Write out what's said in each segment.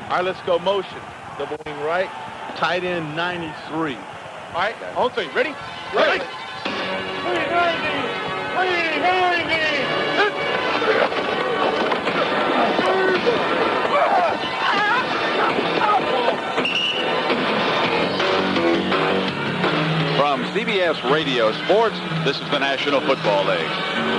All right, let's go motion. Double wing right. Tight end 93. All right, on three. Ready? Ready. 390. From CBS Radio Sports, this is the National Football League.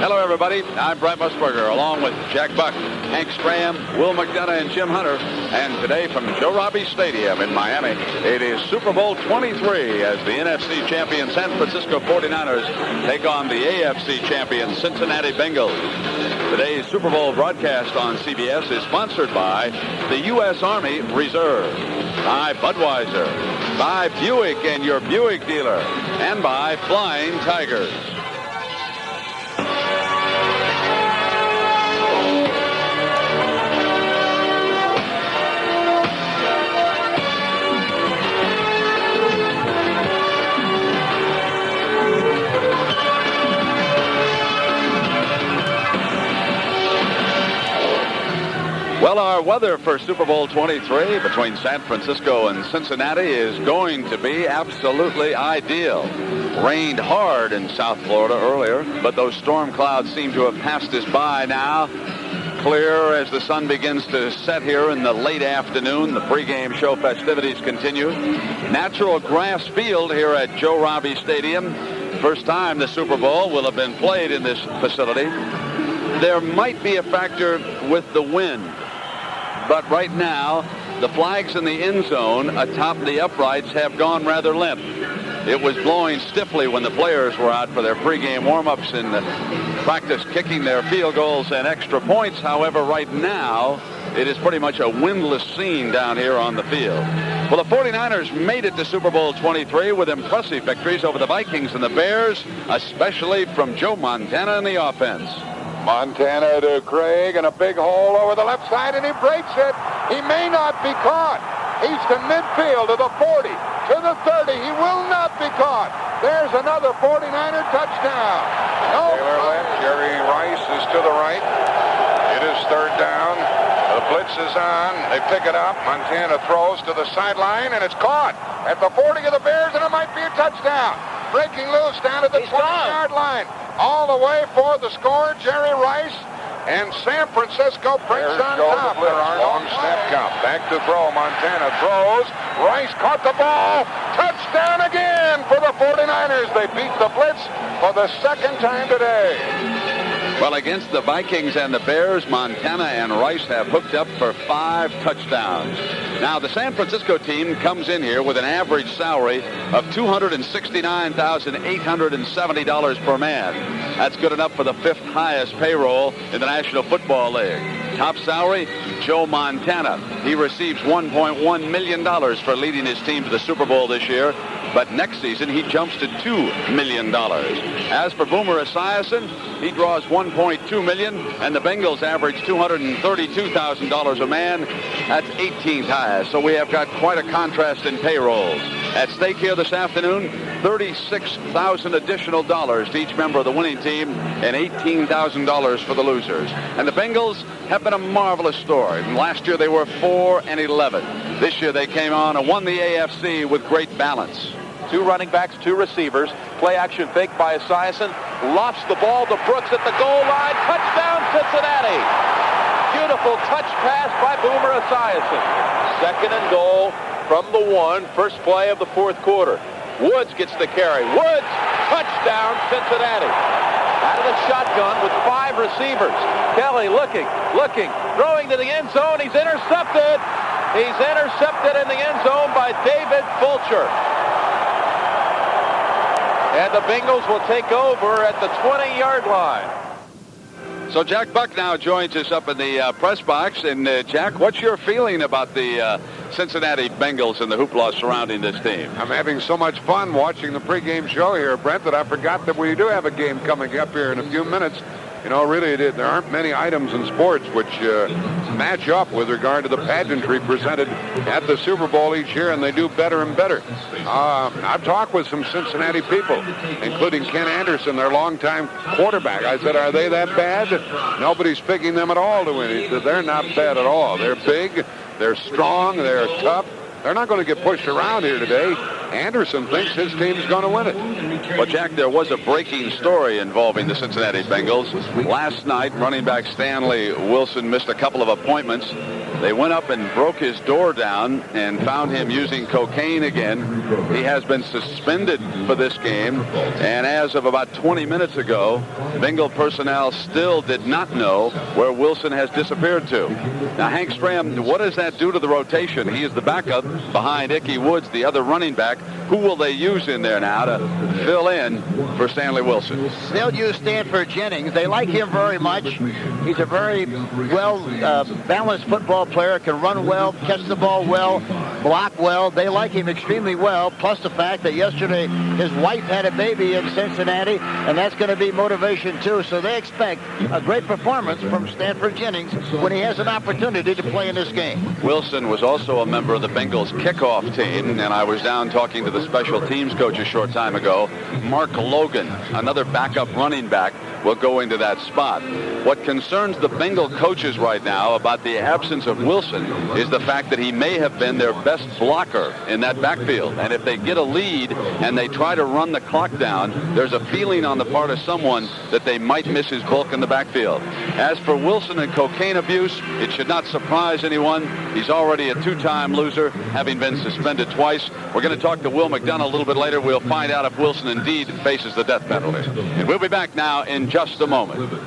Hello, everybody. I'm Brent Musburger, along with Jack Buck, Hank Stram, Will McDonough, and Jim Hunter. And today from Joe Robbie Stadium in Miami, it is Super Bowl 23 as the NFC champion San Francisco 49ers take on the AFC champion Cincinnati Bengals. Today's Super Bowl broadcast on CBS is sponsored by the U.S. Army Reserve, by Budweiser, by Buick and your Buick dealer, and by Flying Tigers. Well, our weather for Super Bowl 23 between San Francisco and Cincinnati is going to be absolutely ideal. Rained hard in South Florida earlier, but those storm clouds seem to have passed us by now. Clear as the sun begins to set here in the late afternoon. The pregame show festivities continue. Natural grass field here at Joe Robbie Stadium. First time the Super Bowl will have been played in this facility. There might be a factor with the wind. But right now, the flags in the end zone atop the uprights have gone rather limp. It was blowing stiffly when the players were out for their pregame warm-ups and practice kicking their field goals and extra points. However, right now, it is pretty much a windless scene down here on the field. Well, the 49ers made it to Super Bowl 23 with impressive victories over the Vikings and the Bears, especially from Joe Montana in the offense. Montana to Craig, and a big hole over the left side, and he breaks it. He may not be caught. He's to midfield, to the 40, to the 30. He will not be caught. There's another 49er touchdown. No. Taylor left. Jerry Rice is to the right. It is third down. The blitz is on. They pick it up. Montana throws to the sideline, and it's caught at the 40 of the Bears, and it might be a touchdown. Breaking loose down to the 20-yard line. All the way for the score, Jerry Rice, and San Francisco breaks on top. There are long snap count. Back to throw. Montana throws. Rice caught the ball. Touchdown again for the 49ers. They beat the blitz for the second time today. Well, against the Vikings and the Bears, Montana and Rice have hooked up for 5 touchdowns. Now, the San Francisco team comes in here with an average salary of $269,870 per man. That's good enough for the 5th highest payroll in the National Football League. Top salary, Joe Montana. He receives $1.1 million for leading his team to the Super Bowl this year. But next season, he jumps to $2 million. As for Boomer Esiason, he draws $1.2 million, and the Bengals average $232,000 a man. That's 18th highest. So we have got quite a contrast in payrolls. At stake here this afternoon, $36,000 additional dollars to each member of the winning team and $18,000 for the losers. And the Bengals have been a marvelous story. And last year they were 4-11. This year they came on and won the AFC with great balance. 2 running backs, 2 receivers. Play action fake by Esiason. Lofts the ball to Brooks at the goal line. Touchdown, Cincinnati. Beautiful touch pass by Boomer Esiason. 2nd and goal from the 1. First play of the 4th quarter. Woods gets the carry. Woods, touchdown, Cincinnati. Out of the shotgun with 5 receivers. Kelly looking, throwing to the end zone. He's intercepted. He's intercepted in the end zone by David Fulcher. And the Bengals will take over at the 20-yard line. So Jack Buck now joins us up in the press box. And, Jack, what's your feeling about the Cincinnati Bengals and the hoopla surrounding this team? I'm having so much fun watching the pregame show here, Brent, that I forgot that we do have a game coming up here in a few minutes. You know, really, there aren't many items in sports which match up with regard to the pageantry presented at the Super Bowl each year, and they do better and better. I've talked with some Cincinnati people, including Ken Anderson, their longtime quarterback. I said, are they that bad? Nobody's picking them at all to win. He said, they're not bad at all. They're big, they're strong, they're tough. They're not going to get pushed around here today. Anderson thinks his team's going to win it. Well, Jack, there was a breaking story involving the Cincinnati Bengals. Last night, running back Stanley Wilson missed a couple of appointments. They went up and broke his door down and found him using cocaine again. He has been suspended for this game. And as of about 20 minutes ago, Bengal personnel still did not know where Wilson has disappeared to. Now, Hank Stram, what does that do to the rotation? He is the backup behind Ickey Woods, the other running back. Who will they use in there now to fill in for Stanley Wilson? They'll use Stanford Jennings. They like him very much. He's a very well-balanced football player, can run well, catch the ball well, block well. They like him extremely well, plus the fact that yesterday his wife had a baby in Cincinnati, and that's going to be motivation too. So they expect a great performance from Stanford Jennings when he has an opportunity to play in this game. Wilson was also a member of the Bengals kickoff team, and I was down talking to the special teams coach a short time ago. Mark Logan, another backup running back, will go into that spot. What concerns the Bengal coaches right now about the absence of Wilson is the fact that he may have been their best blocker in that backfield. And if they get a lead and they try to run the clock down, there's a feeling on the part of someone that they might miss his bulk in the backfield. As for Wilson and cocaine abuse, it should not surprise anyone. He's already a two-time loser, having been suspended twice. We're going to talk to Will McDonough a little bit later. We'll find out if Wilson indeed faces the death penalty. And we'll be back now in just a moment.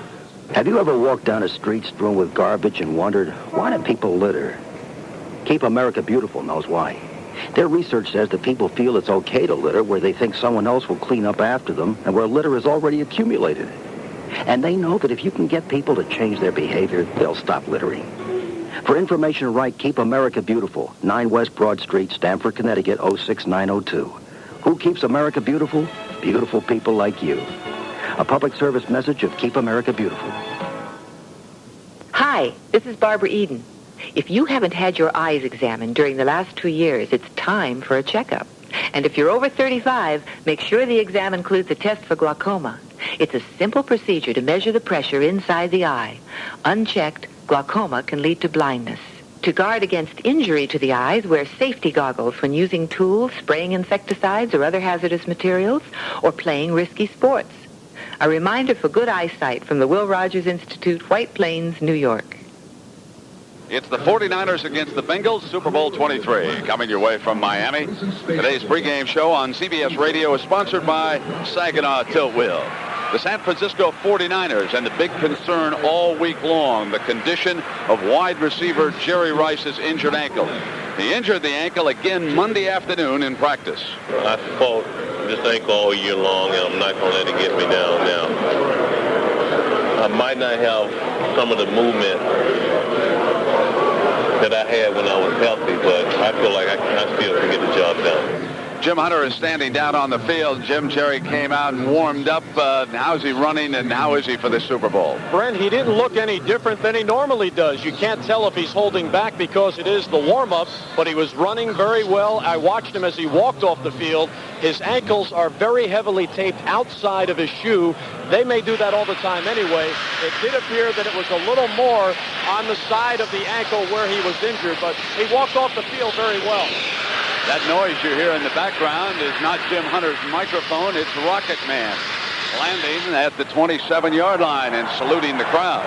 Have you ever walked down a street strewn with garbage and wondered, why do people litter? Keep America Beautiful knows why. Their research says that people feel it's okay to litter where they think someone else will clean up after them and where litter is already accumulated. And they know that if you can get people to change their behavior, they'll stop littering. For information to write Keep America Beautiful, 9 West Broad Street, Stamford, Connecticut, 06902. Who keeps America beautiful? Beautiful people like you. A public service message of Keep America Beautiful. Hi, this is Barbara Eden. If you haven't had your eyes examined during the last 2 years, it's time for a checkup. And if you're over 35, make sure the exam includes a test for glaucoma. It's a simple procedure to measure the pressure inside the eye. Unchecked, glaucoma can lead to blindness. To guard against injury to the eyes, wear safety goggles when using tools, spraying insecticides or other hazardous materials, or playing risky sports. A reminder for good eyesight from the Will Rogers Institute, White Plains, New York. It's the 49ers against the Bengals, Super Bowl 23, coming your way from Miami. Today's pregame show on CBS Radio is sponsored by Saginaw Tilt Wheel. The San Francisco 49ers and the big concern all week long, the condition of wide receiver Jerry Rice's injured ankle. He injured the ankle again Monday afternoon in practice. I fought this ankle all year long, and I'm not going to let it get me down now. I might not have some of the movement that I had when I was healthy, but I feel like I still can get the job done. Jim Hunter is standing down on the field. Jim, Jerry came out and warmed up. How's he running, and how is he for the Super Bowl? Brent, he didn't look any different than he normally does. You can't tell if he's holding back because it is the warm-up, but he was running very well. I watched him as he walked off the field. His ankles are very heavily taped outside of his shoe. They may do that all the time anyway. It did appear that it was a little more on the side of the ankle where he was injured, but he walked off the field very well. That noise you hear in the background is not Jim Hunter's microphone. It's Rocket Man landing at the 27-yard line and saluting the crowd.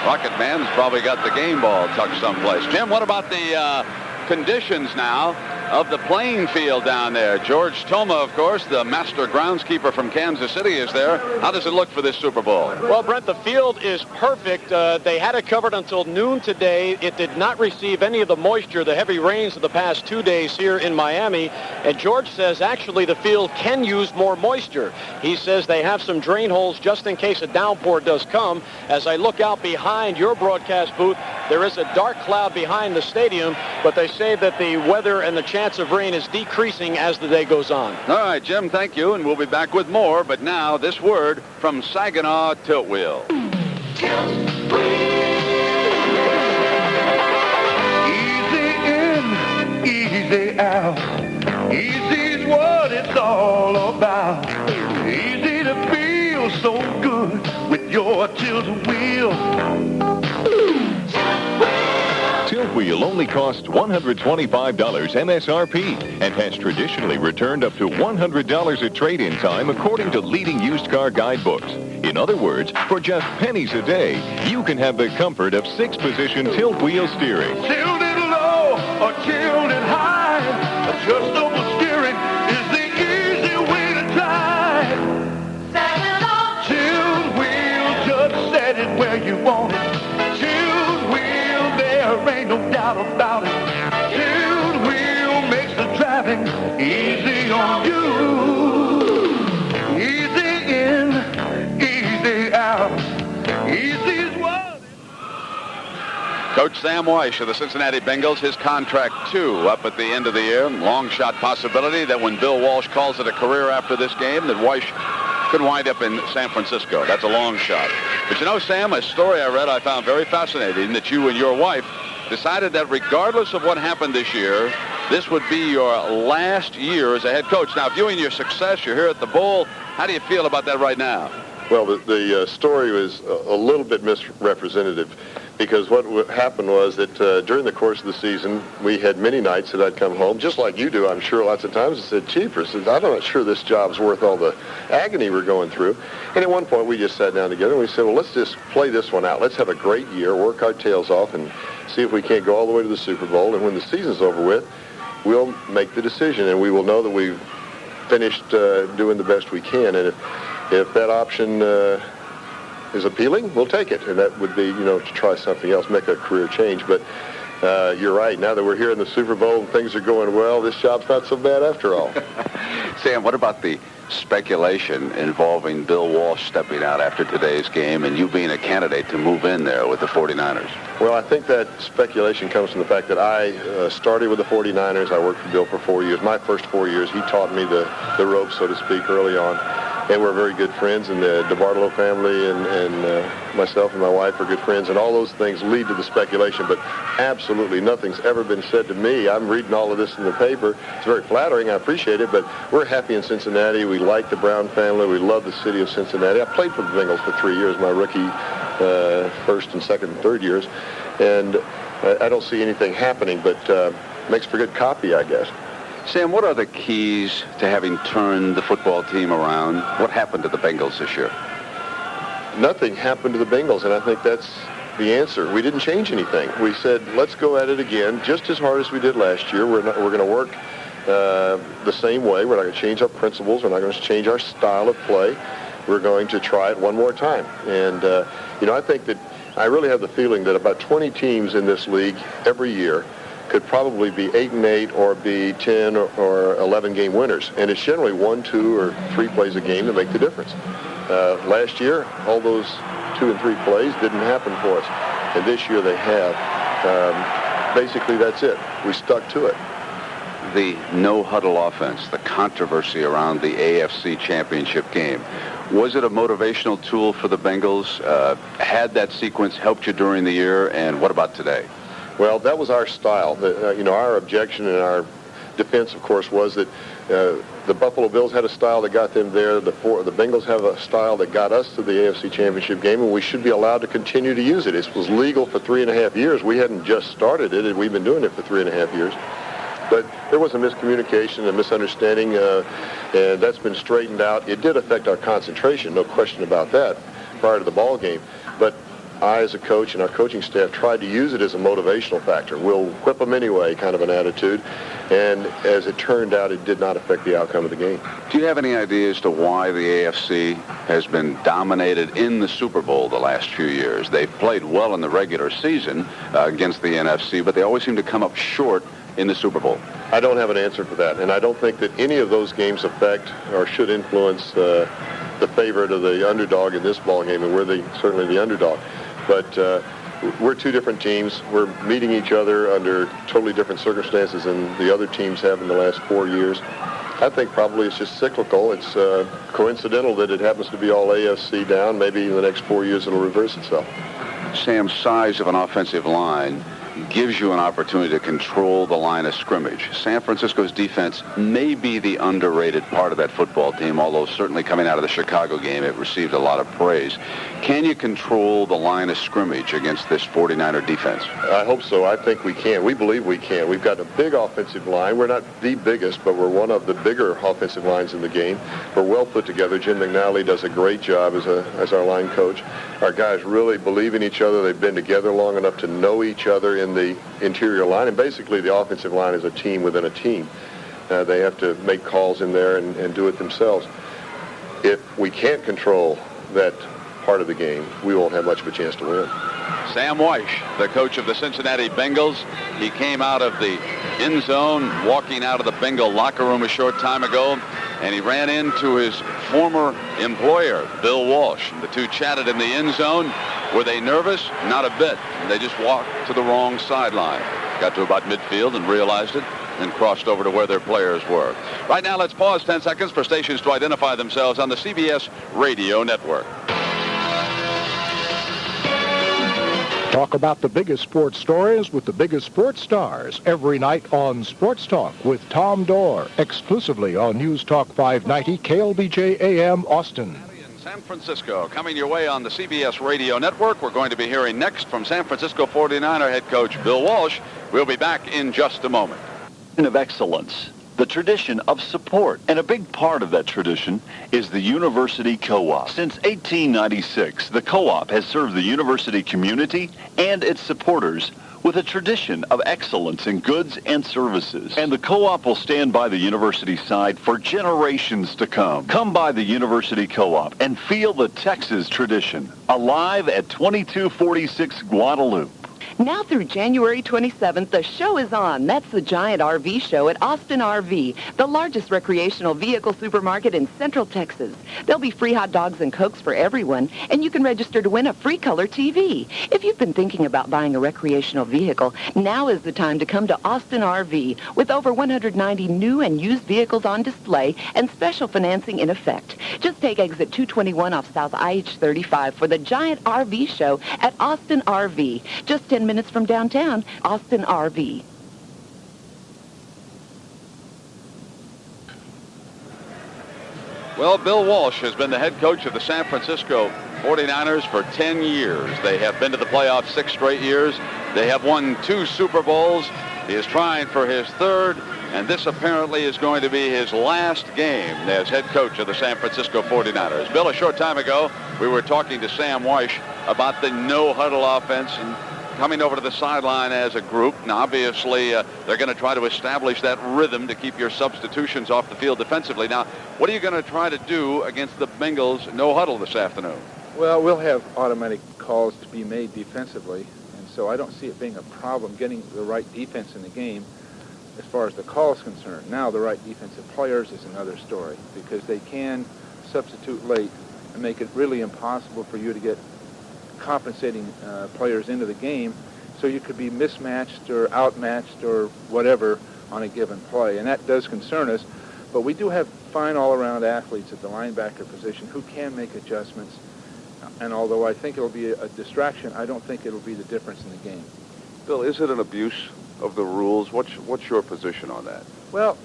Rocket Man's probably got the game ball tucked someplace. Jim, what about the conditions now of the playing field down there? George Toma, of course, the master groundskeeper from Kansas City, is there. How does it look for this Super Bowl? Well, Brent, the field is perfect. They had it covered until noon today. It did not receive any of the moisture, the heavy rains of the past 2 days here in Miami. And George says actually the field can use more moisture. He says they have some drain holes just in case a downpour does come. As I look out behind your broadcast booth, there is a dark cloud behind the stadium, but they say that the weather and the chance of rain is decreasing as the day goes on. All right, Jim, thank you, and we'll be back with more. But now, this word from Saginaw Tilt Wheel. Easy in, easy out. Easy's what it's all about. Easy to feel so good with your tilt wheel. Tilt wheel only costs $125 MSRP and has traditionally returned up to $100 at trade-in time according to leading used car guidebooks. In other words, for just pennies a day, you can have the comfort of 6-position tilt wheel steering. Tilt it low or tilt it high. Adjustable steering is the easy way to drive. Set it on. Tilt wheel, just set it where you want it. Tilt wheel, there ain't no doubt about it. Tilt wheel makes the driving easy on you. Easy in, easy out. Easy's what. Coach Sam Weish of the Cincinnati Bengals, his contract, too, up at the end of the year. Long shot possibility that when Bill Walsh calls it a career after this game, that Weish could wind up in San Francisco. That's a long shot. But you know, Sam, a story I read I found very fascinating, that you and your wife decided that regardless of what happened this year, this would be your last year as a head coach. Now, viewing your success, you're here at the Bowl. How do you feel about that right now? Well, the story was a little bit misrepresentative, because what happened was that during the course of the season, we had many nights that I'd come home, just like you do, I'm sure, lots of times, and said, Jeepers, I'm not sure this job's worth all the agony we're going through. And at one point, we just sat down together, and we said, well, let's just play this one out. Let's have a great year, work our tails off, and see if we can't go all the way to the Super Bowl. And when the season's over with, we'll make the decision, and we will know that we've finished doing the best we can. And if that option is appealing, we'll take it. And that would be, to try something else, make a career change. But you're right. Now that we're here in the Super Bowl and things are going well, this job's not so bad after all. Sam, what about the speculation involving Bill Walsh stepping out after today's game and you being a candidate to move in there with the 49ers? Well, I think that speculation comes from the fact that I started with the 49ers. I worked for Bill for 4 years. My first 4 years, he taught me the ropes, so to speak, early on. And we're very good friends, and the DeBartolo family and myself and my wife are good friends, and all those things lead to the speculation. But absolutely nothing's ever been said to me. I'm reading all of this in the paper. It's very flattering. I appreciate it, but we're happy in Cincinnati. We like the Brown family. We love the city of Cincinnati. I played for the Bengals for 3 years, my rookie first and second and third years, and I don't see anything happening, but makes for good copy, I guess. Sam, what are the keys to having turned the football team around? What happened to the Bengals this year? Nothing happened to the Bengals, and I think that's the answer. We didn't change anything. We said, let's go at it again, just as hard as we did last year. We're going to work the same way. We're not going to change our principles. We're not going to change our style of play. We're going to try it one more time. And, I think that I really have the feeling that about 20 teams in this league every year could probably be 8-8 or be 10 or 11 game winners. And it's generally 1, 2, or 3 plays a game that make the difference. Last year, all those 2 and 3 plays didn't happen for us. And this year they have. Basically, that's it. We stuck to it. The no-huddle offense, the controversy around the AFC Championship game. Was it a motivational tool for the Bengals? Had that sequence helped you during the year? And what about today? Well, that was our style. Our objection and our defense, of course, was that the Buffalo Bills had a style that got them there. The Bengals have a style that got us to the AFC Championship game, and we should be allowed to continue to use it. It was legal for 3.5 years. We hadn't just started it, and we've been doing it for 3.5 years. But there was a miscommunication, a misunderstanding, and that's been straightened out. It did affect our concentration, no question about that, prior to the ball game. But I, as a coach, and our coaching staff tried to use it as a motivational factor. We'll whip them anyway, kind of an attitude. And as it turned out, it did not affect the outcome of the game. Do you have any idea as to why the AFC has been dominated in the Super Bowl the last few years? They've played well in the regular season against the NFC, but they always seem to come up short in the Super Bowl. I don't have an answer for that, and I don't think that any of those games affect or should influence the favorite of the underdog in this ball game, and we're certainly the underdog. But we're 2 different teams. We're meeting each other under totally different circumstances than the other teams have in the last 4 years. I think probably it's just cyclical. It's coincidental that it happens to be all AFC down. Maybe in the next 4 years it'll reverse itself. Sam's size of an offensive line gives you an opportunity to control the line of scrimmage. San Francisco's defense may be the underrated part of that football team, although certainly coming out of the Chicago game, it received a lot of praise. Can you control the line of scrimmage against this 49er defense? I hope so. I think we can. We believe we can. We've got a big offensive line. We're not the biggest, but we're one of the bigger offensive lines in the game. We're well put together. Jim McNally does a great job as our line coach. Our guys really believe in each other. They've been together long enough to know each other in the interior line, and basically the offensive line is a team within a team. They have to make calls in there and do it themselves. If we can't control that part of the game, we won't have much of a chance to win. Sam Weish, the coach of the Cincinnati Bengals, he came out of the end zone, walking out of the Bengal locker room a short time ago, and he ran into his former employer, Bill Walsh. The two chatted in the end zone. Were they nervous? Not a bit. They just walked to the wrong sideline. Got to about midfield and realized it, and crossed over to where their players were. Right now, let's pause 10 seconds for stations to identify themselves on the CBS Radio Network. Talk about the biggest sports stories with the biggest sports stars every night on Sports Talk with Tom Dorr, exclusively on News Talk 590 KLBJ AM Austin. San Francisco coming your way on the CBS Radio Network. We're going to be hearing next from San Francisco 49er head coach Bill Walsh. We'll be back in just a moment. Of excellence, the tradition of support, and a big part of that tradition is the University Co-op. Since 1896, the Co-op has served the university community and its supporters with a tradition of excellence in goods and services. And the Co-op will stand by the university side for generations to come. Come by the University Co-op and feel the Texas tradition alive at 2246 Guadalupe. Now through January 27th, the show is on. That's the Giant RV Show at Austin RV, the largest recreational vehicle supermarket in Central Texas. There'll be free hot dogs and Cokes for everyone, and you can register to win a free color TV. If you've been thinking about buying a recreational vehicle, now is the time to come to Austin RV with over 190 new and used vehicles on display and special financing in effect. Just take exit 221 off South IH-35 for the Giant RV Show at Austin RV. Just 10 minutes from downtown, Austin RV. Well, Bill Walsh has been the head coach of the San Francisco 49ers for 10 years. They have been to the playoffs 6 straight years. They have won 2 Super Bowls. He is trying for his 3rd, and this apparently is going to be his last game as head coach of the San Francisco 49ers. Bill, a short time ago, we were talking to Sam Weish about the no-huddle offense and coming over to the sideline as a group. Now, obviously, they're going to try to establish that rhythm to keep your substitutions off the field defensively. Now, what are you going to try to do against the Bengals no-huddle this afternoon? Well, we'll have automatic calls to be made defensively, and so I don't see it being a problem getting the right defense in the game as far as the call is concerned. Now, the right defensive players is another story, because they can substitute late and make it really impossible for you to get compensating players into the game, so you could be mismatched or outmatched or whatever on a given play, and that does concern us. But we do have fine all-around athletes at the linebacker position who can make adjustments, and although I think it'll be a distraction, I don't think it'll be the difference in the game. Bill, is it an abuse of the rules? What's your position on that? Well,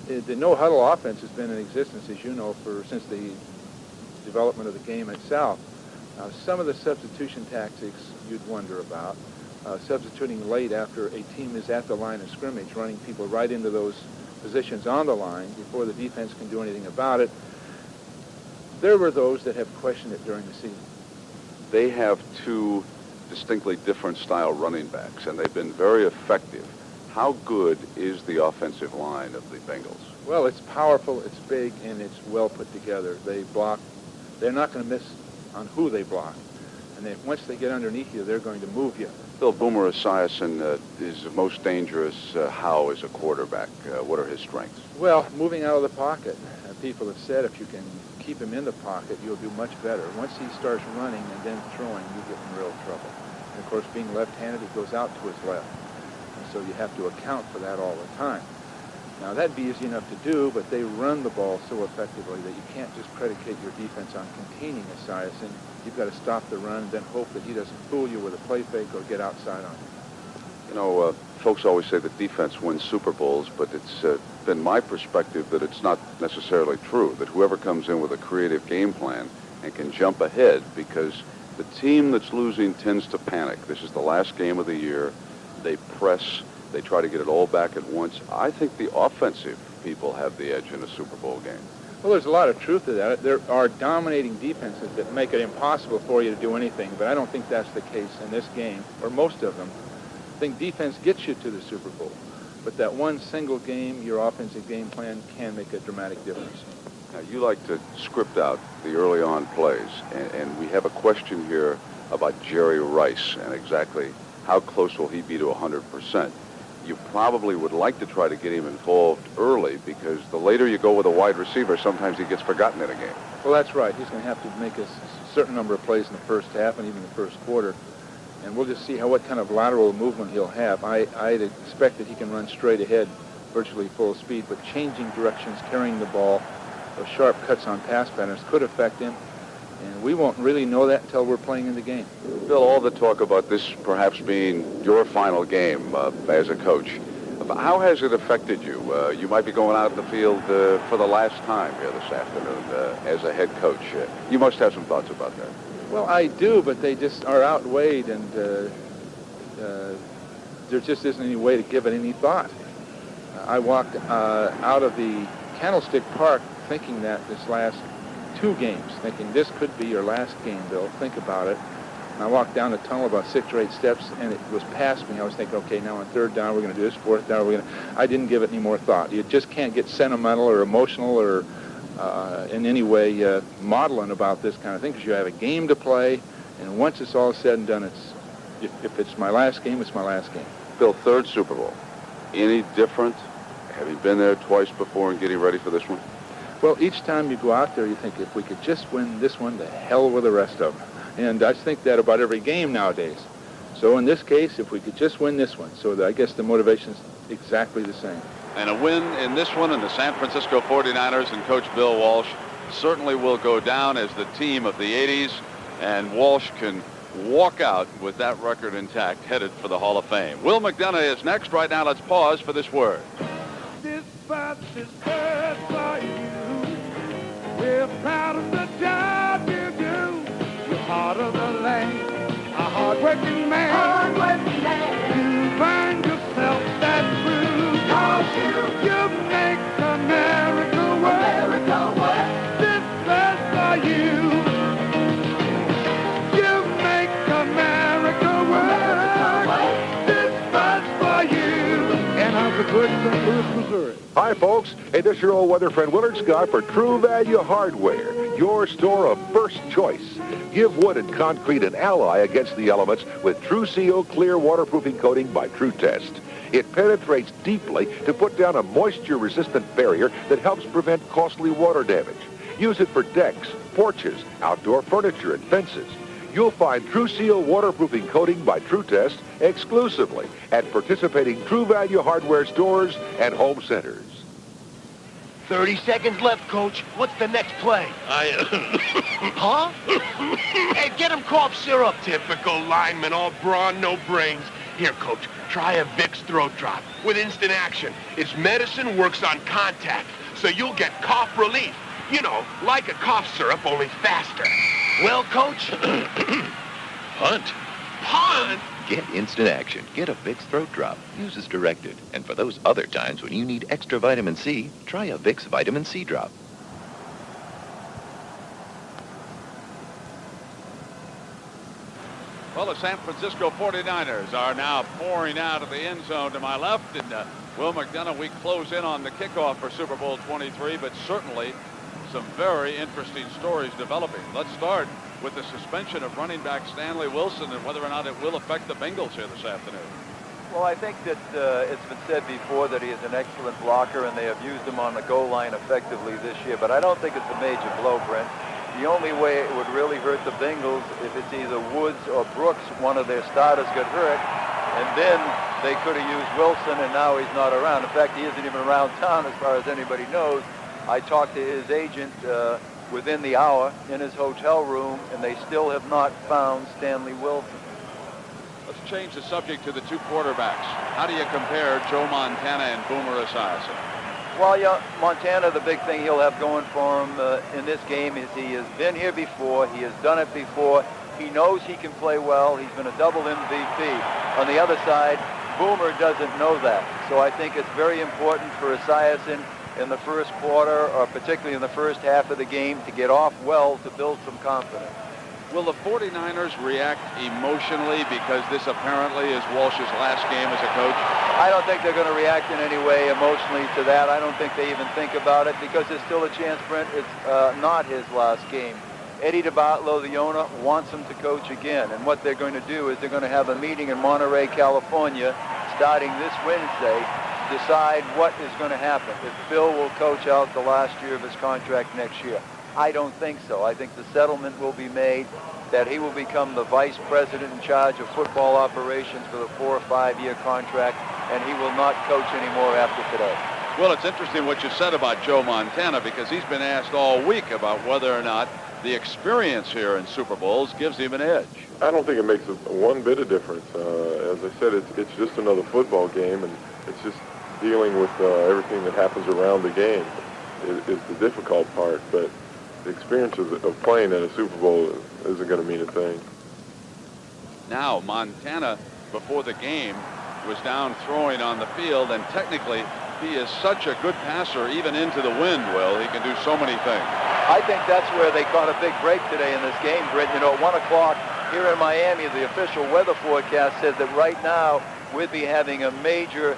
the no-huddle offense has been in existence, as you know, since the development of the game itself. Some of the substitution tactics you'd wonder about, substituting late after a team is at the line of scrimmage, running people right into those positions on the line before the defense can do anything about it. There were those that have questioned it during the season. They have 2 distinctly different style running backs, and they've been very effective. How good is the offensive line of the Bengals? Well, it's powerful, it's big, and it's well put together. They block. They're not going to miss on who they block. And once they get underneath you, they're going to move you. Bill, Boomer Esiason is most dangerous how as a quarterback? What are his strengths? Well, moving out of the pocket. People have said if you can keep him in the pocket, you'll do much better. Once he starts running and then throwing, you get in real trouble. And of course, being left-handed, he goes out to his left. And so you have to account for that all the time. Now, that'd be easy enough to do, but they run the ball so effectively that you can't just predicate your defense on containing Esiason. You've got to stop the run and then hope that he doesn't fool you with a play fake or get outside on you. You know, folks always say that defense wins Super Bowls, but it's been my perspective that it's not necessarily true, that whoever comes in with a creative game plan and can jump ahead, because the team that's losing tends to panic. This is the last game of the year. They press. They try to get it all back at once. I think the offensive people have the edge in a Super Bowl game. Well, there's a lot of truth to that. There are dominating defenses that make it impossible for you to do anything, but I don't think that's the case in this game, or most of them. I think defense gets you to the Super Bowl, but that one single game, your offensive game plan can make a dramatic difference. Now, you like to script out the early on plays, and we have a question here about Jerry Rice and exactly how close will he be to 100%. You probably would like to try to get him involved early, because the later you go with a wide receiver, sometimes he gets forgotten in a game. Well, that's right. He's going to have to make a certain number of plays in the first half and even the first quarter, and we'll just see what kind of lateral movement he'll have. I'd expect that he can run straight ahead, virtually full speed, but changing directions, carrying the ball, those sharp cuts on pass patterns could affect him, and we won't really know that until we're playing in the game. Bill, all the talk about this perhaps being your final game as a coach, how has it affected you? You might be going out in the field for the last time here this afternoon as a head coach. You must have some thoughts about that. Well, I do, but they just are outweighed, and there just isn't any way to give it any thought. I walked out of the Candlestick Park thinking that this last 2 games, thinking this could be your last game, Bill. Think about it. And I walked down the tunnel about 6 or 8 steps, and it was past me. I was thinking, okay, now on 3rd down, we're going to do this, 4th down, I didn't give it any more thought. You just can't get sentimental or emotional or in any way maudlin about this kind of thing, because you have a game to play, and once it's all said and done, if it's my last game, it's my last game. Bill, 3rd Super Bowl. Any different? Have you been there twice before and getting ready for this one? Well, each time you go out there, you think, if we could just win this one, the hell with the rest of them. And I think that about every game nowadays. So in this case, if we could just win this one. So I guess the motivation's exactly the same. And a win in this one, and the San Francisco 49ers and Coach Bill Walsh certainly will go down as the team of the 80s, and Walsh can walk out with that record intact, headed for the Hall of Fame. Will McDonough is next. Right now, let's pause for this word. This bus is good for you. We're proud of the job you do. You're part of the land, a hard-working man. Hard-working man. You find yourself that true. Cause you make America work. America work. This bus for you. You make America work. This bus for you. And I'm the good St. Louis, Missouri. Hi, folks. Hey, this is your old weather friend Willard Scott for True Value Hardware, your store of first choice. Give wood and concrete an ally against the elements with True Seal Clear Waterproofing Coating by True Test. It penetrates deeply to put down a moisture-resistant barrier that helps prevent costly water damage. Use it for decks, porches, outdoor furniture, and fences. You'll find True Seal Waterproofing Coating by True Test exclusively at participating True Value Hardware stores and home centers. 30 seconds left, Coach. What's the next play? Huh? Hey, get him cough syrup. Typical lineman, all brawn, no brains. Here, Coach, try a Vicks throat drop with instant action. Its medicine works on contact, so you'll get cough relief. You know, like a cough syrup, only faster. Well, Coach? Punt. Punt? Get instant action. Get a Vicks throat drop. Use as directed. And for those other times when you need extra vitamin C, try a Vicks vitamin C drop. Well, the San Francisco 49ers are now pouring out of the end zone to my left. And Will McDonough, we close in on the kickoff for Super Bowl 23, but certainly some very interesting stories developing. Let's start with the suspension of running back Stanley Wilson and whether or not it will affect the Bengals here this afternoon. Well, I think that it's been said before that he is an excellent blocker, and they have used him on the goal line effectively this year, but I don't think it's a major blow, Brent. The only way it would really hurt the Bengals if it's either Woods or Brooks, one of their starters, got hurt, and then they could have used Wilson, and now he's not around. In fact, he isn't even around town as far as anybody knows. I talked to his agent within the hour in his hotel room, and they still have not found Stanley Wilson. Let's change the subject to the two quarterbacks. How do you compare Joe Montana and Boomer Esiason? Well, yeah, Montana, the big thing he'll have going for him in this game is he has been here before. He has done it before. He knows he can play well. He's been a double MVP. On the other side, Boomer doesn't know that. So I think it's very important for Esiason in the first quarter, or particularly in the first half of the game, to get off well to build some confidence. Will the 49ers react emotionally because this apparently is Walsh's last game as a coach? I don't think they're going to react in any way emotionally to that. I don't think they even think about it because there's still a chance, Brent, it's not his last game. Eddie DeBartolo, the owner, wants him to coach again. And what they're going to do is they're going to have a meeting in Monterey, California, starting this Wednesday, to decide what is going to happen. If Bill will coach out the last year of his contract next year. I don't think so. I think the settlement will be made that he will become the vice president in charge of football operations for the 4 or 5 year contract, and he will not coach anymore after today. Well, it's interesting what you said about Joe Montana, because he's been asked all week about whether or not the experience here in Super Bowls gives him an edge. I don't think it makes one bit of difference. As I said, it's just another football game, and it's just dealing with everything that happens around the game is the difficult part. But the experience of playing at a Super Bowl isn't going to mean a thing. Now, Montana, before the game, was down throwing on the field, and technically he is such a good passer, even into the wind, Will. He can do so many things. I think that's where they caught a big break today in this game, Britt. You know, at 1 o'clock here in Miami, the official weather forecast said that right now we'd be having a major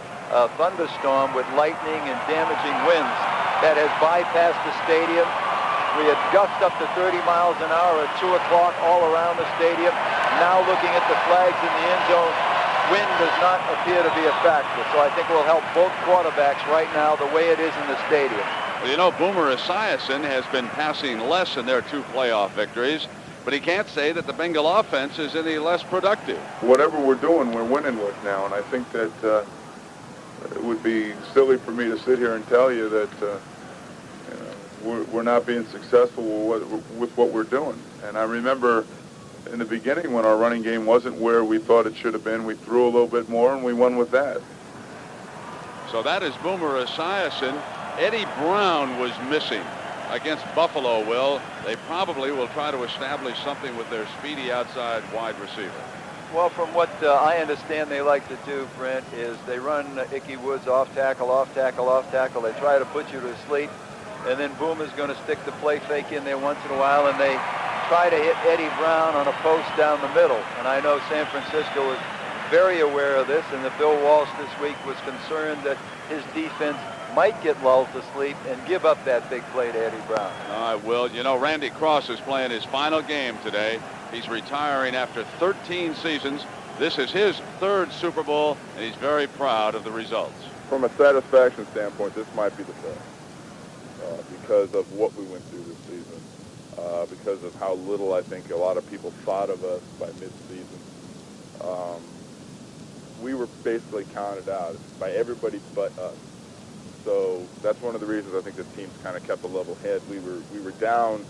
thunderstorm with lightning and damaging winds that has bypassed the stadium. We had gusts up to 30 miles an hour at 2 o'clock all around the stadium. Now looking at the flags in the end zone, wind does not appear to be a factor. So I think it will help both quarterbacks right now the way it is in the stadium. Well, you know, Boomer Esiason has been passing less in their 2 playoff victories, but he can't say that the Bengal offense is any less productive. Whatever we're doing, we're winning with now, and I think that it would be silly for me to sit here and tell you that we're not being successful with what we're doing. And I remember in the beginning when our running game wasn't where we thought it should have been, we threw a little bit more and we won with that. So that is Boomer Esiason. Eddie Brown was missing against Buffalo, Will. They probably will try to establish something with their speedy outside wide receiver. Well, from what I understand they like to do, Brent, is they run Ickey Woods off tackle, off tackle, off tackle. They try to put you to sleep. And then Boomer's going to stick the play fake in there once in a while, and they try to hit Eddie Brown on a post down the middle. And I know San Francisco is very aware of this, and that Bill Walsh this week was concerned that his defense might get lulled to sleep and give up that big play to Eddie Brown. I will. You know, Randy Cross is playing his final game today. He's retiring after 13 seasons. This is his 3rd Super Bowl, and he's very proud of the results. From a satisfaction standpoint, this might be the best. Because of what we went through this season, because of how little I think a lot of people thought of us by mid-season. We were basically counted out by everybody but us. So that's one of the reasons I think the team's kind of kept a level head. We were down,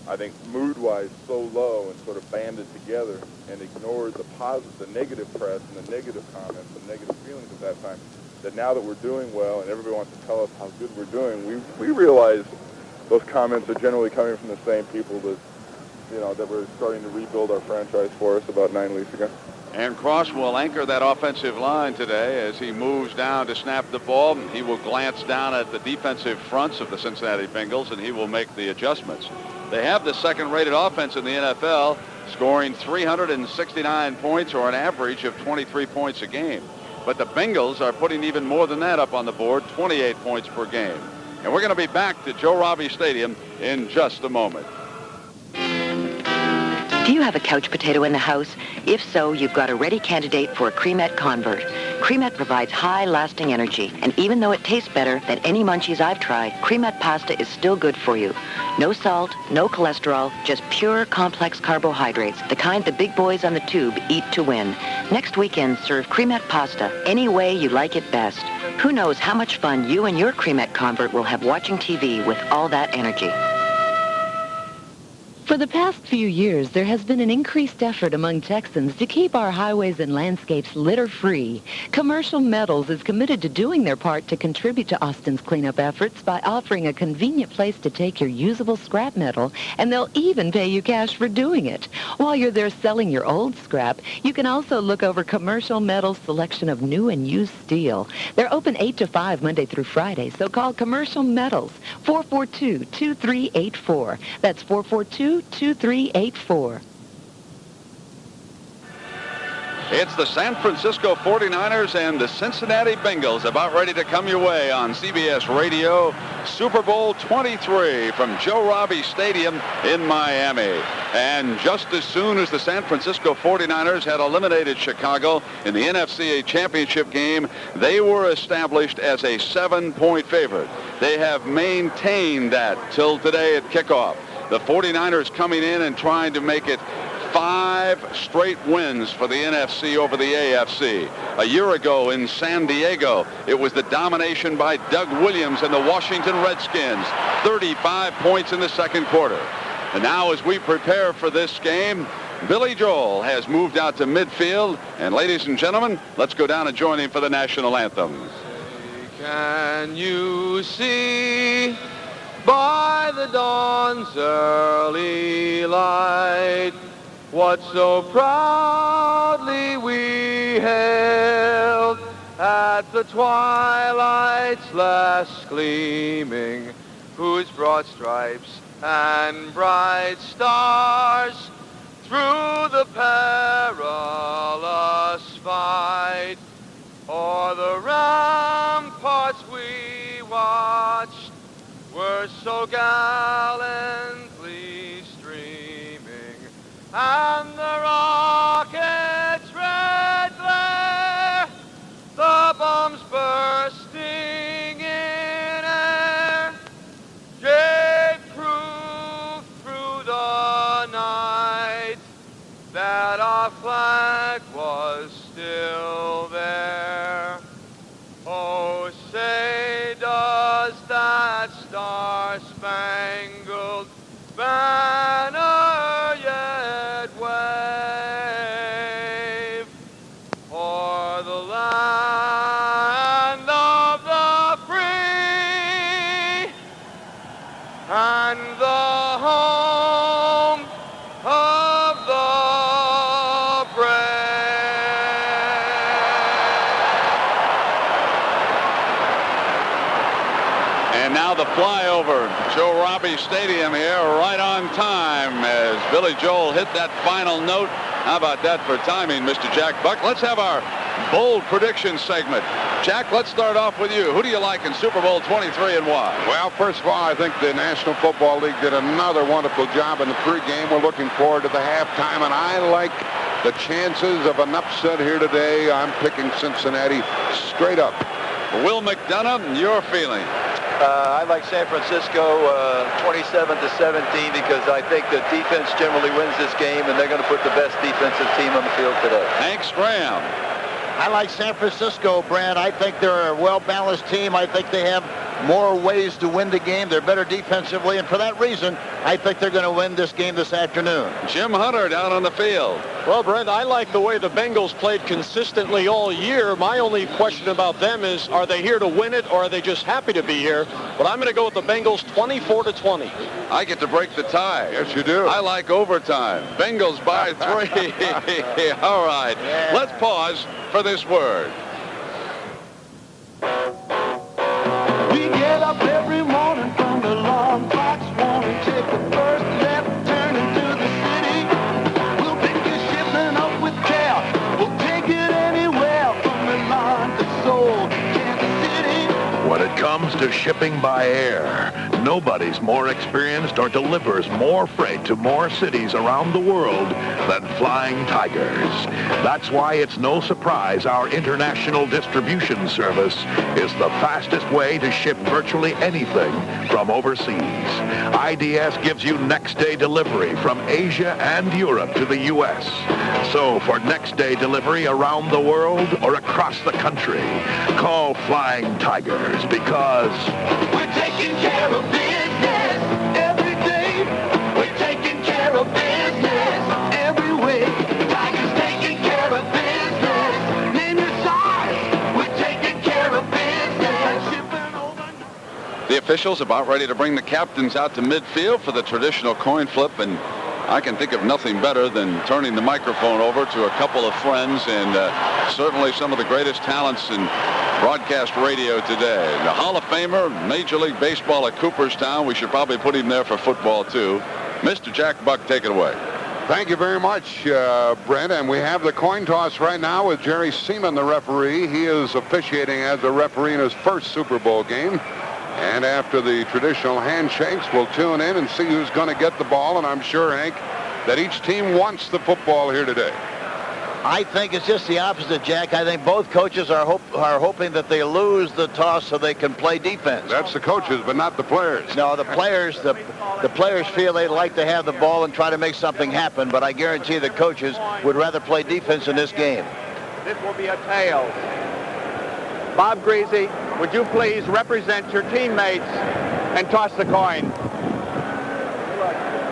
I think, mood-wise so low and sort of banded together and ignored the negative press and the negative comments and negative feelings at that time, that now that we're doing well and everybody wants to tell us how good we're doing, we realize those comments are generally coming from the same people that, you know, that were starting to rebuild our franchise for us about 9 weeks ago. And Cross will anchor that offensive line today as he moves down to snap the ball. He will glance down at the defensive fronts of the Cincinnati Bengals, and he will make the adjustments. They have the 2nd-rated offense in the NFL, scoring 369 points, or an average of 23 points a game. But the Bengals are putting even more than that up on the board, 28 points per game. And we're going to be back to Joe Robbie Stadium in just a moment. Do you have a couch potato in the house? If so, you've got a ready candidate for a Cremette convert. Cremette provides high, lasting energy, and even though it tastes better than any munchies I've tried, Cremette pasta is still good for you. No salt, no cholesterol, just pure, complex carbohydrates, the kind the big boys on the tube eat to win. Next weekend, serve Cremette pasta any way you like it best. Who knows how much fun you and your Cremette convert will have watching TV with all that energy. For the past few years, there has been an increased effort among Texans to keep our highways and landscapes litter-free. Commercial Metals is committed to doing their part to contribute to Austin's cleanup efforts by offering a convenient place to take your usable scrap metal, and they'll even pay you cash for doing it. While you're there selling your old scrap, you can also look over Commercial Metals' selection of new and used steel. They're open 8 to 5 Monday through Friday, so call Commercial Metals, 442-2384. That's 442-2384. It's the San Francisco 49ers and the Cincinnati Bengals about ready to come your way on CBS Radio Super Bowl 23 from Joe Robbie Stadium in Miami. And just as soon as the San Francisco 49ers had eliminated Chicago in the NFC Championship game, they were established as a 7-point favorite. They have maintained that till today at kickoff. The 49ers coming in and trying to make it 5 straight wins for the NFC over the AFC. A year ago in San Diego, it was the domination by Doug Williams and the Washington Redskins, 35 points in the second quarter. And now as we prepare for this game, Billy Joel has moved out to midfield. And ladies and gentlemen, let's go down and join him for the national anthem. Can you see by the dawn's early light what so proudly we hailed at the twilight's last gleaming, whose broad stripes and bright stars through the perilous fight o'er the ramparts we watched were so gallantly streaming, and the rocket's red glare, the bombs bursting in air, gave proof through the night that our flag was still there. Oh, say does that star-spangled banner yet wave o'er the land of the free and the home of the brave? And now the flyover, Joe Robbie Stadium here, right on time as Billy Joel hit that final note. How about that for timing, Mr. Jack Buck? Let's have our bold prediction segment. Jack, let's start off with you. Who do you like in Super Bowl 23 and why? Well, first of all, I think the National Football League did another wonderful job in the pregame. We're looking forward to the halftime, and I like the chances of an upset here today. I'm picking Cincinnati straight up. Will McDonough, your feeling? I like San Francisco 27-17 because I think the defense generally wins this game, and they're going to put the best defensive team on the field today. Hank Stram. I like San Francisco, Brent. I think they're a well-balanced team. I think they have more ways to win the game. They're better defensively, and for that reason, I think they're going to win this game this afternoon. Jim Hunter down on the field. Well, Brent, I like the way the Bengals played consistently all year. My only question about them is, are they here to win it, or are they just happy to be here? But I'm going to go with the Bengals 24-20. I get to break the tie. Yes, you do. I like overtime. Bengals by 3. All right. Yeah. Let's pause for this word. We get up every morning from the alarm clocks, want to take the first left turn into the city. We'll pick your shipment up with care. We'll take it anywhere from Milan to Seoul, Kansas City. When it comes to shipping by air, Nobody's more experienced or delivers more freight to more cities around the world than Flying Tigers. That's why it's no surprise our international distribution service is the fastest way to ship virtually anything from overseas. IDS gives you next-day delivery from Asia and Europe to the U.S. So for next-day delivery around the world or across the country, call Flying Tigers because we're taking care of business every day. We're taking care of business every way. Tigers taking care of business. Name your size. We're taking care of business. Shipping over. The officials about ready to bring the captains out to midfield for the traditional coin flip, and I can think of nothing better than turning the microphone over to a couple of friends and certainly some of the greatest talents in broadcast radio today. The Hall of Famer, Major League Baseball at Cooperstown. We should probably put him there for football, too. Mr. Jack Buck, take it away. Thank you very much, Brent. And we have the coin toss right now with Jerry Seaman, the referee. He is officiating as a referee in his first Super Bowl game. And after the traditional handshakes, we'll tune in and see who's going to get the ball. And I'm sure, Hank, that each team wants the football here today. I think it's just the opposite, Jack. I think both coaches are hoping that they lose the toss so they can play defense. That's the coaches, but not the players. No, the players, the players feel they'd like to have the ball and try to make something happen, but I guarantee the coaches would rather play defense in this game. This will be a tails. Bob Greasy, would you please represent your teammates and toss the coin?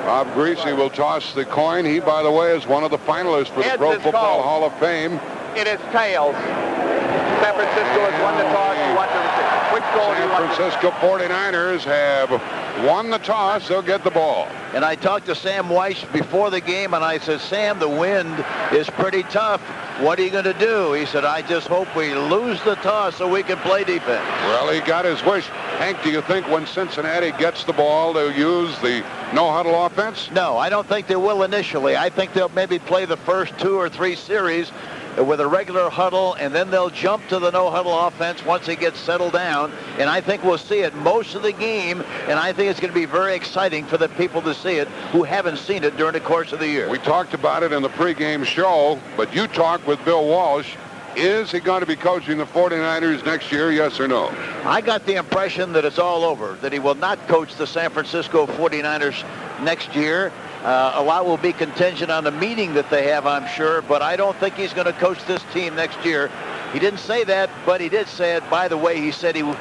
Bob Greasy will toss the coin. He, by the way, is one of the finalists for the Pro Football Hall of Fame. It is tails. San Francisco has won the toss. You want to receive. Which goal do you want to San Francisco 49ers have won the toss. They'll get the ball. And I talked to Sam Weiss before the game, and I said, Sam, the wind is pretty tough. What are you going to do? He said, I just hope we lose the toss so we can play defense. Well, he got his wish. Hank, do you think when Cincinnati gets the ball, they'll use the no-huddle offense? No, I don't think they will initially. I think they'll maybe play the first 2 or 3 series with a regular huddle, and then they'll jump to the no-huddle offense once it gets settled down. And I think we'll see it most of the game, and I think it's going to be very exciting for the people to see it who haven't seen it during the course of the year. We talked about it in the pregame show, but you talked with Bill Walsh. Is he going to be coaching the 49ers next year, yes or no? I got the impression that it's all over, that he will not coach the San Francisco 49ers next year. A lot will be contingent on the meeting that they have, I'm sure, but I don't think he's going to coach this team next year. He didn't say that, but he did say it by the way he said he would.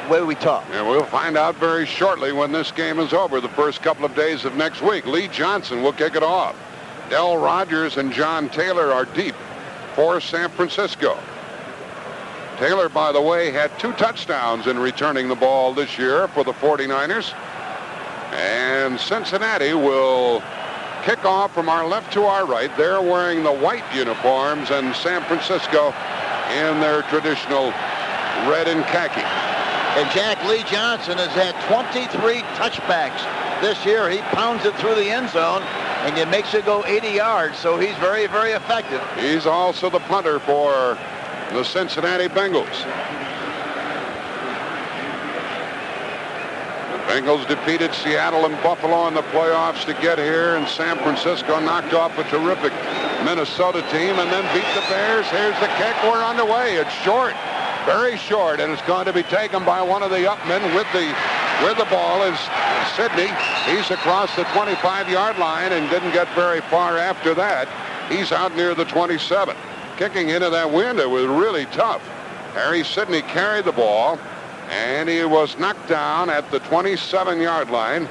Way we talk. And we'll find out very shortly when this game is over, the first couple of days of next week. Lee Johnson will kick it off. Del Rogers and John Taylor are deep for San Francisco. Taylor, by the way, had 2 touchdowns in returning the ball this year for the 49ers. And Cincinnati will kick off from our left to our right. They're wearing the white uniforms, and San Francisco in their traditional red and khaki. And Jack, Lee Johnson has had 23 touchbacks this year. He pounds it through the end zone, and it makes it go 80 yards, so he's very, very effective. He's also the punter for the Cincinnati Bengals. The Bengals defeated Seattle and Buffalo in the playoffs to get here, and San Francisco knocked off a terrific Minnesota team and then beat the Bears. Here's the kick. We're underway. It's short, very short, and it's going to be taken by one of the upmen with the ball is Sidney. He's across the 25-yard line and didn't get very far after that. He's out near the 27. Kicking into that wind, it was really tough. Harry Sidney carried the ball, and he was knocked down at the 27-yard line.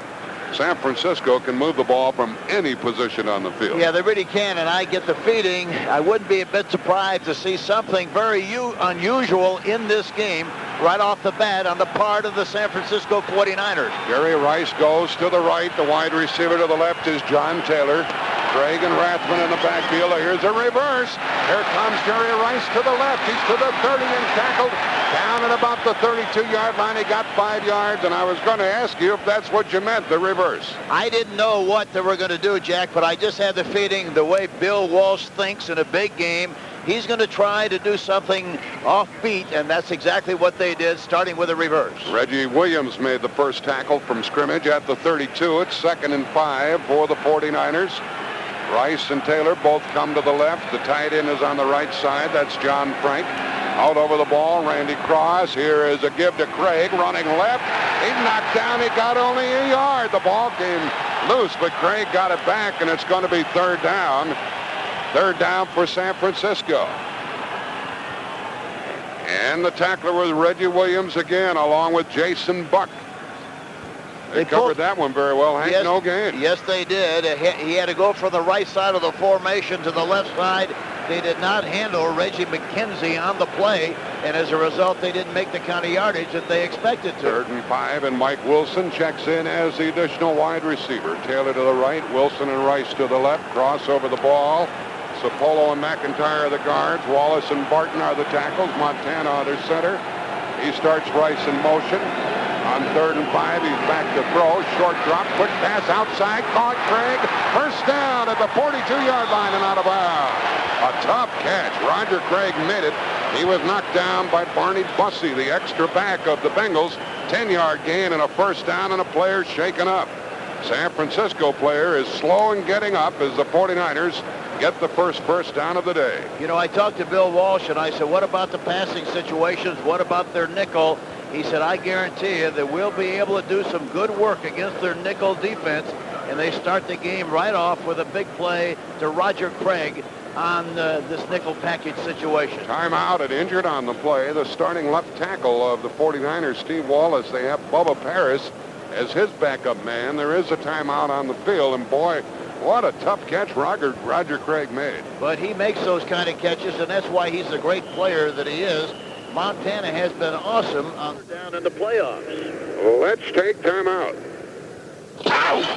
San Francisco can move the ball from any position on the field. Yeah, they really can, and I get the feeling I wouldn't be a bit surprised to see something very unusual in this game right off the bat on the part of the San Francisco 49ers. Jerry Rice goes to the right. The wide receiver to the left is John Taylor. Craig and Rathman in the backfield. Here's a reverse. Here comes Jerry Rice to the left. He's to the 30 and tackled down at about the 32-yard line. He got 5 yards, and I was going to ask you if that's what you meant, the reverse. I didn't know what they were going to do, Jack, but I just had the feeling the way Bill Walsh thinks in a big game, he's going to try to do something offbeat, and that's exactly what they did, starting with a reverse. Reggie Williams made the first tackle from scrimmage at the 32. It's 2nd and 5 for the 49ers. Rice and Taylor both come to the left. The tight end is on the right side. That's John Frank. Out over the ball, Randy Cross. Here is a give to Craig, running left. He knocked down. He got only a yard. The ball came loose, but Craig got it back, and it's going to be 3rd down. 3rd down for San Francisco. And the tackler was Reggie Williams again, along with Jason Buck. They covered that one very well, Hank. Yes, no gain. Yes, they did. He had to go from the right side of the formation to the left side. They did not handle Reggie McKenzie on the play, and as a result, they didn't make the kind of yardage that they expected to. 3rd and 5, and Mike Wilson checks in as the additional wide receiver. Taylor to the right, Wilson and Rice to the left. Cross over the ball. Sapolo and McIntyre are the guards. Wallace and Barton are the tackles. Montana under center. He starts Rice in motion. On 3rd and 5, he's back to throw. Short drop, quick pass outside. Caught Craig. First down at the 42-yard line and out of bounds. A tough catch. Roger Craig made it. He was knocked down by Barney Bussey, the extra back of the Bengals. 10-yard gain and a first down, and a player shaken up. San Francisco player is slow in getting up as the 49ers get the first down of the day. You know, I talked to Bill Walsh, and I said, what about the passing situations? What about their nickel? He said, I guarantee you that we'll be able to do some good work against their nickel defense. And they start the game right off with a big play to Roger Craig on this nickel package situation. Timeout and injured on the play. The starting left tackle of the 49ers, Steve Wallace. They have Bubba Paris as his backup man. There is a timeout on the field, and boy, what a tough catch Roger Craig made. But he makes those kind of catches, and that's why he's the great player that he is. Montana has been awesome down in the playoffs. Let's take timeout.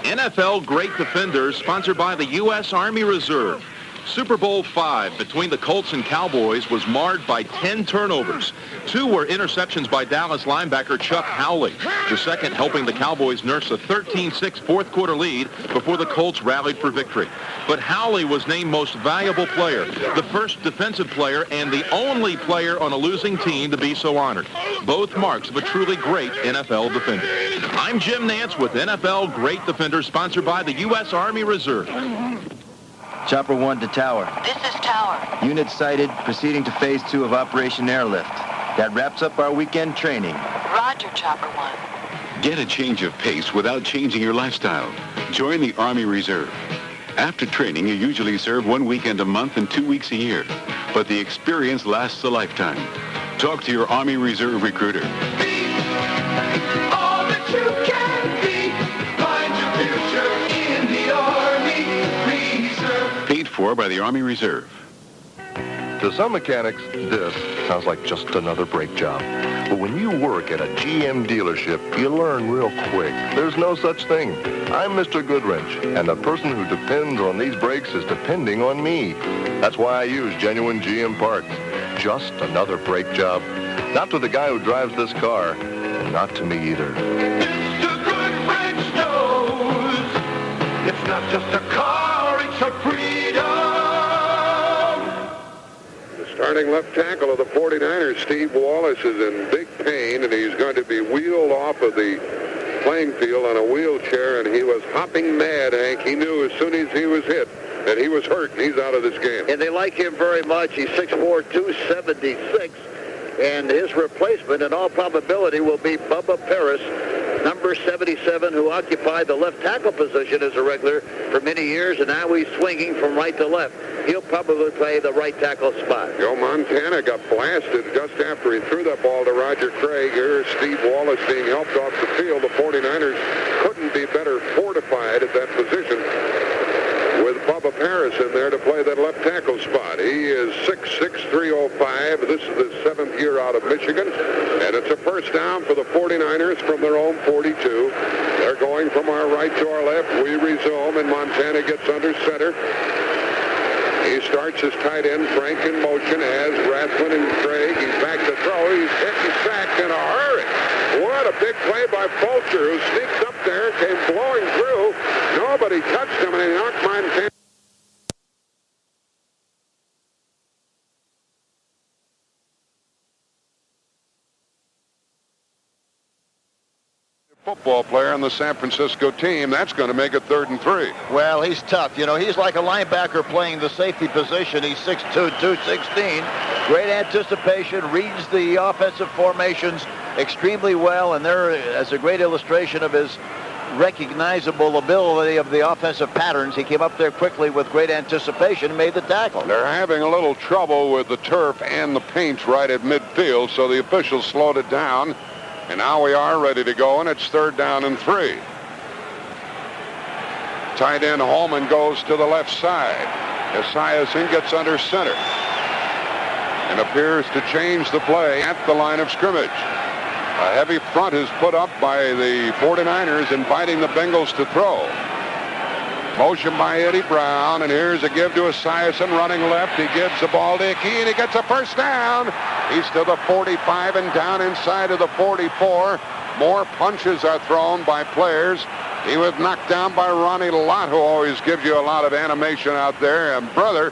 NFL Great Defenders, sponsored by the U.S. Army Reserve. Super Bowl V between the Colts and Cowboys was marred by 10 turnovers. 2 were interceptions by Dallas linebacker Chuck Howley, the second helping the Cowboys nurse a 13-6 fourth-quarter lead before the Colts rallied for victory. But Howley was named most valuable player, the first defensive player and the only player on a losing team to be so honored. Both marks of a truly great NFL defender. I'm Jim Nance with NFL Great Defenders, sponsored by the U.S. Army Reserve. Chopper 1 to Tower. This is Tower. Unit sighted, proceeding to Phase 2 of Operation Airlift. That wraps up our weekend training. Roger, Chopper 1. Get a change of pace without changing your lifestyle. Join the Army Reserve. After training, you usually serve 1 weekend a month and 2 weeks a year. But the experience lasts a lifetime. Talk to your Army Reserve recruiter. All that you can be. Find your future in the Army Reserve. Paid for by the Army Reserve. To some mechanics, this sounds like just another brake job. But when you work at a GM dealership, you learn real quick. There's no such thing. I'm Mr. Goodwrench, and the person who depends on these brakes is depending on me. That's why I use genuine GM parts. Just another brake job. Not to the guy who drives this car, and not to me either. Mr. Goodwrench knows it's not just a car, it's a freedom. Starting left tackle of the 49ers, Steve Wallace, is in big pain, and he's going to be wheeled off of the playing field on a wheelchair, and he was hopping mad, Hank. He knew as soon as he was hit that he was hurt, and he's out of this game. And they like him very much. He's 6'4", 276, and his replacement, in all probability, will be Bubba Paris, number 77, who occupied the left tackle position as a regular for many years, and now he's swinging from right to left. He'll probably play the right tackle spot. Joe Montana got blasted just after he threw that ball to Roger Craig. Here's Steve Wallace being helped off the field. The 49ers couldn't be better fortified at that position with Bubba Paris in there to play that left tackle spot. He is 6'6", 305. This is the 7th year out of Michigan, and it's a first down for the 49ers from their own 42. They're going from our right to our left. We resume, and Montana gets under center. He starts his tight end, Frank, in motion as Rathman and Craig. He's back to throw. He's hit and sacked in a hurry. What a big play by Fulcher, who sneaked up there, came blowing through. Nobody touched him, and he knocked Montana. football player on the San Francisco team. That's going to make it 3rd and 3. Well, he's tough. You know, he's like a linebacker playing the safety position. He's 6'2", 216. Great anticipation, reads the offensive formations extremely well, and there is a great illustration of his recognizable ability of the offensive patterns. He came up there quickly with great anticipation and made the tackle. They're having a little trouble with the turf and the paint right at midfield, so the officials slowed it down. And now we are ready to go, and it's 3rd down and 3. Tight end Holman goes to the left side. Esiason gets under center and appears to change the play at the line of scrimmage. A heavy front is put up by the 49ers, inviting the Bengals to throw. Motion by Eddie Brown, and here's a give to Esiason running left. He gives the ball to Ickey, and he gets a first down. He's to the 45 and down inside of the 44. More punches are thrown by players. He was knocked down by Ronnie Lott, who always gives you a lot of animation out there. And brother,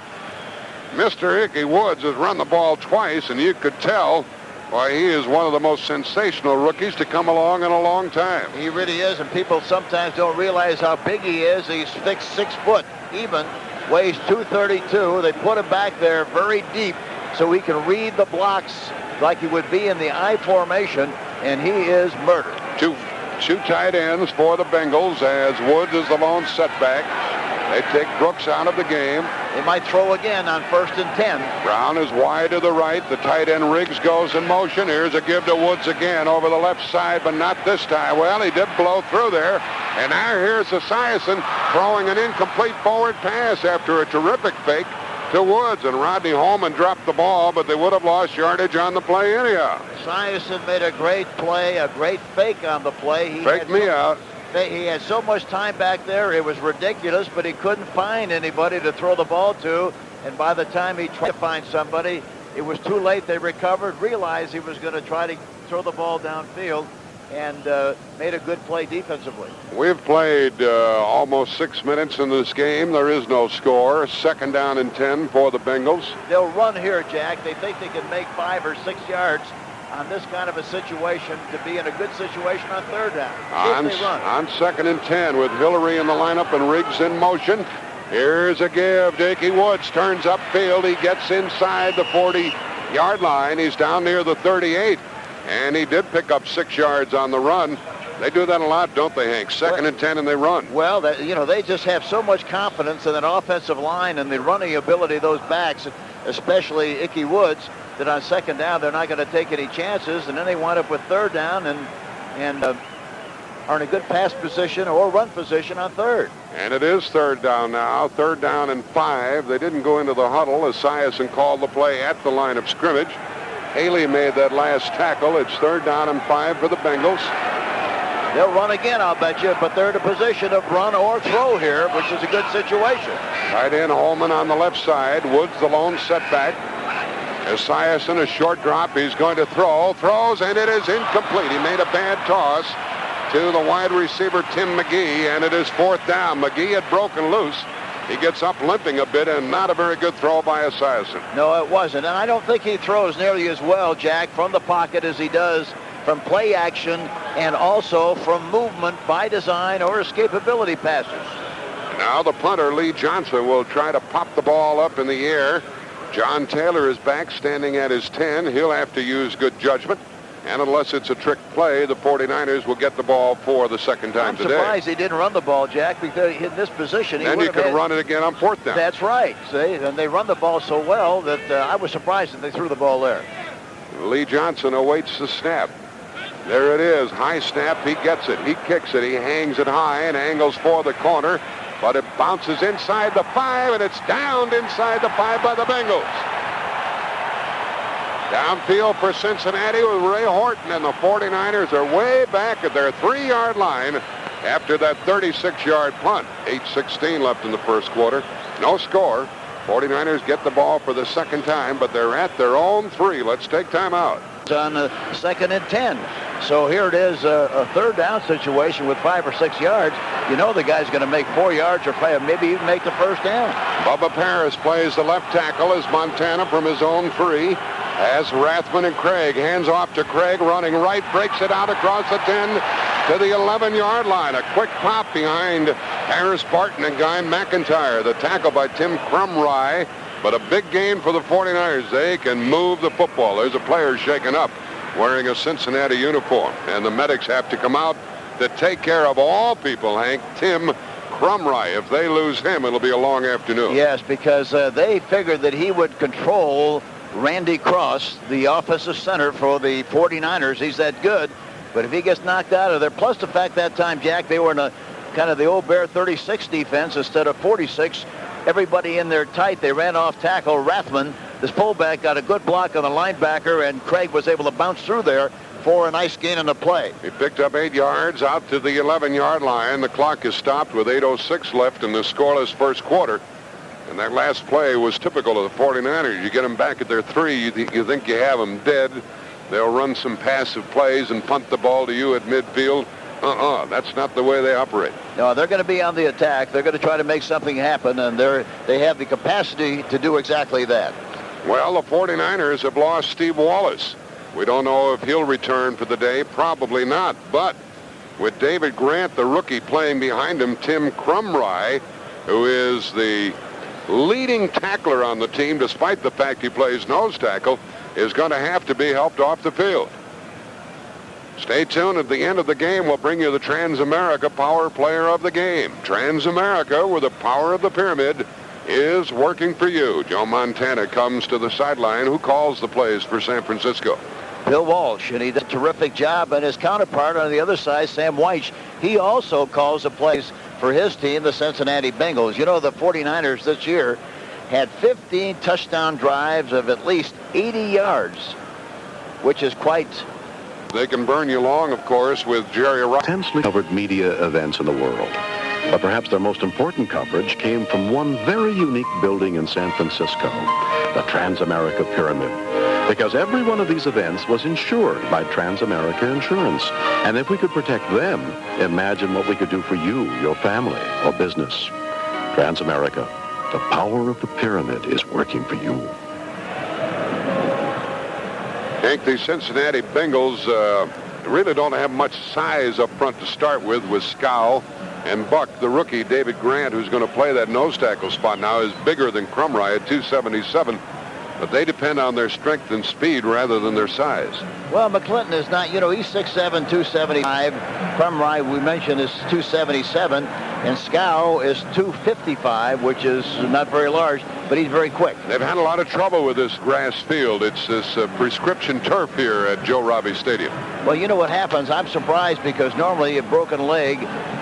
Mr. Ickey Woods has run the ball twice, and you could tell why he is one of the most sensational rookies to come along in a long time. He really is, and people sometimes don't realize how big he is. He's 6 foot even, weighs 232. They put him back there very deep so he can read the blocks like he would be in the I formation, and he is murdered. Two tight ends for the Bengals as Woods is the lone setback. They take Brooks out of the game. They might throw again on 1st and 10. Brown is wide to the right. The tight end Riggs goes in motion. Here's a give to Woods again over the left side, but not this time. Well, he did blow through there. And now here's Esiason throwing an incomplete forward pass after a terrific fake to Woods. And Rodney Holman dropped the ball, but they would have lost yardage on the play anyhow. Esiason made a great play, a great fake on the play. He faked me out. He had so much time back there, it was ridiculous, but he couldn't find anybody to throw the ball to. And by the time he tried to find somebody, it was too late. They recovered, realized he was going to try to throw the ball downfield, and made a good play defensively. We've played almost 6 minutes in this game. There is no score. 2nd down and 10 for the Bengals. They'll run here, Jack. They think they can make 5 or 6 yards on this kind of a situation to be in a good situation on 3rd down. On 2nd and 10 with Hillary in the lineup and Riggs in motion. Here's a give. Ickey Woods turns upfield. He gets inside the 40-yard line. He's down near the 38, and he did pick up 6 yards on the run. They do that a lot, don't they, Hank? 2nd and 10, and they run. Well, they just have so much confidence in that offensive line and the running ability of those backs, especially Ickey Woods, that on 2nd down they're not going to take any chances, and then they wind up with 3rd down and are in a good pass position or run position on 3rd. And it is 3rd down now, 3rd down and 5. They didn't go into the huddle as Esiason called the play at the line of scrimmage. Haley made that last tackle. It's 3rd down and 5 for the Bengals. They'll run again, I'll bet you, but they're in a position of run or throw here, which is a good situation. Tight end Holman on the left side. Woods the lone setback. Esiason, a short drop. He's going to throws, and it is incomplete. He made a bad toss to the wide receiver, Tim McGee, and it is 4th down. McGee had broken loose. He gets up limping a bit, and not a very good throw by Esiason. No, it wasn't, and I don't think he throws nearly as well, Jack, from the pocket as he does from play action and also from movement by design or escapability passes. Now the punter, Lee Johnson, will try to pop the ball up in the air. John Taylor is back standing at his 10. He'll have to use good judgment. And unless it's a trick play, the 49ers will get the ball for the 2nd time today. I'm surprised he didn't run the ball, Jack, because in this position... Then you could run it again on 4th down. That's right. See, and they run the ball so well that I was surprised that they threw the ball there. Lee Johnson awaits the snap. There it is. High snap. He gets it. He kicks it. He hangs it high and angles for the corner. But it bounces inside the 5, and it's downed inside the 5 by the Bengals. Downfield for Cincinnati with Ray Horton, and the 49ers are way back at their 3-yard line after that 36-yard punt. 8:16 left in the first quarter. No score. 49ers get the ball for the 2nd time, but they're at their own 3. Let's take time out. It's on 2nd and 10. So here it is, a 3rd down situation with 5 or 6 yards. You know the guy's going to make 4 yards or maybe even make the 1st down. Bubba Paris plays the left tackle as Montana from his own 3. As Rathman and Craig, hands off to Craig, running right, breaks it out across the 10 to to the 11-yard line. A quick pop behind Harris Barton and Guy McIntyre. The tackle by Tim Crumry, but a big gain for the 49ers. They can move the football. There's a player shaken up wearing a Cincinnati uniform, and the medics have to come out to take care of all people, Hank. Tim Crumry. If they lose him, it'll be a long afternoon. Yes, because they figured that he would control Randy Cross, the offensive center for the 49ers. He's that good. But if he gets knocked out of there, plus the fact that time, Jack, they were in a kind of the old Bear 36 defense instead of 46. Everybody in there tight. They ran off tackle. Rathman, this fullback, got a good block on the linebacker, and Craig was able to bounce through there for a nice gain in the play. He picked up 8 yards out to the 11-yard line. The clock is stopped with 8:06 left in the scoreless first quarter. And that last play was typical of the 49ers. You get them back at their 3, you think you have them dead. They'll run some passive plays and punt the ball to you at midfield. That's not the way they operate. No, they're going to be on the attack. They're going to try to make something happen, and they have the capacity to do exactly that. Well, the 49ers have lost Steve Wallace. We don't know if he'll return for the day. Probably not. But with David Grant, the rookie, playing behind him, Tim Crumry, who is the leading tackler on the team, despite the fact he plays nose tackle, is going to have to be helped off the field. Stay tuned. At the end of the game, we'll bring you the Transamerica Power Player of the Game. Transamerica, where the power of the pyramid is working for you. Joe Montana comes to the sideline. Who calls the plays for San Francisco? Bill Walsh, and he did a terrific job. And his counterpart on the other side, Sam Weich, he also calls the plays for his team, the Cincinnati Bengals. You know, the 49ers this year had 15 touchdown drives of at least 80 yards, which is quite... They can burn you long, of course, with Jerry Rice. Intensely covered media events in the world. But perhaps their most important coverage came from one very unique building in San Francisco, the Transamerica Pyramid. Because every one of these events was insured by Transamerica Insurance. And if we could protect them, imagine what we could do for you, your family, or business. Transamerica, the power of the pyramid is working for you. Hank, the Cincinnati Bengals really don't have much size up front to start with Scow. And Buck, the rookie, David Grant, who's going to play that nose tackle spot now, is bigger than Crumry at 277. But they depend on their strength and speed rather than their size. Well, McClinton is not, he's 6'7", 275. Crumry, we mentioned, is 277. And Scow is 255, which is not very large, but he's very quick. They've had a lot of trouble with this grass field. It's this prescription turf here at Joe Robbie Stadium. Well, you know what happens? I'm surprised because normally a broken leg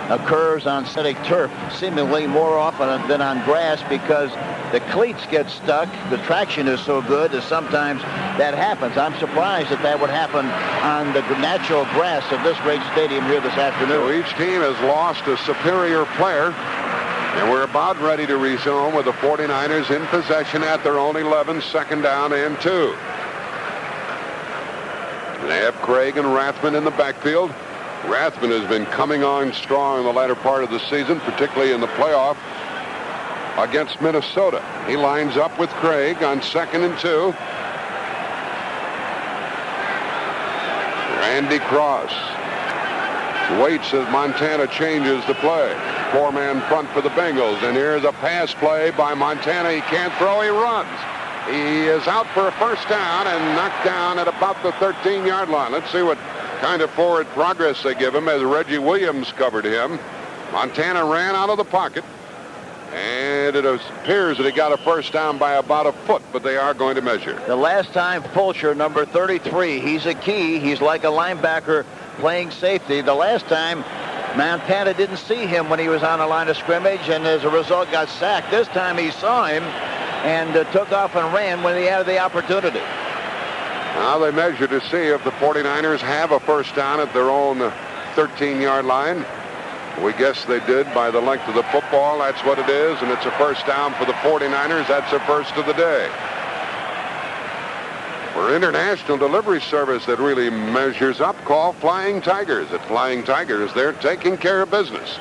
occurs on synthetic turf seemingly more often than on grass because the cleats get stuck. The traction is so good that sometimes that happens. I'm surprised that would happen on the natural grass of this great stadium here this afternoon. So each team has lost a superior player, and we're about ready to resume with the 49ers in possession at their own 11, second down and 2. They have Craig and Rathman in the backfield. Rathman has been coming on strong in the latter part of the season, particularly in the playoff against Minnesota. He lines up with Craig on 2nd and 2. Randy Cross waits as Montana changes the play. 4-man front for the Bengals, and here's a pass play by Montana. He can't throw, he runs. He is out for a first down and knocked down at about the 13-yard line. Let's see what kind of forward progress they give him as Reggie Williams covered him. Montana ran out of the pocket, and it appears that he got a first down by about a foot, but they are going to measure. The last time, Fulcher, number 33, he's a key. He's like a linebacker playing safety. The last time, Montana didn't see him when he was on the line of scrimmage, and as a result got sacked. This time he saw him and took off and ran when he had the opportunity. Now they measure to see if the 49ers have a first down at their own 13-yard line. We guess they did by the length of the football. That's what it is, and it's a first down for the 49ers. That's their first of the day. For international delivery service that really measures up, call Flying Tigers. At Flying Tigers, they're taking care of business.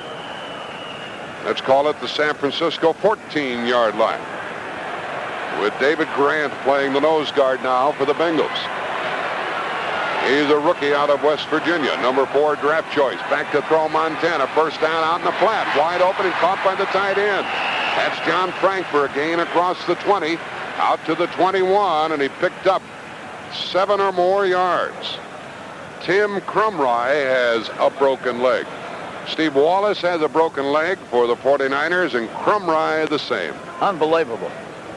Let's call it the San Francisco 14-yard line, with David Grant playing the nose guard now for the Bengals. He's a rookie out of West Virginia, number 4 draft choice. Back to throw Montana. First down out in the flat. Wide open and caught by the tight end. That's John Frank for a gain across the 20, out to the 21, and he picked up 7 or more yards. Tim Crumry has a broken leg. Steve Wallace has a broken leg for the 49ers, and Crumry the same. Unbelievable.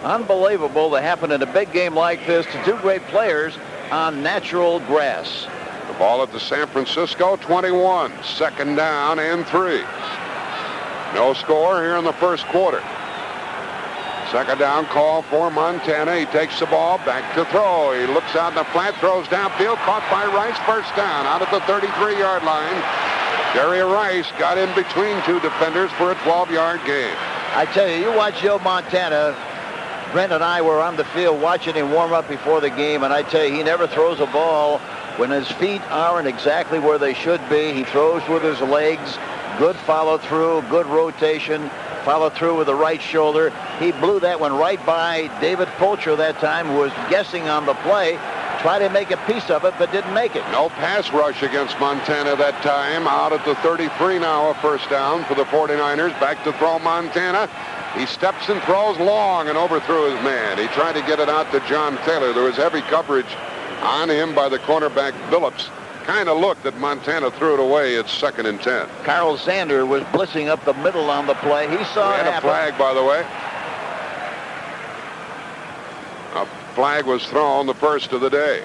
Unbelievable to happen in a big game like this to two great players on natural grass. The ball at the San Francisco 21. Second down and 3. No score here in the first quarter. Second down call for Montana. He takes the ball back to throw. He looks out in the flat, throws downfield, caught by Rice. First down out at the 33-yard line. Jerry Rice got in between two defenders for a 12-yard gain. I tell you, you watch Joe Montana. Brent and I were on the field watching him warm up before the game, and I tell you, he never throws a ball when his feet aren't exactly where they should be. He throws with his legs. Good follow-through, good rotation, follow-through with the right shoulder. He blew that one right by David Fulcher that time, who was guessing on the play. Tried to make a piece of it, but didn't make it. No pass rush against Montana that time. Out at the 33 now, a first down for the 49ers. Back to throw Montana. He steps and throws long and overthrew his man. He tried to get it out to John Taylor. There was heavy coverage on him by the cornerback Phillips. Kind of looked that Montana threw it away. It's 2nd and 10. Carl Zander was blitzing up the middle on the play. He saw it happen. A flag, by the way. A flag was thrown, the first of the day.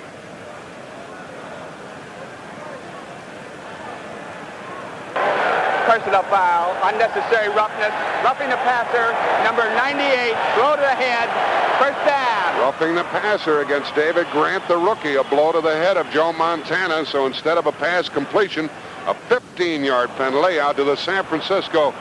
Personal foul, unnecessary roughness, roughing the passer, number 98, blow to the head, first down. Roughing the passer against David Grant, the rookie, a blow to the head of Joe Montana. So instead of a pass completion, a 15-yard penalty out to the San Francisco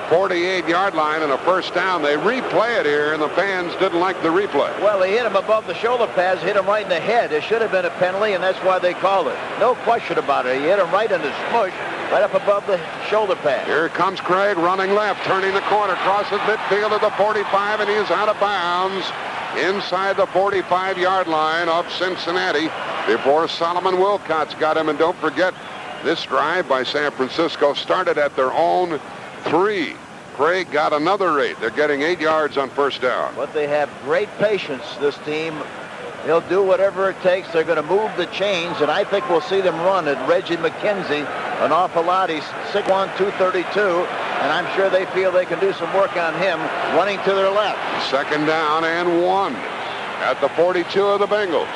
48-yard line and a first down. They replay it here, and the fans didn't like the replay. Well, they hit him above the shoulder pads, hit him right in the head. It should have been a penalty, and that's why they called it. No question about it. He hit him right in the smush, right up above the shoulder pad. Here comes Craig running left, turning the corner, crosses midfield at the 45, and he is out of bounds inside the 45-yard line of Cincinnati before Solomon Wilcots got him. And don't forget, this drive by San Francisco started at their own 3. Craig got another 8. They're getting 8 yards on first down. But they have great patience, this team. They'll do whatever it takes. They're going to move the chains, and I think we'll see them run at Reggie McKenzie an awful lot. He's 6'1", 232, and I'm sure they feel they can do some work on him running to their left. Second down and 1 at the 42 of the Bengals.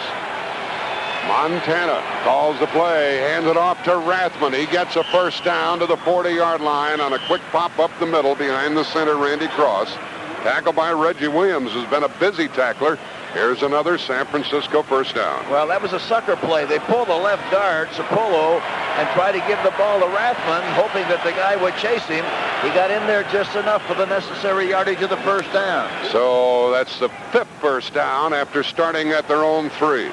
Montana calls the play, hands it off to Rathman. He gets a first down to the 40-yard line on a quick pop up the middle behind the center, Randy Cross. Tackled by Reggie Williams, who's been a busy tackler. Here's another San Francisco first down. Well, that was a sucker play. They pulled the left guard, Sapolo, and tried to give the ball to Rathman, hoping that the guy would chase him. He got in there just enough for the necessary yardage of the first down. So that's the 5th first down after starting at their own 3.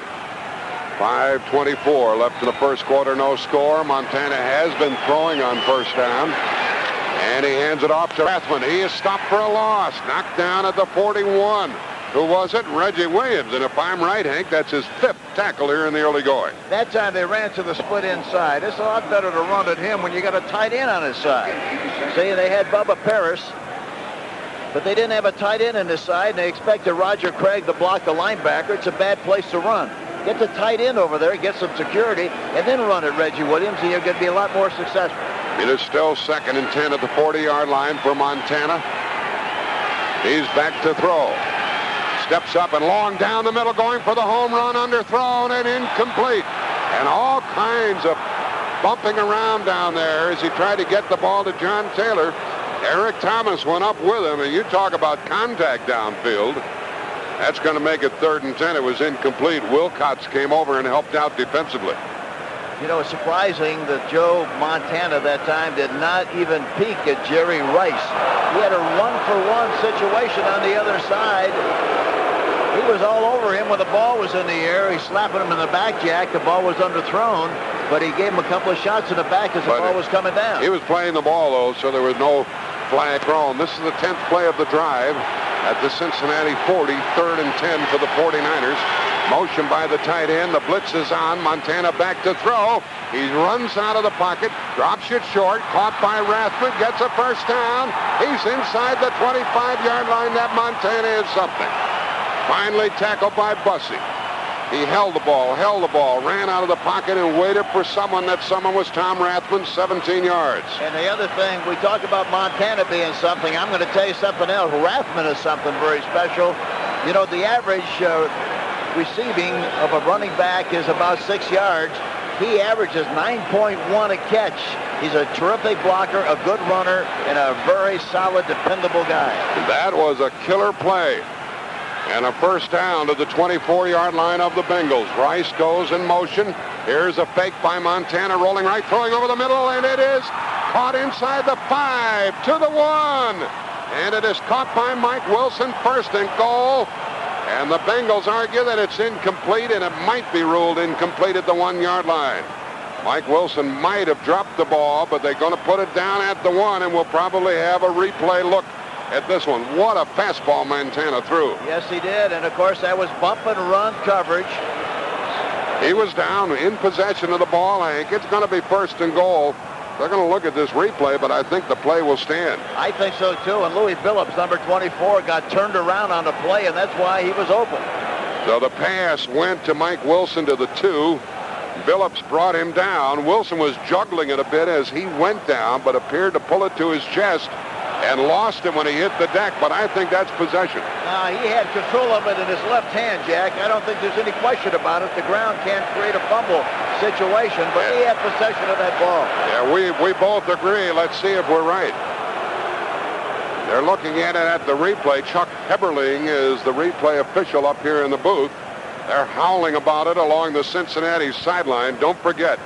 5:24 left in the first quarter, no score. Montana has been throwing on first down. And he hands it off to Rathman. He is stopped for a loss. Knocked down at the 41. Who was it? Reggie Williams. And if I'm right, Hank, that's his 5th tackle here in the early going. That time they ran to the split inside. It's a lot better to run at him when you got a tight end on his side. See, they had Bubba Paris, but they didn't have a tight end on his side, and they expected Roger Craig to block the linebacker. It's a bad place to run. Get the tight end over there, get some security, and then run at Reggie Williams, and you're going to be a lot more successful. It is still 2nd and 10 at the 40-yard line for Montana. He's back to throw. Steps up and long down the middle, going for the home run, underthrown and incomplete. And all kinds of bumping around down there as he tried to get the ball to John Taylor. Eric Thomas went up with him, and you talk about contact downfield. That's going to make it 3rd and 10. It was incomplete. Wilcots came over and helped out defensively. You know, it's surprising that Joe Montana that time did not even peek at Jerry Rice. He had a one-for-one situation on the other side. He was all over him when the ball was in the air. He's slapping him in the back jack. The ball was underthrown, but he gave him a couple of shots in the back as the ball was coming down. He was playing the ball, though, so there was no flag thrown. This is the 10th play of the drive at the Cincinnati 40, 3rd and 10 for the 49ers. Motion by the tight end. The blitz is on. Montana back to throw. He runs out of the pocket, drops it short, caught by Rathman, gets a first down. He's inside the 25-yard line. That Montana is something. Finally tackled by Bussey. He held the ball, ran out of the pocket and waited for someone. That someone was Tom Rathman, 17 yards. And the other thing, we talk about Montana being something. I'm going to tell you something else. Rathman is something very special. You know, the average receiving of a running back is about 6 yards. He averages 9.1 a catch. He's a terrific blocker, a good runner, and a very solid, dependable guy. That was a killer play. And a first down to the 24-yard line of the Bengals. Rice goes in motion. Here's a fake by Montana, rolling right, throwing over the middle, and it is caught inside the 5 to the 1. And it is caught by Mike Wilson, first and goal. And the Bengals argue that it's incomplete, and it might be ruled incomplete at the 1-yard line. Mike Wilson might have dropped the ball, but they're going to put it down at the 1, and we'll probably have a replay look at this one. What a fastball Montana threw. Yes, he did. And, of course, that was bump and run coverage. He was down in possession of the ball, Hank. It's going to be first and goal. They're going to look at this replay, but I think the play will stand. I think so, too. And Louis Phillips, number 24, got turned around on the play, and that's why he was open. So the pass went to Mike Wilson to the 2. Phillips brought him down. Wilson was juggling it a bit as he went down, but appeared to pull it to his chest and lost it when he hit the deck, but I think that's possession. He had control of it in his left hand, Jack. I don't think there's any question about it. The ground can't create a fumble situation, but he had possession of that ball. Yeah, we both agree. Let's see if we're right. They're looking at it at the replay. Chuck Heberling is the replay official up here in the booth. They're howling about it along the Cincinnati sideline. Don't forget,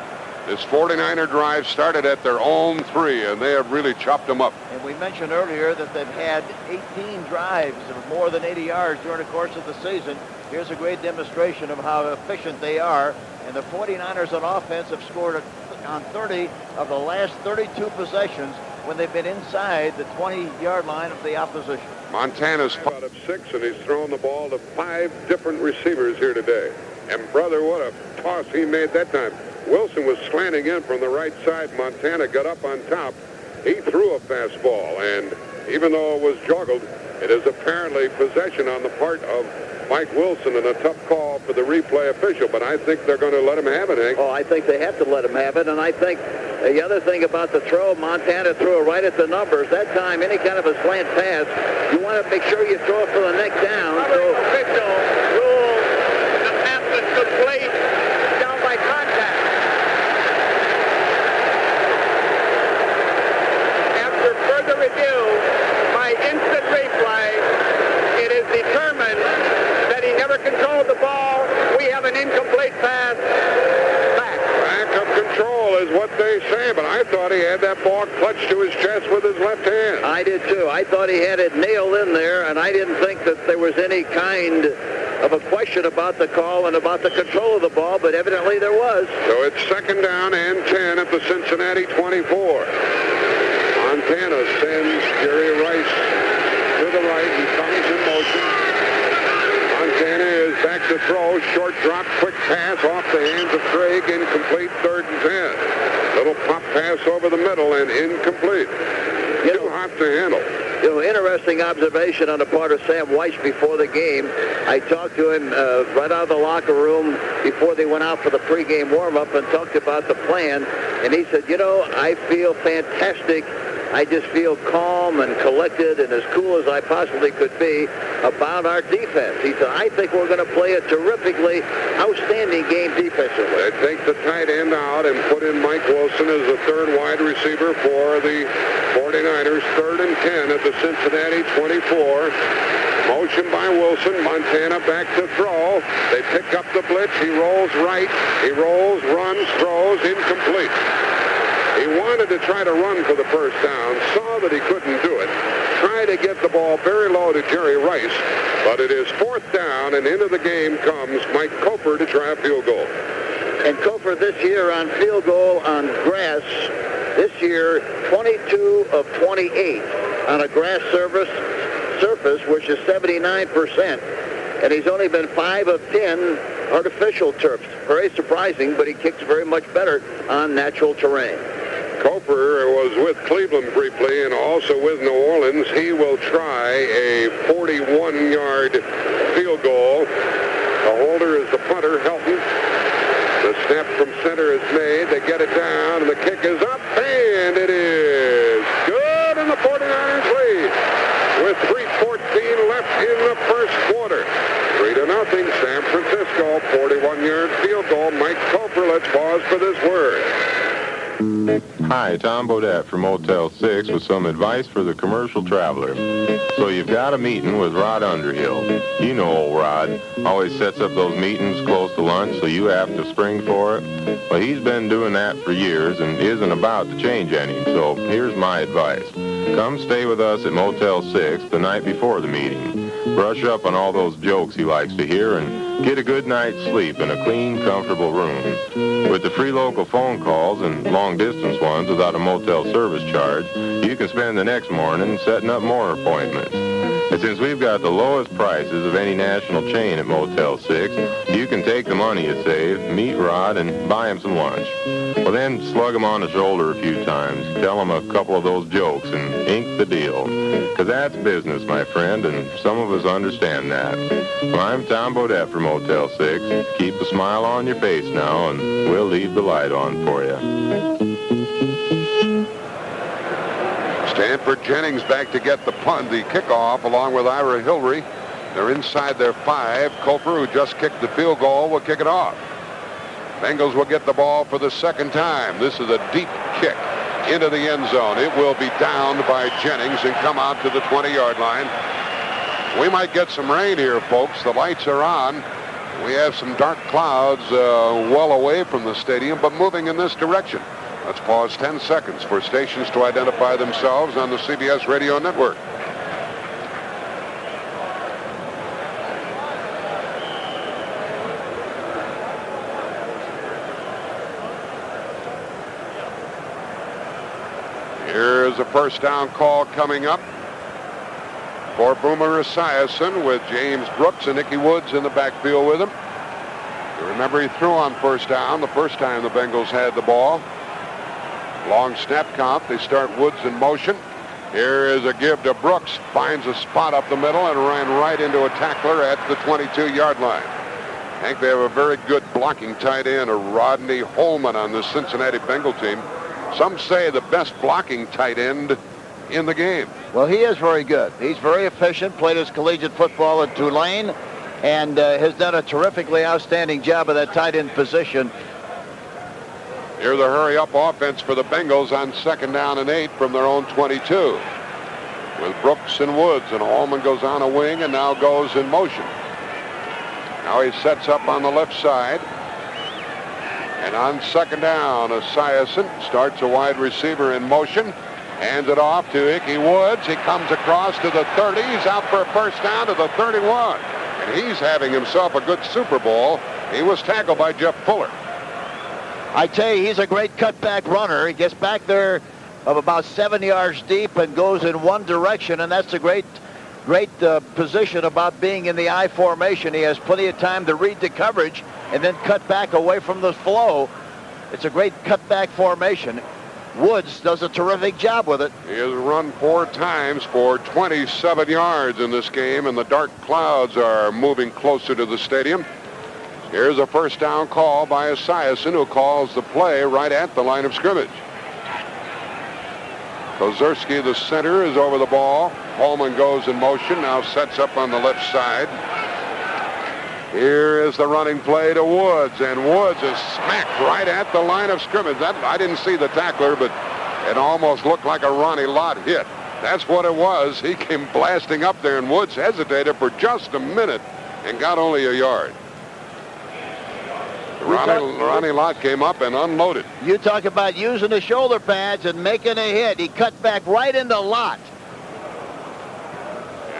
this 49er drive started at their own 3, and they have really chopped them up. And we mentioned earlier that they've had 18 drives of more than 80 yards during the course of the season. Here's a great demonstration of how efficient they are. And the 49ers on offense have scored on 30 of the last 32 possessions when they've been inside the 20-yard line of the opposition. Montana's out of 6, and he's thrown the ball to 5 different receivers here today. And, brother, what a toss he made that time. Wilson was slanting in from the right side. Montana got up on top. He threw a fastball, and even though it was juggled, it is apparently possession on the part of Mike Wilson, and a tough call for the replay official, but I think they're going to let him have it, Hank. Oh, I think they have to let him have it, and I think the other thing about the throw, Montana threw it right at the numbers. That time, any kind of a slant pass, you want to make sure you throw it for the next down. So, official ruled the pass was complete down by contact. After further review by instant replay, it is determined that he never controlled the ball. We have an incomplete pass. Lack of control is what they say, but I thought he had that ball clutched to his chest with his left hand. I did too. I thought he had it nailed in there, and I didn't think that there was any kind of a question about the call and about the control of the ball, but evidently there was. So it's second down and 10 at the Cincinnati 24. Montana sends Jerry Rice to the right. He comes in motion. Montana is back to throw. Short drop, quick pass off the hands of Craig. Incomplete, 3rd and 10. Little pop pass over the middle and incomplete. Too hot to handle. You know, interesting observation on the part of Sam Weiss before the game. I talked to him right out of the locker room before they went out for the pregame warm-up and talked about the plan. And he said, you know, I feel fantastic. I just feel calm and collected and as cool as I possibly could be about our defense. He said, I think we're going to play a terrifically outstanding game defensively. They take the tight end out and put in Mike Wilson as the 3rd wide receiver for the 49ers. 3rd and 10 at the Cincinnati 24. Motion by Wilson. Montana back to throw. They pick up the blitz. He rolls right. He rolls, runs, throws, incomplete. He wanted to try to run for the first down, saw that he couldn't do it, tried to get the ball very low to Jerry Rice, but it is 4th down, and into the game comes Mike Cofer to try a field goal. And Cofer this year on field goal on grass, this year 22 of 28 on a grass surface, which is 79%. And he's only been 5 of 10 artificial turf. Very surprising, but he kicks very much better on natural terrain. Cofer was with Cleveland briefly and also with New Orleans. He will try a 41-yard field goal. The holder is the punter, Helton. The snap from center is made. They get it down, and the kick is up, and it is good, and the 49ers lead with 3:14 left in the first quarter. 3-0, San Francisco, 41-yard field goal. Mike Cofer, let's pause for this word. Hi, Tom Bodette from Motel 6 with some advice for the commercial traveler. So you've got a meeting with Rod Underhill. You know old Rod. Always sets up those meetings close to lunch so you have to spring for it. Well, he's been doing that for years and isn't about to change any. So here's my advice. Come stay with us at Motel 6 the night before the meeting. Brush up on all those jokes he likes to hear and get a good night's sleep in a clean, comfortable room. With the free local phone calls and long-distance ones without a motel service charge, you can spend the next morning setting up more appointments. And since we've got the lowest prices of any national chain at Motel 6, you can take the money you save, meet Rod, and buy him some lunch. Well, then slug him on the shoulder a few times, tell him a couple of those jokes, and ink the deal. Because that's business, my friend, and some of us understand that. Well, I'm Tom Bodette from Motel 6. Keep a smile on your face now, and we'll leave the light on for you. Stanford Jennings back to get the kickoff, along with Ira Hillary. They're inside their 5. Cofer, who just kicked the field goal, will kick it off. Bengals will get the ball for the second time. This is a deep kick into the end zone. It will be downed by Jennings and come out to the 20-yard line. We might get some rain here, folks. The lights are on. We have some dark clouds well away from the stadium, but moving in this direction. Let's pause 10 seconds for stations to identify themselves on the CBS Radio Network. Here's a first down call coming up for Boomer Esiason with James Brooks and Nicky Woods in the backfield with him. You remember he threw on first down the first time the Bengals had the ball. Long snap count. They start Woods in motion. Here is a give to Brooks. Finds a spot up the middle and ran right into a tackler at the 22-yard line. I think they have a very good blocking tight end, Rodney Holman, on the Cincinnati Bengal team. Some say the best blocking tight end in the game. Well, he is very good. He's very efficient, played his collegiate football at Tulane, and has done a terrifically outstanding job of that tight end position. Here's the hurry-up offense for the Bengals on 2nd down and 8 from their own 22. With Brooks and Woods, and Holman goes on a wing and now goes in motion. Now he sets up on the left side. And on 2nd down, Esiason starts a wide receiver in motion. Hands it off to Ickey Woods. He comes across to the 30. He's out for a first down to the 31. And he's having himself a good Super Bowl. He was tackled by Jeff Fuller. I tell you, he's a great cutback runner. He gets back there of about 7 yards deep and goes in one direction, and that's a great position about being in the I formation. He has plenty of time to read the coverage and then cut back away from the flow. It's a great cutback formation. Woods does a terrific job with it. He has run 4 times for 27 yards in this game, and the dark clouds are moving closer to the stadium. Here's a first down call by Esiason, who calls the play right at the line of scrimmage. Kozerski, the center, is over the ball. Holman goes in motion, now sets up on the left side. Here is the running play to Woods, and Woods is smacked right at the line of scrimmage. I didn't see the tackler, but it almost looked like a Ronnie Lott hit. That's what it was. He came blasting up there, and Woods hesitated for just a minute and got only a yard. Ronnie Lott came up and unloaded. You talk about using the shoulder pads and making a hit. He cut back right into Lott.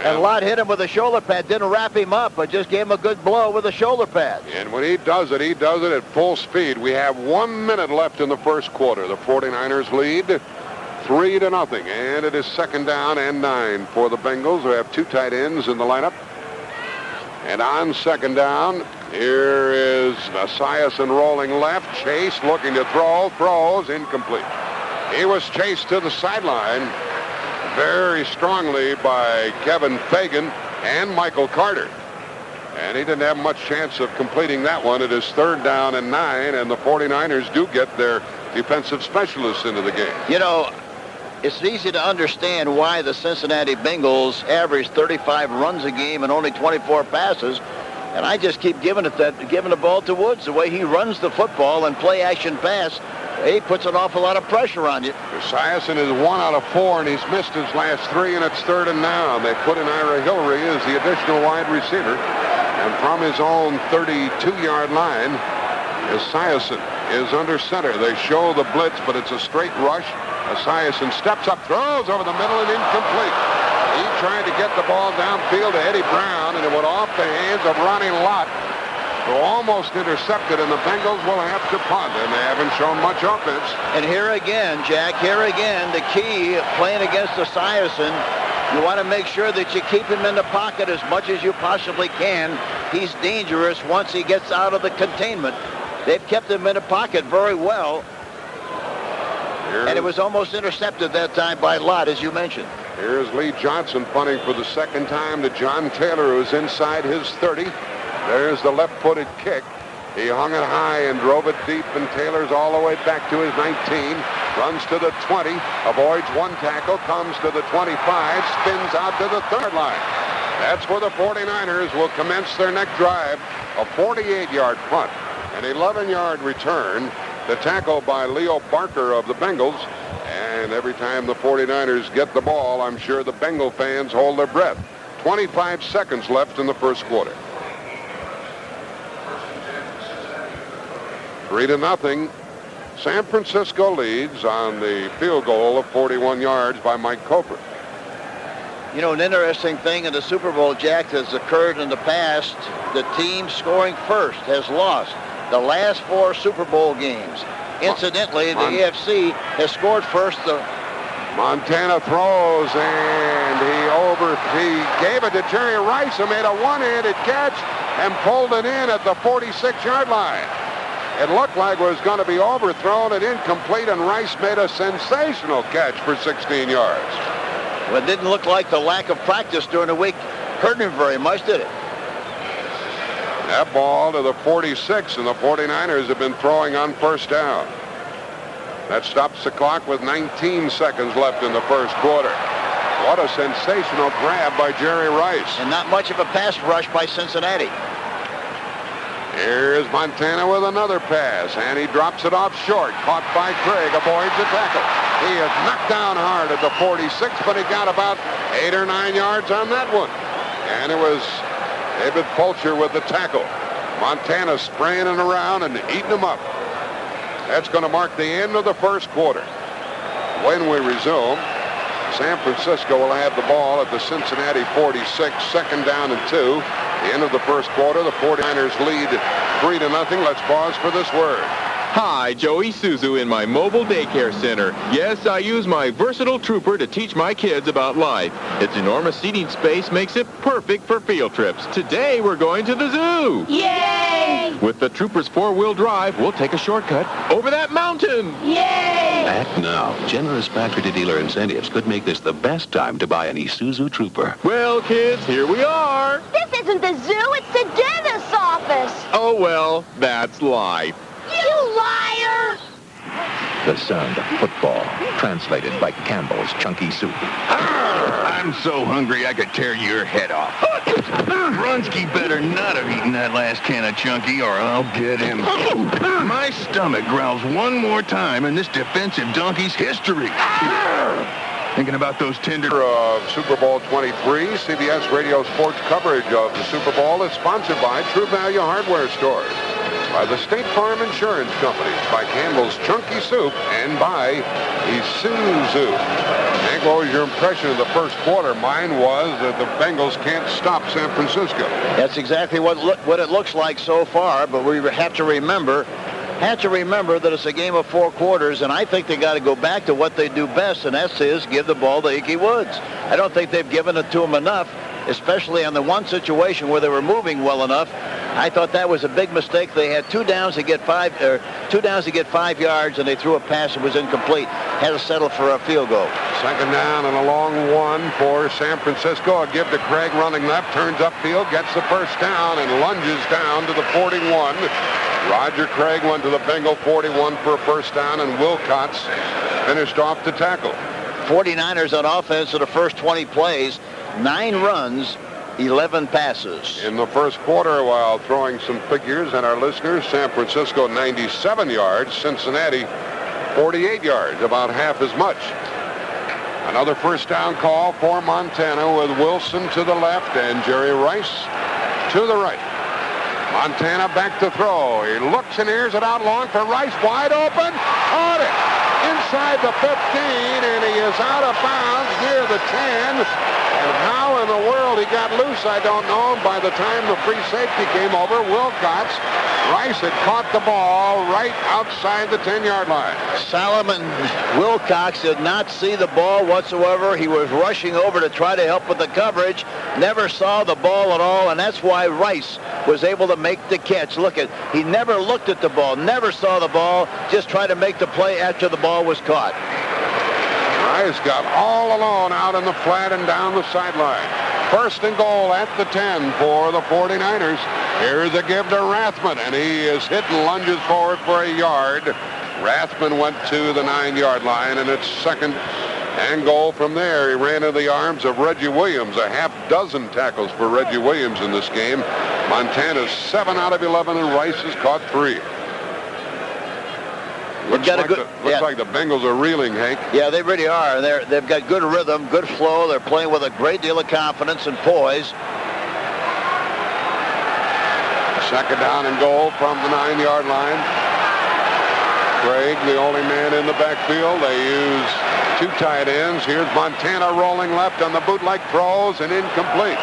And Lott hit him with a shoulder pad. Didn't wrap him up, but just gave him a good blow with a shoulder pad. And when he does it at full speed. We have 1 minute left in the first quarter. The 49ers lead 3-0. And it is 2nd down and 9 for the Bengals, who have 2 tight ends in the lineup. And on 2nd down, Here is Esiason rolling left. Chase looking to throw. Throws incomplete. He was chased to the sideline very strongly by Kevin Fagan and Michael Carter. And he didn't have much chance of completing that one. It is 3rd down and 9, and the 49ers do get their defensive specialists into the game. You know, it's easy to understand why the Cincinnati Bengals average 35 runs a game and only 24 passes. And I just keep giving the ball to Woods. The way he runs the football and play action pass, he puts an awful lot of pressure on you. Esiason is 1 out of 4, and he's missed his last 3, and it's 3rd and now. They put in Ira Hillary as the additional wide receiver. And from his own 32-yard line, Esiason is under center. They show the blitz, but it's a straight rush. Esiason steps up, throws over the middle, and incomplete. He tried to get the ball downfield to Eddie Brown, and it went off the hands of Ronnie Lott, who almost intercepted, and the Bengals will have to punt, and they haven't shown much offense. And here again, Jack, the key playing against Esiason, you want to make sure that you keep him in the pocket as much as you possibly can. He's dangerous once he gets out of the containment. They've kept him in the pocket very well. And it was almost intercepted that time by Lott, as you mentioned. Here's Lee Johnson punting for the second time to John Taylor, who's inside his 30. There's the left-footed kick. He hung it high and drove it deep, and Taylor's all the way back to his 19. Runs to the 20, avoids one tackle, comes to the 25, spins out to the 3rd line. That's where the 49ers will commence their next drive. A 48-yard punt, an 11-yard return. The tackle by Leo Barker of the Bengals. And every time the 49ers get the ball, I'm sure the Bengal fans hold their breath. 25 seconds left in the first quarter. 3-0. San Francisco leads on the field goal of 41 yards by Mike Coper. You know, an interesting thing in the Super Bowl, Jack, has occurred in the past. The team scoring first has lost the last 4 Super Bowl games. Incidentally, the AFC has scored first. Montana throws, and he gave it to Jerry Rice, who made a one-handed catch and pulled it in at the 46-yard line. It looked like it was going to be overthrown and incomplete, and Rice made a sensational catch for 16 yards. Well, it didn't look like the lack of practice during the week hurt him very much, did it? That ball to the 46, and the 49ers have been throwing on first down. That stops the clock with 19 seconds left in the first quarter. What a sensational grab by Jerry Rice. And not much of a pass rush by Cincinnati. Here's Montana with another pass, and he drops it off short. Caught by Craig, avoids the tackle. He is knocked down hard at the 46, but he got about 8 or 9 yards on that one. And it was David Fulcher with the tackle. Montana spraying it around and eating them up. That's going to mark the end of the first quarter. When we resume, San Francisco will have the ball at the Cincinnati 46, 2nd down and 2. The end of the first quarter, the 49ers lead 3-0. Let's pause for this word. Hi, Joey Suzu in my mobile daycare center. Yes, I use my versatile Trooper to teach my kids about life. Its enormous seating space makes it perfect for field trips. Today, we're going to the zoo. Yay! With the Trooper's 4-wheel drive, we'll take a shortcut over that mountain. Yay! Act now. Generous factory-to-dealer incentives could make this the best time to buy an Isuzu Trooper. Well, kids, here we are. This isn't the zoo, it's the dentist's office. Oh, well, that's life. You liar! The sound of football, translated by Campbell's Chunky Soup. I'm so hungry I could tear your head off. Brunsky better not have eaten that last can of Chunky or I'll get him. My stomach growls one more time in this defensive donkey's history. Thinking about those tender... Of Super Bowl 23, CBS Radio Sports coverage of the Super Bowl is sponsored by True Value Hardware Stores, by the State Farm Insurance Companies, by Campbell's Chunky Soup, and by Isuzu. Hank, what was your impression of the first quarter? Mine was that the Bengals can't stop San Francisco. That's exactly what it looks like so far, but we have to remember that it's a game of 4 quarters, and I think they got to go back to what they do best, and that is give the ball to Ickey Woods. I don't think they've given it to him enough, especially on the one situation where they were moving well enough. I thought that was a big mistake. They had 2 downs to get 5 yards, and they threw a pass that was incomplete. Had to settle for a field goal. Second down and a long one for San Francisco. A give to Craig running left, turns upfield, gets the first down, and lunges down to the 41. Roger Craig went to the Bengal 41 for a first down, and Wilcox finished off the tackle. 49ers on offense in the first 20 plays, 9 runs, 11 passes. In the first quarter, while throwing some figures and our listeners, San Francisco 97 yards, Cincinnati 48 yards, about half as much. Another first down call for Montana with Wilson to the left and Jerry Rice to the right. Montana back to throw. He looks and hears it out long for Rice, wide open, caught it inside the 15, and he is out of bounds near the 10. And how in the world he got loose, I don't know. By the time the free safety came over, Rice had caught the ball right outside the 10-yard line. Solomon Wilcox did not see the ball whatsoever. He was rushing over to try to help with the coverage. Never saw the ball at all, and that's why Rice was able to make the catch. Look at, he never looked at the ball, never saw the ball, just tried to make the play after the ball was caught. Rice got all alone out in the flat and down the sideline. First and goal at the 10 for the 49ers. Here's a give to Rathman, and he is hit and lunges forward for a yard. Rathman went to the 9-yard line, and it's second and goal from there. He ran into the arms of Reggie Williams. A half dozen tackles for Reggie Williams in this game. Montana's 7 out of 11, and Rice has caught 3. Looks like the Bengals are reeling, Hank. Yeah, they really are. They've got good rhythm, good flow. They're playing with a great deal of confidence and poise. Second down and goal from the 9-yard line. Craig, the only man in the backfield. They use 2 tight ends. Here's Montana rolling left on the bootleg throws and incomplete.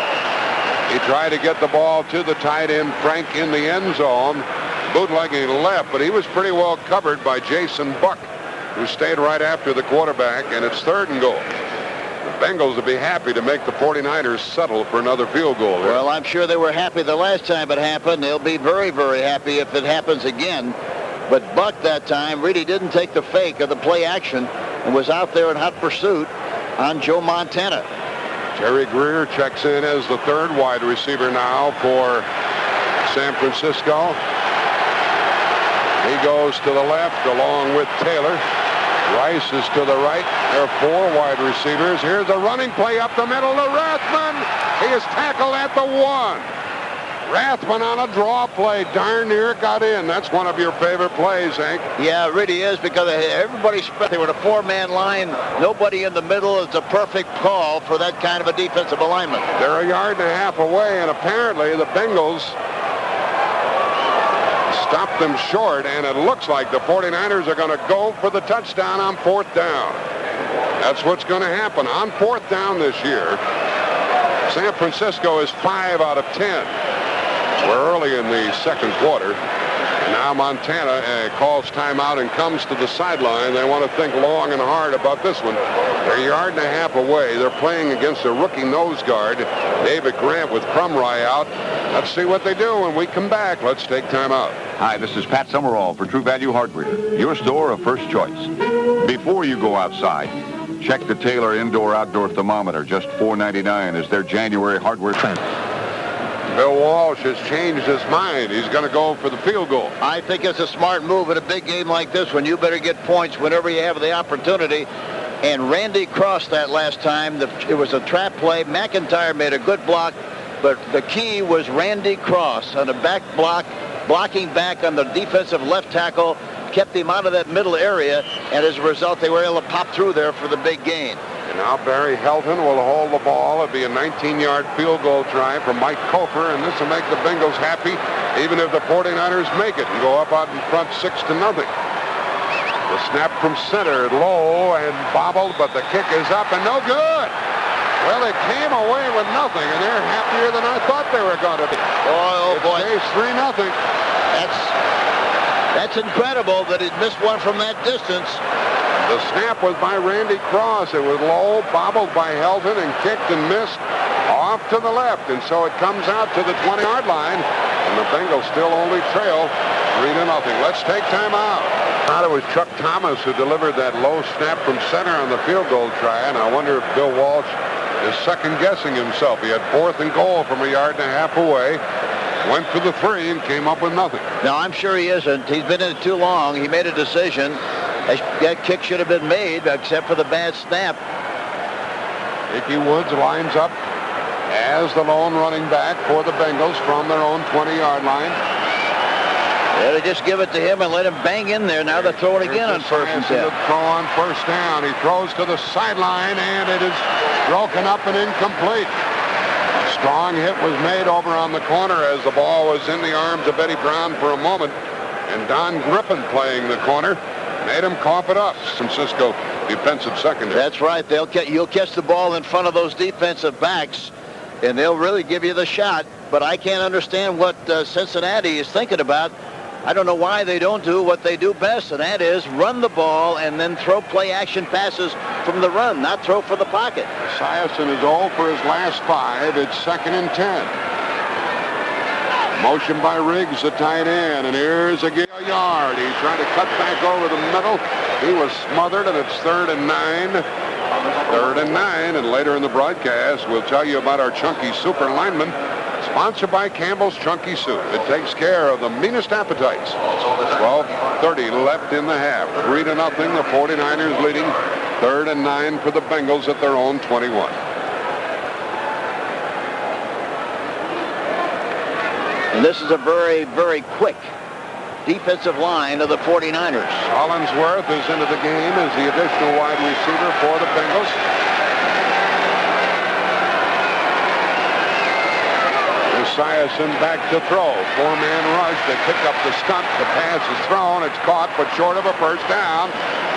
He tried to get the ball to the tight end, Frank, in the end zone. Bootlegging left, but he was pretty well covered by Jason Buck, who stayed right after the quarterback, and it's third and goal. The Bengals will be happy to make the 49ers settle for another field goal. Well, I'm sure they were happy the last time it happened. They'll be very, very happy if it happens again. But Buck that time really didn't take the fake of the play action and was out there in hot pursuit on Joe Montana. Terry Greer checks in as the third wide receiver now for San Francisco. He goes to the left along with Taylor. Rice is to the right. There are 4 wide receivers. Here's a running play up the middle to Rathman. He is tackled at the 1. Rathman on a draw play. Darn near it got in. That's one of your favorite plays, Hank. Yeah, it really is, because everybody spread. They were a 4-man line. Nobody in the middle. It's a perfect call for that kind of a defensive alignment. They're a yard and a half away, and apparently the Bengals stopped them short, and it looks like the 49ers are going to go for the touchdown on 4th down. That's what's going to happen on 4th down this year. San Francisco is 5 out of 10. We're early in the second quarter. Now Montana calls timeout and comes to the sideline. They want to think long and hard about this one. They're a yard and a half away. They're playing against a rookie nose guard, David Grant, with Crumry out. Let's see what they do when we come back. Let's take timeout. Hi, this is Pat Summerall for True Value Hardware, your store of first choice. Before you go outside, check the Taylor Indoor-Outdoor Thermometer. Just $4.99 is their January hardware trend. Bill Walsh has changed his mind. He's going to go for the field goal. I think it's a smart move in a big game like this when you better get points whenever you have the opportunity. And Randy crossed that last time. It was a trap play. McIntyre made a good block, but the key was Randy Cross on a back block, blocking back on the defensive left tackle, kept him out of that middle area, and as a result, they were able to pop through there for the big gain. And now Barry Helton will hold the ball. It'll be a 19-yard field goal try from Mike Kofer, and this will make the Bengals happy, even if the 49ers make it and go up out in front 6-0. The snap from center, low and bobbled, but the kick is up and no good. Well, it came away with nothing, and they're happier than I thought they were going to be. Oh boy. It's 3-0. That's incredible that he'd missed one from that distance. The snap was by Randy Cross. It was low, bobbled by Helton, and kicked and missed off to the left. And so it comes out to the 20-yard line. And the Bengals still only trail 3-0. Let's take time out. Thought it was Chuck Thomas who delivered that low snap from center on the field goal try, and I wonder if Bill Walsh is second-guessing himself. He had 4th and goal from 1.5 yards away, went for the 3 and came up with nothing. No, I'm sure he isn't. He's been in it too long. He made a decision. That kick should have been made, except for the bad snap. Ickey Woods lines up as the lone running back for the Bengals from their own 20-yard line. Yeah, they just give it to him and let him bang in there. Now they're throwing again on 1st and 10. Throw on 1st down. He throws to the sideline, and it is broken up and incomplete. A strong hit was made over on the corner as the ball was in the arms of Eddie Brown for a moment. And Don Griffin playing the corner made him cough it up. Francisco defensive secondary. That's right. You'll catch the ball in front of those defensive backs, and they'll really give you the shot. But I can't understand what Cincinnati is thinking about. I don't know why they don't do what they do best, and that is run the ball and then throw play-action passes from the run, not throw for the pocket. Esiason is 0 for his last 5. It's 2nd and 10. Motion by Riggs, the tight end, and here's a yard. He tried to cut back over the middle. He was smothered, and it's 3rd and 9. 3rd and 9, and later in the broadcast, we'll tell you about our chunky super lineman, sponsored by Campbell's Chunky Soup. It takes care of the meanest appetites. 12:30 left in the half. 3-0, the 49ers leading. 3rd and 9 for the Bengals at their own 21. And this is a very, very quick defensive line of the 49ers. Hollingsworth is into the game as the additional wide receiver for the Bengals. Esiason back to throw. 4-man rush. They pick up the stunt. The pass is thrown. It's caught, but short of a 1st down.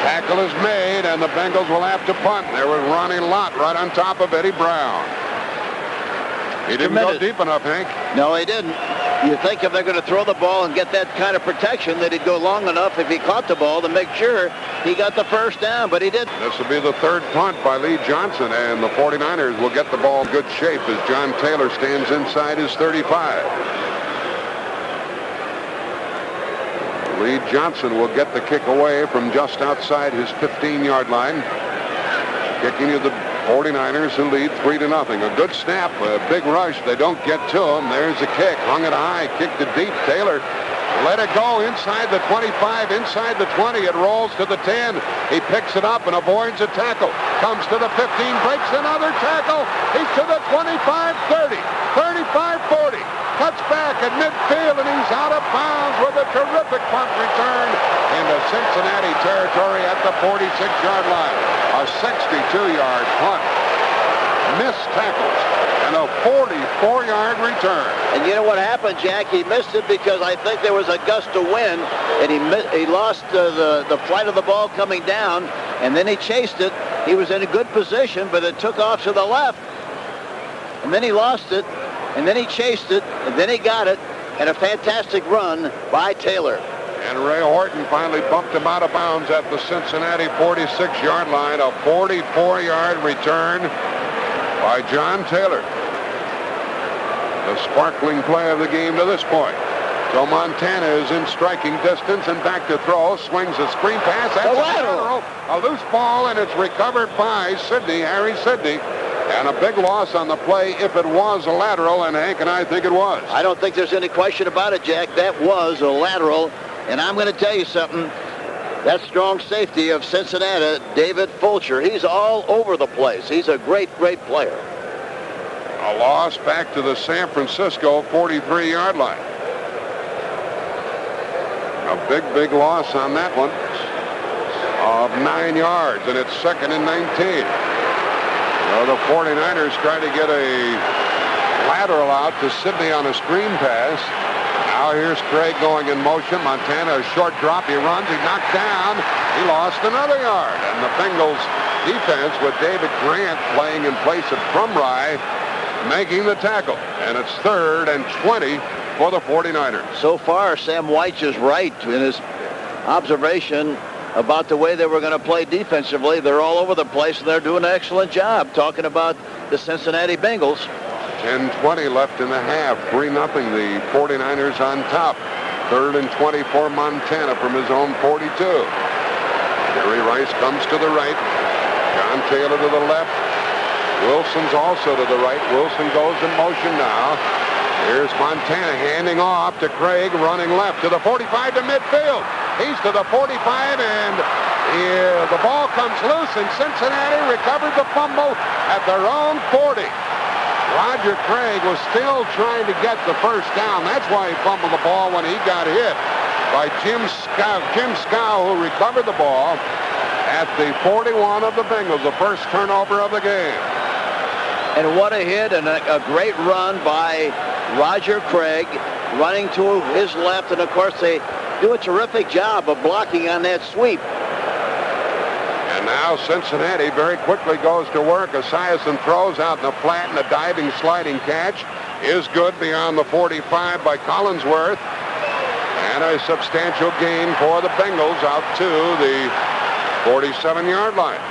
Tackle is made, and the Bengals will have to punt. There was Ronnie Lott right on top of Eddie Brown. He didn't go deep enough, Hank. No, he didn't. You think if they're going to throw the ball and get that kind of protection that he'd go long enough if he caught the ball to make sure he got the 1st down, but he didn't. This will be the 3rd punt by Lee Johnson, and the 49ers will get the ball in good shape as John Taylor stands inside his 35. Lee Johnson will get the kick away from just outside his 15-yard line. Kicking to the 49ers who lead 3-0. A good snap, a big rush. They don't get to him. There's a kick. Hung it high, kicked it deep. Taylor let it go inside the 25, inside the 20. It rolls to the 10. He picks it up and avoids a tackle. Comes to the 15, breaks another tackle. He's to the 25, 30, 35, 40. Cuts back at midfield, and he's out of bounds with a terrific punt return into Cincinnati territory at the 46-yard line. A 62-yard punt. Missed tackles and a 44-yard return. And you know what happened, Jack? He missed it because I think there was a gust of wind, and he lost the flight of the ball coming down, and then he chased it. He was in a good position, but it took off to the left, and then he lost it, and then he chased it, and then he got it, and a fantastic run by Taylor. And Ray Horton finally bumped him out of bounds at the Cincinnati 46-yard line. A 44-yard return by John Taylor. The sparkling play of the game to this point. So Montana is in striking distance and back to throw. Swings a screen pass. That's a lateral. A loose ball, and it's recovered by Harry Sidney. And a big loss on the play if it was a lateral, and Hank and I think it was. I don't think there's any question about it, Jack. That was a lateral. And I'm going to tell you something. That strong safety of Cincinnati, David Fulcher, he's all over the place. He's a great, great player. A loss back to the San Francisco 43-yard line. A big, big loss on that one of 9 yards, and it's 2nd and 19. Well, the 49ers try to get a lateral out to Sidney on a screen pass. Now here's Craig going in motion. Montana, a short drop. He runs. He knocked down. He lost another yard. And the Bengals defense with David Grant playing in place of Crumry making the tackle. And it's 3rd and 20 for the 49ers. So far, Sam White is right in his observation about the way they were going to play defensively. They're all over the place, and they're doing an excellent job talking about the Cincinnati Bengals. 10:20 left in the half. 3-0. The 49ers on top. 3rd and 20 for Montana from his own 42. Jerry Rice comes to the right. John Taylor to the left. Wilson's also to the right. Wilson goes in motion now. Here's Montana handing off to Craig, running left to the 45 to midfield. He's to the 45, and the ball comes loose, and Cincinnati recovered the fumble at their own 40. Roger Craig was still trying to get the first down. That's why he fumbled the ball when he got hit by Jim Scow, who recovered the ball at the 41 of the Bengals, the first turnover of the game. And what a hit and a great run by Roger Craig, running to his left. And, of course, they do a terrific job of blocking on that sweep. And now Cincinnati very quickly goes to work. Esiason throws out in the flat, and a diving, sliding catch is good beyond the 45 by Collinsworth. And a substantial gain for the Bengals out to the 47-yard line.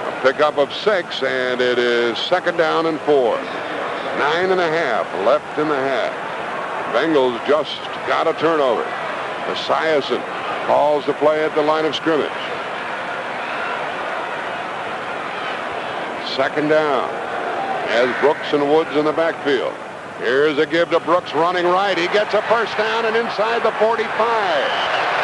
A pickup of 6, and it is 2nd down and 4. 9.5 left in the half. Bengals just got a turnover. Esiason calls the play at the line of scrimmage. 2nd down as Brooks and Woods in the backfield. Here's a give to Brooks running right. He gets a first down and inside the 45.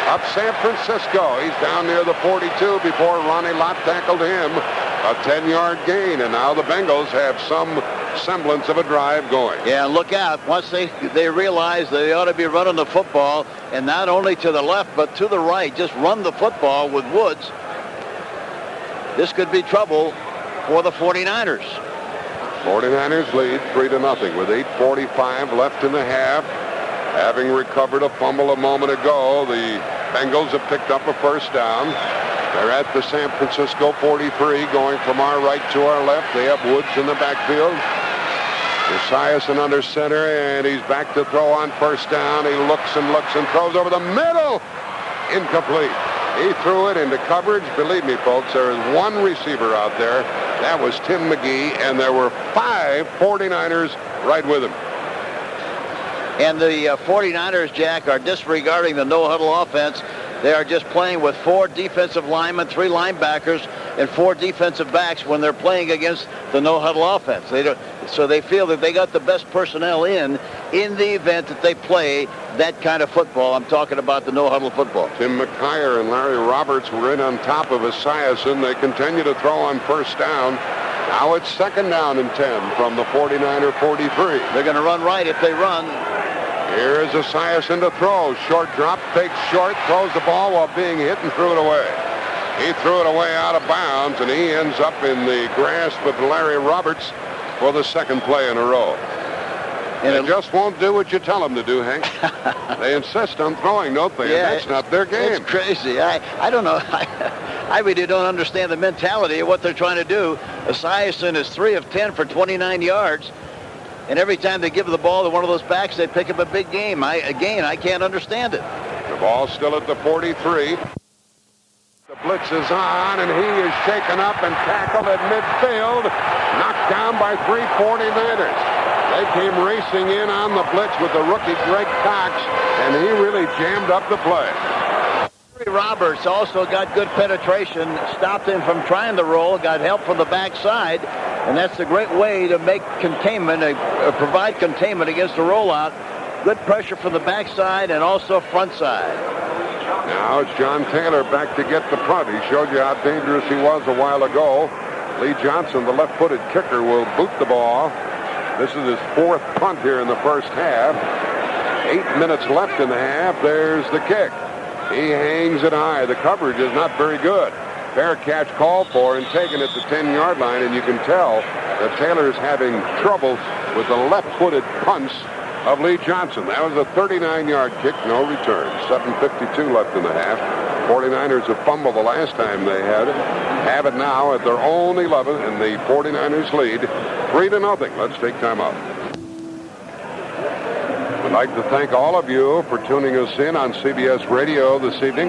Up San Francisco. He's down near the 42 before Ronnie Lott tackled him. A 10-yard gain, and now the Bengals have some semblance of a drive going. Yeah, look out. Once they realize they ought to be running the football, and not only to the left but to the right, just run the football with Woods. This could be trouble for the 49ers. 49ers lead 3-0 with 8:45 left in the half. Having recovered a fumble a moment ago, the Bengals have picked up a first down. They're at the San Francisco 43, going from our right to our left. They have Woods in the backfield. Esiason under center, and he's back to throw on first down. He looks and throws over the middle. Incomplete. He threw it into coverage. Believe me, folks, there is one receiver out there. That was Tim McGee, and there were 5 49ers right with him. And the 49ers, Jack, are disregarding the no-huddle offense. They are just playing with 4 defensive linemen, 3 linebackers, and 4 defensive backs when they're playing against the no-huddle offense. So they feel that they got the best personnel in the event that they play that kind of football. I'm talking about the no-huddle football. Tim McKyer and Larry Roberts were in on top of Esiason. They continue to throw on first down. Now it's 2nd down and 10 from the 49er 43. They're going to run right if they run. Here is Esiason to throw. Short drop, fakes short, throws the ball while being hit and threw it away. He threw it away out of bounds, and he ends up in the grasp of Larry Roberts for the 2nd play in a row. And they just won't do what you tell them to do, Hank. They insist on throwing, don't they? Yeah, that's not their game. It's crazy. I don't know. I really don't understand the mentality of what they're trying to do. Esiason is 3 of 10 for 29 yards. And every time they give the ball to one of those backs, they pick up a big game. I can't understand it. The ball's still at the 43. The blitz is on, and he is shaken up and tackled at midfield. Knocked down by 3 49ers. They came racing in on the blitz with the rookie Greg Cox, and he really jammed up the play. Roberts also got good penetration, stopped him from trying to roll, got help from the backside, and that's a great way to make containment, provide containment against the rollout. Good pressure from the backside and also front side. Now it's John Taylor back to get the punt. He showed you how dangerous he was a while ago. Lee Johnson, the left-footed kicker, will boot the ball. This is his 4th punt here in the first half. 8 minutes left in the half. There's the kick. He hangs it high. The coverage is not very good. Fair catch called for and taken at the 10-yard line, and you can tell that Taylor's having trouble with the left-footed punts of Lee Johnson. That was a 39-yard kick, no return. 7:52 left in the half. 49ers have fumbled the last time they had it. Have it now at their own 11, and the 49ers lead 3-0. Let's take time out. I'd like to thank all of you for tuning us in on CBS Radio this evening.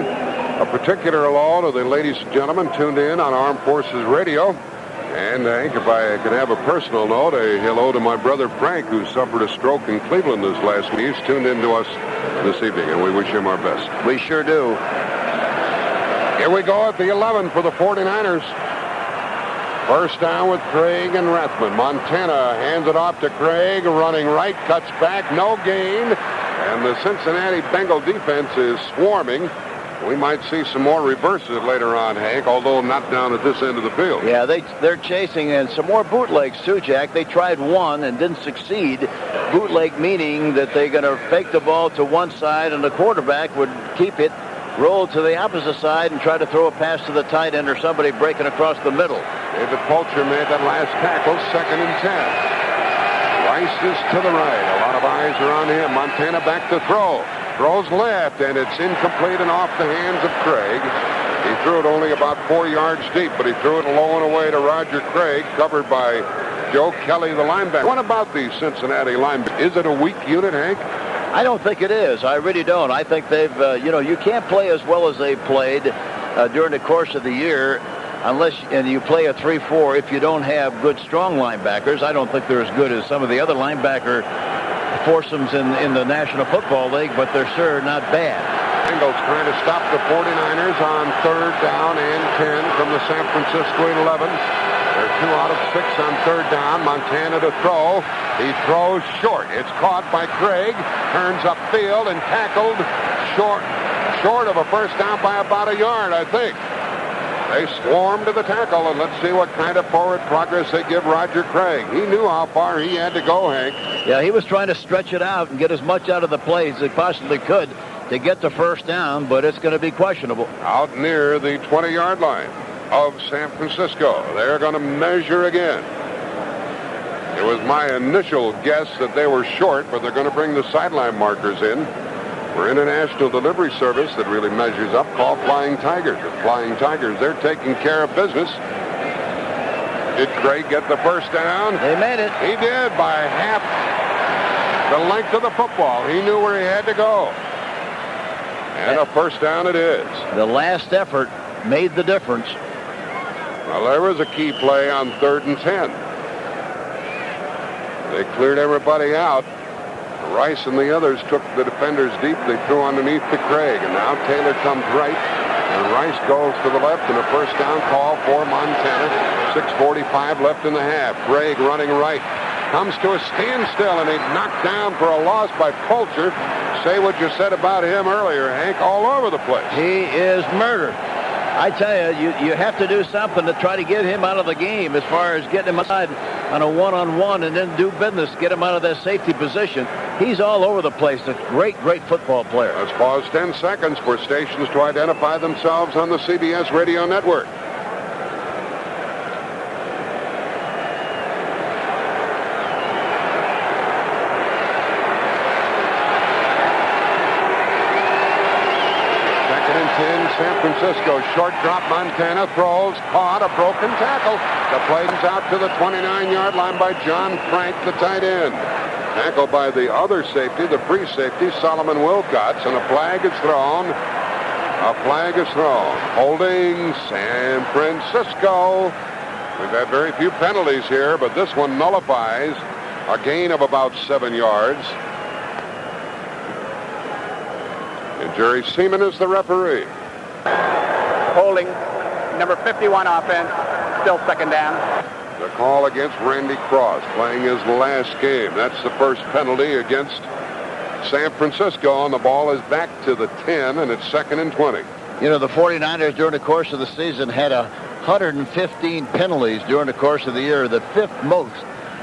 A particular hello to the ladies and gentlemen tuned in on Armed Forces Radio. And Hank, if I could have a personal note, a hello to my brother Frank, who suffered a stroke in Cleveland this last week. He's tuned in to us this evening, and we wish him our best. We sure do. Here we go at the 11 for the 49ers. First down with Craig and Rathman. Montana hands it off to Craig, running right, cuts back, no gain. And the Cincinnati Bengal defense is swarming. We might see some more reverses later on, Hank, although not down at this end of the field. Yeah, they're chasing, and some more bootlegs, too, Jack. They tried one and didn't succeed. Bootleg meaning that they're going to fake the ball to one side, and the quarterback would keep it, roll to the opposite side, and try to throw a pass to the tight end or somebody breaking across the middle. David Fulcher made that last tackle, 2nd and 10. Rice is to the right. A lot of eyes are on him. Montana back to throw. Throws left, and it's incomplete and off the hands of Craig. He threw it only about 4 yards deep, but he threw it low and away to Roger Craig, covered by Joe Kelly, the linebacker. What about the Cincinnati linebacker? Is it a weak unit, Hank? I don't think it is. I really don't. I think they've, you can't play as well as they played during the course of the year unless you play a 3-4 if you don't have good, strong linebackers. I don't think they're as good as some of the other linebacker foursomes in the National Football League, but they're sure not bad. Bengals trying to stop the 49ers on 3rd down and 10 from the San Francisco 11. They're 2 out of 6 on 3rd down. Montana to throw. He throws short. It's caught by Craig. Turns upfield and tackled short of a first down by about a yard, I think. They swarm to the tackle, and let's see what kind of forward progress they give Roger Craig. He knew how far he had to go, Hank. Yeah, he was trying to stretch it out and get as much out of the play as he possibly could to get the first down, but it's going to be questionable. Out near the 20-yard line of San Francisco. They're going to measure again. It was my initial guess that they were short, but they're going to bring the sideline markers in. For international delivery service that really measures up, called Flying Tigers. The Flying Tigers, they're taking care of business. Did Craig get the first down? They made it. He did by half the length of the football. He knew where he had to go. And a first down it is. The last effort made the difference. Well, there was a key play on 3rd and 10. They cleared everybody out. Rice and the others took the defenders deep. They threw underneath to Craig, and now Taylor comes right, and Rice goes to the left, and a first down call for Montana. 6:45 left in the half. Craig running right. Comes to a standstill, and he's knocked down for a loss by Fulcher. Say what you said about him earlier, Hank, all over the place. He is murdered. I tell you have to do something to try to get him out of the game as far as getting him aside on a one-on-one and then do business, get him out of that safety position. He's all over the place. A great football player. Let's pause 10 seconds for stations to identify themselves on the CBS Radio Network. San Francisco, short drop, Montana throws, caught, a broken tackle. The play is out to the 29-yard line by John Frank, the tight end. Tackled by the other safety, the free safety, Solomon Wilcots, and a flag is thrown. A flag is thrown. Holding San Francisco. We've had very few penalties here, but this one nullifies a gain of about 7 yards. And Jerry Seaman is the referee. Holding, number 51 offense, still 2nd down. The call against Randy Cross, playing his last game. That's the first penalty against San Francisco, and the ball is back to the 10, and it's 2nd and 20. You know, the 49ers during the course of the season had 115 penalties during the course of the year, the 5th most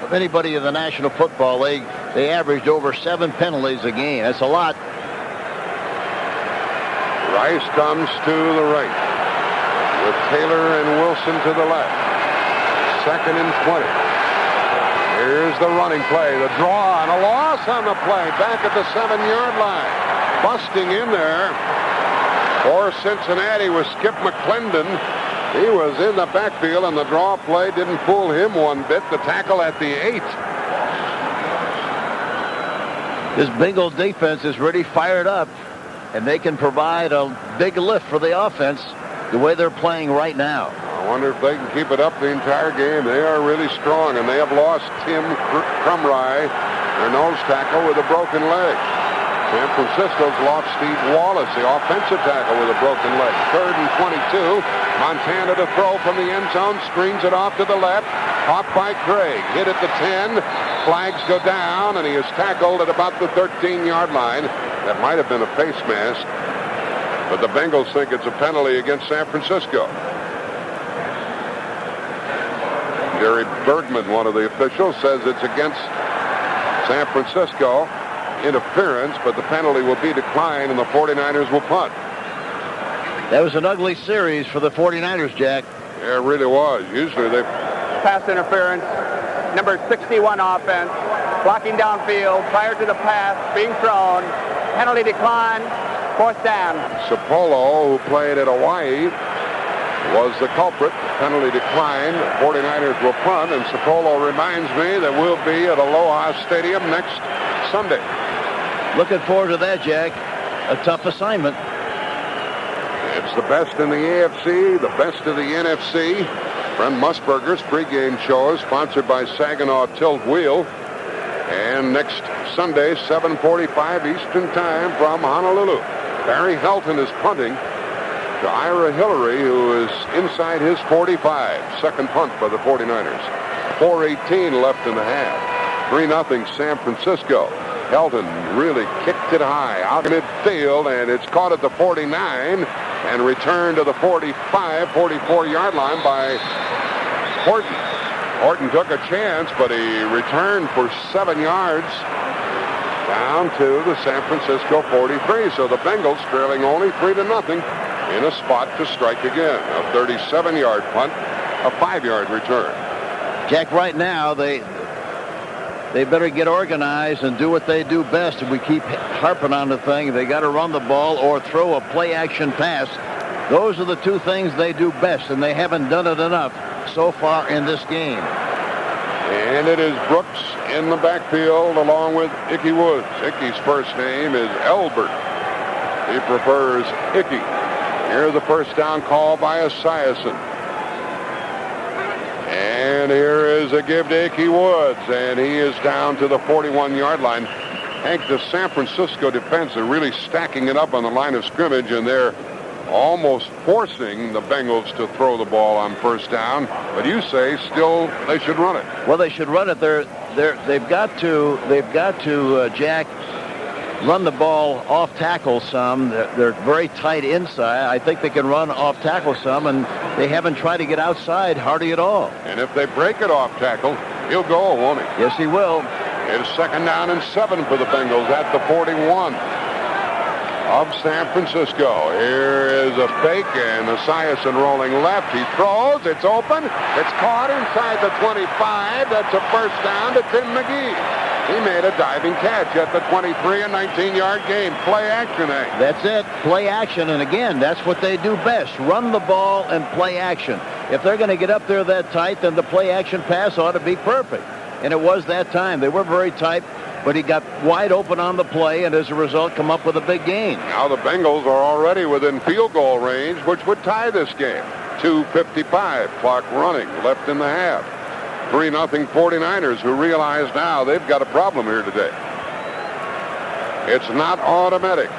of anybody in the National Football League. They averaged over 7 penalties a game. That's a lot. Rice comes to the right with Taylor and Wilson to the left. 2nd and 20. Here's the running play, the draw, and a loss on the play back at the 7-yard line. Busting in there for Cincinnati was Skip McClendon. He was in the backfield, and the draw play didn't fool him one bit. The tackle at the 8. This Bengal defense is really fired up. and they can provide a big lift for the offense the way they're playing right now. I wonder if they can keep it up the entire game. They are really strong, and they have lost Tim Crumry, their nose tackle, with a broken leg. San Francisco's lost Steve Wallace, the offensive tackle, with a broken leg. 3rd and 22. Montana to throw from the end zone. Screens it off to the left. Caught by Craig. Hit at the 10. Flags go down, and he is tackled at about the 13-yard line. That might have been a face mask, but the Bengals think it's a penalty against San Francisco. Jerry Bergman, one of the officials, says it's against San Francisco. Interference, but the penalty will be declined, and the 49ers will punt. That was an ugly series for the 49ers, Jack. Yeah, it really was. Usually they... Pass interference, number 61 offense, blocking downfield prior to the pass being thrown. Penalty decline, 4th down. Sapolo, who played at Hawaii, was the culprit. Penalty decline. 49ers will punt, and Sapolo reminds me that we'll be at Aloha Stadium next Sunday. Looking forward to that, Jack. A tough assignment. It's the best in the AFC, the best of the NFC. Brent Musburger's pregame show is sponsored by Saginaw Tilt Wheel. And next Sunday, 7:45 Eastern Time from Honolulu. Barry Helton is punting to Ira Hillary, who is inside his 45. Second punt by the 49ers. 4:18 left in the half. 3-0 San Francisco. Helton really kicked it high out in midfield, and it's caught at the 49 and returned to the 45, 44-yard line by Horton. Horton took a chance, but he returned for 7 yards down to the San Francisco 43. So the Bengals trailing only 3-0 in a spot to strike again. A 37-yard punt, a 5-yard return. Jack, right now, they better get organized and do what they do best. If we keep harping on the thing, they got to run the ball or throw a play-action pass. Those are the two things they do best, and they haven't done it enough so far in this game. And it is Brooks in the backfield along with Ickey Woods. Ickey's first name is Elbert. He prefers Ickey. Here's the first down call by Esiason. And here is a give to Ickey Woods, and he is down to the 41-yard line. Hank, the San Francisco defense are really stacking it up on the line of scrimmage, and they're almost forcing the Bengals to throw the ball on first down. But you say still they should run it. Well, they should run it. They've got to Jack, run the ball off tackle some. They're very tight inside. I think they can run off tackle some, and they haven't tried to get outside hardly at all. And if they break it off tackle, he'll go, won't he? Yes, he will. It's 2nd down and 7 for the Bengals at the 41 of San Francisco. Here is a fake, and Esiason rolling left. He throws. It's open. It's caught inside the 25. That's a first down to Tim McGee. He made a diving catch at the 23, a 19-yard game. Play action, eh? That's it. Play action. And again, that's what they do best. Run the ball and play action. If they're going to get up there that tight, then the play action pass ought to be perfect. And it was that time. They were very tight, but he got wide open on the play, and as a result, come up with a big gain. Now the Bengals are already within field goal range, which would tie this game. 2:55, clock running, left in the half. 3-0 49ers, who realize now they've got a problem here today. It's not automatic.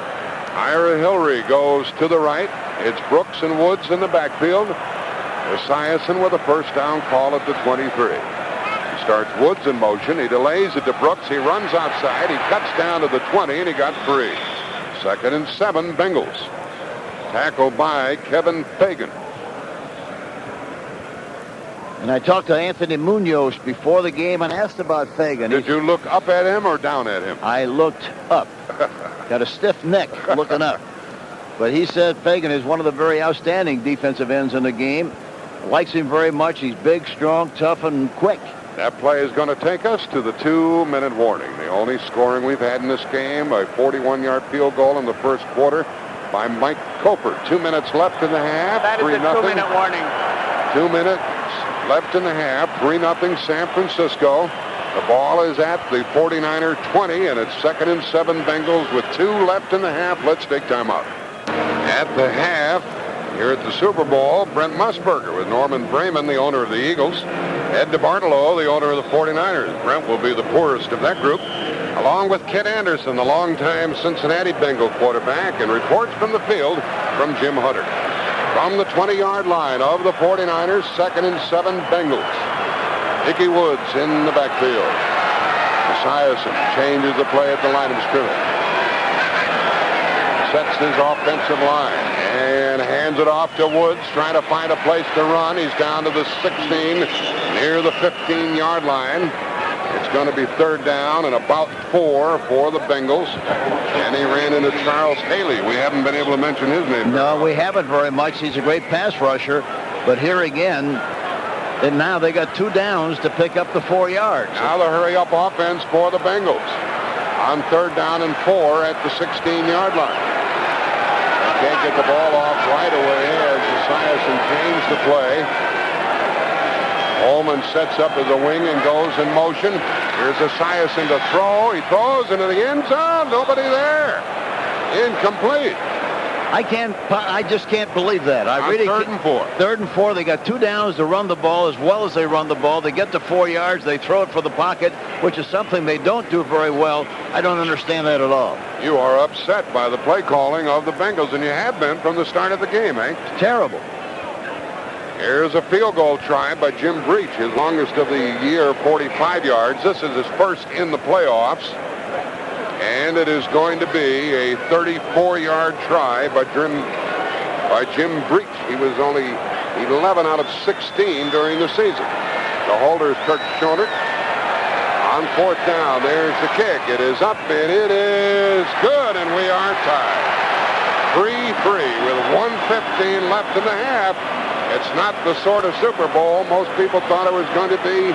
Ira Hillary goes to the right. It's Brooks and Woods in the backfield. Esiason with a first down call at the 23. He starts Woods in motion. He delays it to Brooks. He runs outside. He cuts down to the 20, and he got free. 2nd and 7, Bengals. Tackled by Kevin Fagan. And I talked to Anthony Munoz before the game and asked about Fagan. Did you look up at him or down at him? I looked up. Got a stiff neck looking up. But he said Fagan is one of the very outstanding defensive ends in the game. Likes him very much. He's big, strong, tough, and quick. That play is going to take us to the 2-minute warning. The only scoring we've had in this game, a 41-yard field goal in the first quarter by Mike Coper. 2 minutes left in the half. That is a 2-minute warning. 2 minutes left in the half. 3-0 San Francisco. The ball is at the 49er 20, and it's 2nd and 7 Bengals with 2 left in the half. Let's take time out. At the half, here at the Super Bowl, Brent Musburger with Norman Brayman, the owner of the Eagles. Ed DeBartolo, the owner of the 49ers. Brent will be the poorest of that group, along with Kit Anderson, the longtime Cincinnati Bengal quarterback, and reports from the field from Jim Hutter. From the 20-yard line of the 49ers, 2nd and 7 Bengals. Ickey Woods in the backfield. Esiason changes the play at the line of scrimmage. Sets his offensive line and hands it off to Woods, trying to find a place to run. He's down to the 16, near the 15-yard line. It's going to be 3rd down and about 4 for the Bengals. And he ran into Charles Haley. We haven't been able to mention his name. No, we haven't very much. He's a great pass rusher. But here again, and now they got 2 downs to pick up the 4 yards. Now the hurry-up offense for the Bengals. On 3rd down and 4 at the 16-yard line. They can't get the ball off right away as Esiason changed the play. Holman sets up as a wing and goes in motion. Here's Esiason to throw. He throws into the end zone. Nobody there. Incomplete. I just can't believe that. I really 3rd and 4. 3rd and 4. They got 2 downs to run the ball as well as they run the ball. They get to 4 yards. They throw it for the pocket, which is something they don't do very well. I don't understand that at all. You are upset by the play calling of the Bengals, and you have been from the start of the game, eh? It's terrible. Here's a field goal try by Jim Breach, his longest of the year, 45 yards. This is his first in the playoffs. And it is going to be a 34-yard try by Jim Breach. He was only 11 out of 16 during the season. The holder is Kirk Schoner. On 4th down, there's the kick. It is up, and it is good, and we are tied. 3-3 with 1:15 left in the half. It's not the sort of Super Bowl most people thought it was going to be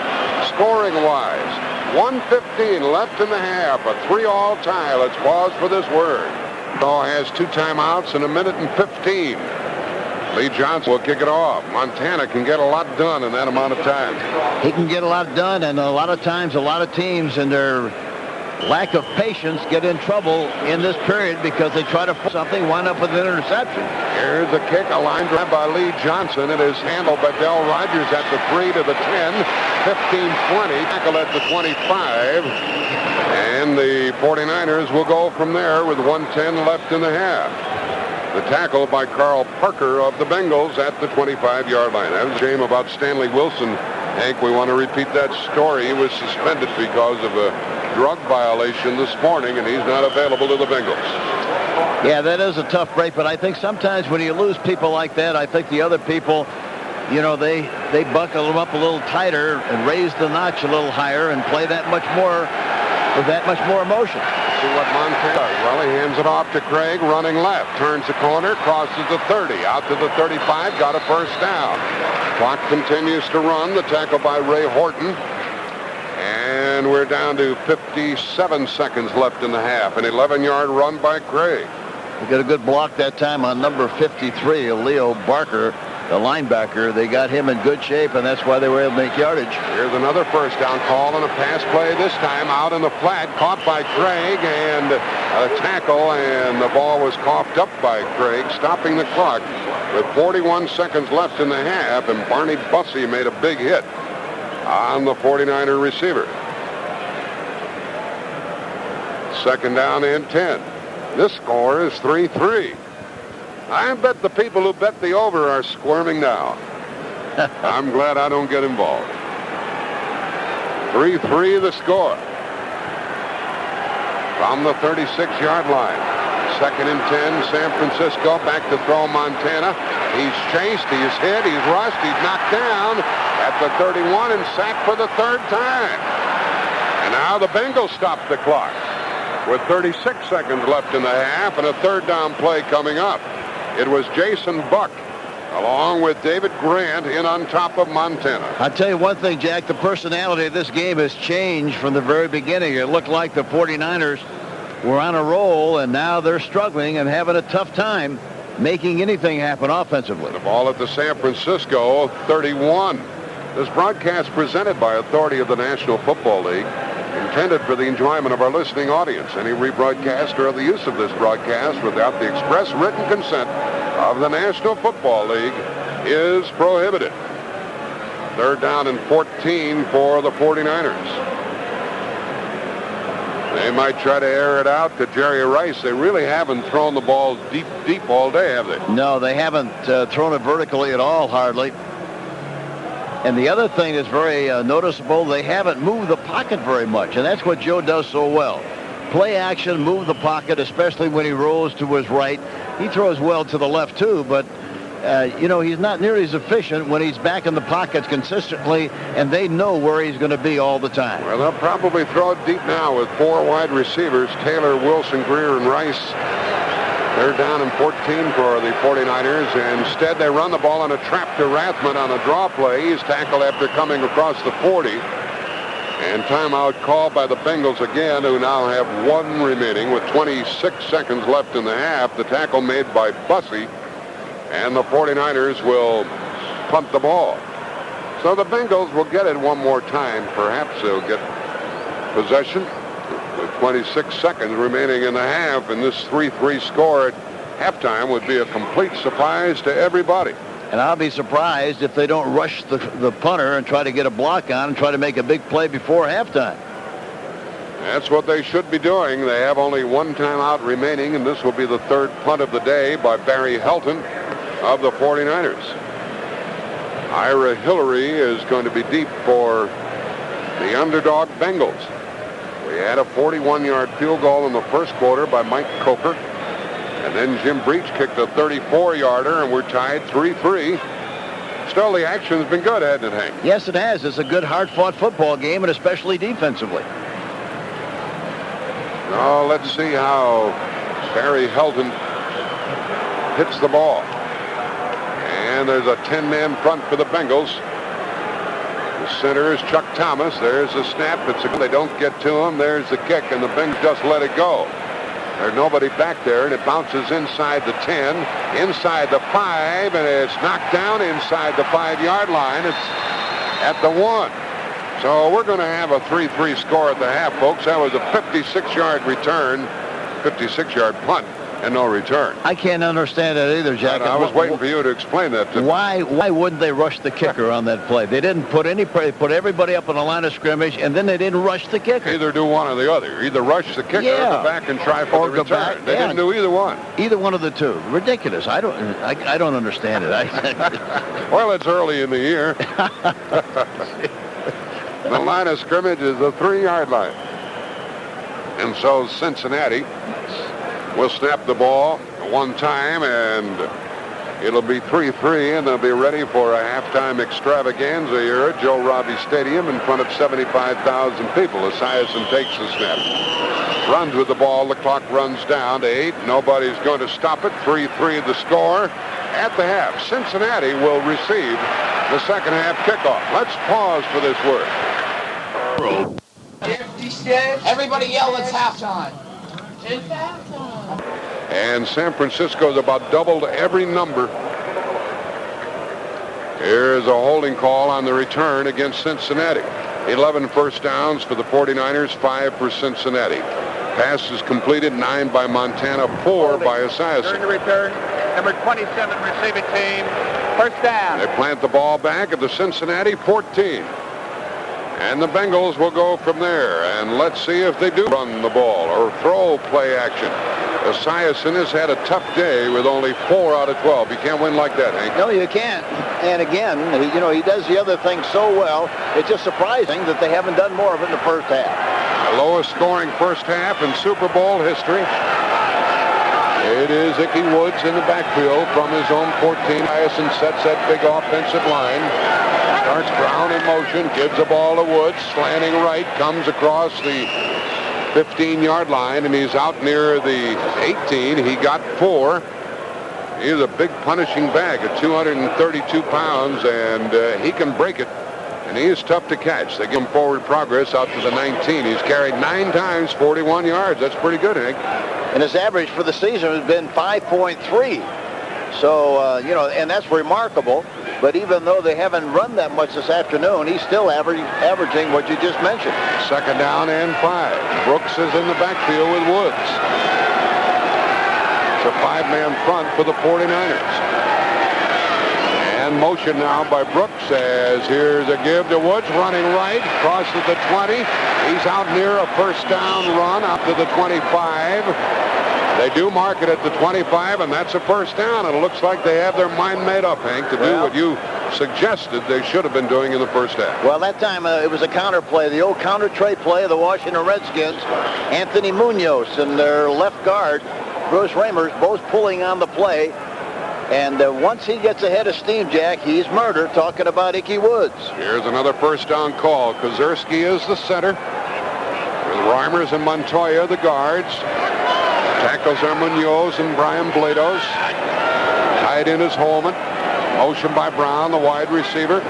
scoring-wise. 1:15 left in the half, a 3-all tie. Let's pause for this word. Ball has 2 timeouts and 1:15. Lee Johnson will kick it off. Montana can get a lot done in that amount of time. He can get a lot done, and a lot of times, a lot of teams in their lack of patience get in trouble in this period because they try to force something, wind up with an interception. Here's a kick, a line drive by Lee Johnson. It is handled by Del Rogers at the 3 to the 10, 15-20, tackle at the 25. And the 49ers will go from there with 1:10 left in the half. The tackle by Carl Parker of the Bengals at the 25-yard line. That was a shame about Stanley Wilson. Hank, we want to repeat that story. He was suspended because of a drug violation this morning, and he's not available to the Bengals. Yeah, that is a tough break, but I think sometimes when you lose people like that, I think the other people, you know, they buckle them up a little tighter and raise the notch a little higher and play that much more with that much more emotion. See what Montana does. Well, he hands it off to Craig, running left, turns the corner, crosses the 30, out to the 35, got a 1st down. Clock continues to run. The tackle by Ray Horton. And we're down to 57 seconds left in the half. An 11-yard run by Craig. We got a good block that time on number 53, Leo Barker, the linebacker. They got him in good shape, and that's why they were able to make yardage. Here's another 1st down call and a pass play, this time out in the flat, caught by Craig, and a tackle, and the ball was coughed up by Craig, stopping the clock with 41 seconds left in the half, and Barney Bussey made a big hit on the 49er receiver. 2nd down and 10. This score is 3-3. I bet the people who bet the over are squirming now. I'm glad I don't get involved. 3-3 the score. From the 36-yard line. 2nd and 10, San Francisco. Back to throw Montana. He's chased, he's hit, he's rushed, he's knocked down at the 31 and sacked for the 3rd time. And now the Bengals stop the clock with 36 seconds left in the half and a 3rd down play coming up. It was Jason Buck along with David Grant in on top of Montana. I'll tell you one thing, Jack, the personality of this game has changed from the very beginning. It looked like the 49ers were on a roll, and now they're struggling and having a tough time making anything happen offensively. The ball at the San Francisco 31. This broadcast presented by authority of the National Football League, intended for the enjoyment of our listening audience. Any rebroadcast or other use of this broadcast without the express written consent of the National Football League is prohibited. 3rd down and 14 for the 49ers. They might try to air it out to Jerry Rice. They really haven't thrown the ball deep all day, have they? No, they haven't thrown it vertically at all, hardly. And the other thing that's very noticeable, they haven't moved the pocket very much, and that's what Joe does so well. Play action, move the pocket, especially when he rolls to his right. He throws well to the left, too, but, he's not nearly as efficient when he's back in the pockets consistently, and they know where he's going to be all the time. Well, they'll probably throw it deep now with 4 wide receivers, Taylor, Wilson, Greer, and Rice. They're down in 14 for the 49ers. Instead, they run the ball on a trap to Rathman on a draw play. He's tackled after coming across the 40. And timeout called by the Bengals again, who now have 1 remaining with 26 seconds left in the half. The tackle made by Bussey. And the 49ers will punt the ball. So the Bengals will get it one more time. Perhaps they'll get possession. With 26 seconds remaining in the half, and this 3-3 score at halftime would be a complete surprise to everybody. And I'll be surprised if they don't rush the punter and try to get a block on and try to make a big play before halftime. That's what they should be doing. They have only 1 timeout remaining, and this will be the 3rd punt of the day by Barry Helton of the 49ers. Ira Hillary is going to be deep for the underdog Bengals. We had a 41-yard field goal in the first quarter by Mike Coker. And then Jim Breach kicked a 34-yarder, and we're tied 3-3. Still, the action's been good, hasn't it, Hank? Yes, it has. It's a good, hard-fought football game, and especially defensively. Now, let's see how Barry Helton hits the ball. And there's a 10-man front for the Bengals. The center is Chuck Thomas. There's the snap. They don't get to him. There's the kick, and the Bengals just let it go. There's nobody back there, and it bounces inside the 10, inside the 5, and it's knocked down inside the 5-yard line. It's at the 1. So we're going to have a 3-3 score at the half, folks. That was a 56-yard return, 56-yard punt, and no return. I can't understand that either, Jack. I was waiting for you to explain that to me. Why wouldn't they rush the kicker on that play? They didn't put any pressure. They put everybody up on the line of scrimmage, and then they didn't rush the kicker. Either do one or the other. Either rush the kicker or go back and try for the return. They didn't do either one. Either one of the two. Ridiculous. I don't understand it. Well, it's early in the year. The line of scrimmage is the 3-yard line. And so Cincinnati will snap the ball one time, and it'll be 3-3, and they'll be ready for a halftime extravaganza here at Joe Robbie Stadium in front of 75,000 people. Esiason takes the snap, runs with the ball. The clock runs down to 8. Nobody's going to stop it. 3-3 the score at the half. Cincinnati will receive the second half kickoff. Let's pause for this word. Everybody yell, it's halftime. And San Francisco's about doubled every number. Here's a holding call on the return against Cincinnati. 11 first downs for the 49ers, 5 for Cincinnati. Passes completed, 9 by Montana, 4 by Esiason. During the return, number 27 receiving team, first down. They plant the ball back at the Cincinnati 14. And the Bengals will go from there. And let's see if they do run the ball or throw play action. Esiason has had a tough day with only 4 out of 12. You can't win like that, Hank. No, you can't. And again, he does the other thing so well. It's just surprising that they haven't done more of it in the first half. The lowest scoring first half in Super Bowl history. It is Ickey Woods in the backfield from his own 14. Esiason sets that big offensive line. Starts Brown in motion, gives the ball to Woods, slanting right, comes across the 15-yard line, and he's out near the 18. He got 4. He's a big punishing bag at 232 pounds, and he can break it, and he is tough to catch. They give him forward progress out to the 19. He's carried 9 times, 41 yards. That's pretty good, Hank. And his average for the season has been 5.3. So, and that's remarkable. But even though they haven't run that much this afternoon, he's still averaging what you just mentioned. Second down and 5. Brooks is in the backfield with Woods. It's a 5-man front for the 49ers. And motion now by Brooks as here's a give to Woods, running right, crosses the 20. He's out near a first down run up to the 25. They do mark it at the 25, and that's a first down. And it looks like they have their mind made up, Hank, to do what you suggested they should have been doing in the first half. Well, that time it was a counter play, the old counter trade play of the Washington Redskins. Anthony Munoz and their left guard, Bruce Ramers, both pulling on the play. And once he gets ahead of Steam Jack, he's murder, talking about Ickey Woods. Here's another first down call. Kozerski is the center, with Reimers and Montoya the guards. Tackles are Munoz and Brian Blados. Tied in is Holman. Motion by Brown, the wide receiver.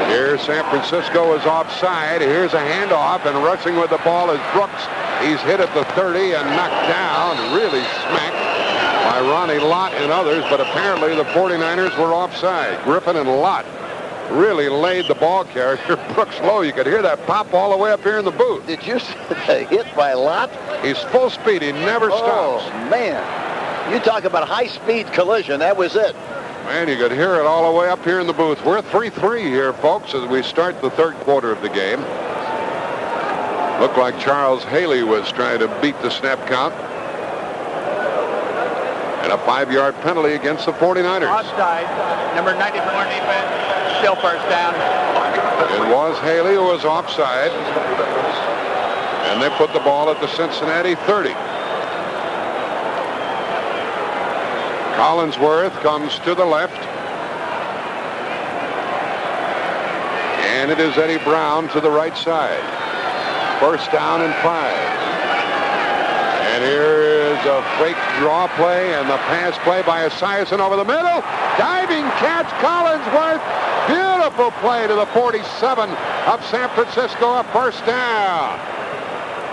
Here San Francisco is offside. Here's a handoff, and rushing with the ball is Brooks. He's hit at the 30 and knocked down, really smacked by Ronnie Lott and others, but apparently the 49ers were offside. Griffin and Lott really laid the ball carrier Brooks low. You could hear that pop all the way up here in the booth. Did you see hit by Lott? He's full speed. He never stops. Oh, man. You talk about a high-speed collision. That was it. Man, you could hear it all the way up here in the booth. We're 3-3 here, folks, as we start the third quarter of the game. Looked like Charles Haley was trying to beat the snap count. And a 5-yard penalty against the 49ers. Offside, number 94 defense, still first down. It was Haley who was offside. And they put the ball at the Cincinnati 30. Collinsworth comes to the left. And it is Eddie Brown to the right side. First down and 5. And here is a fake draw play and the pass play by Esiason over the middle. Diving catch, Collinsworth. Beautiful play to the 47 of San Francisco, a first down.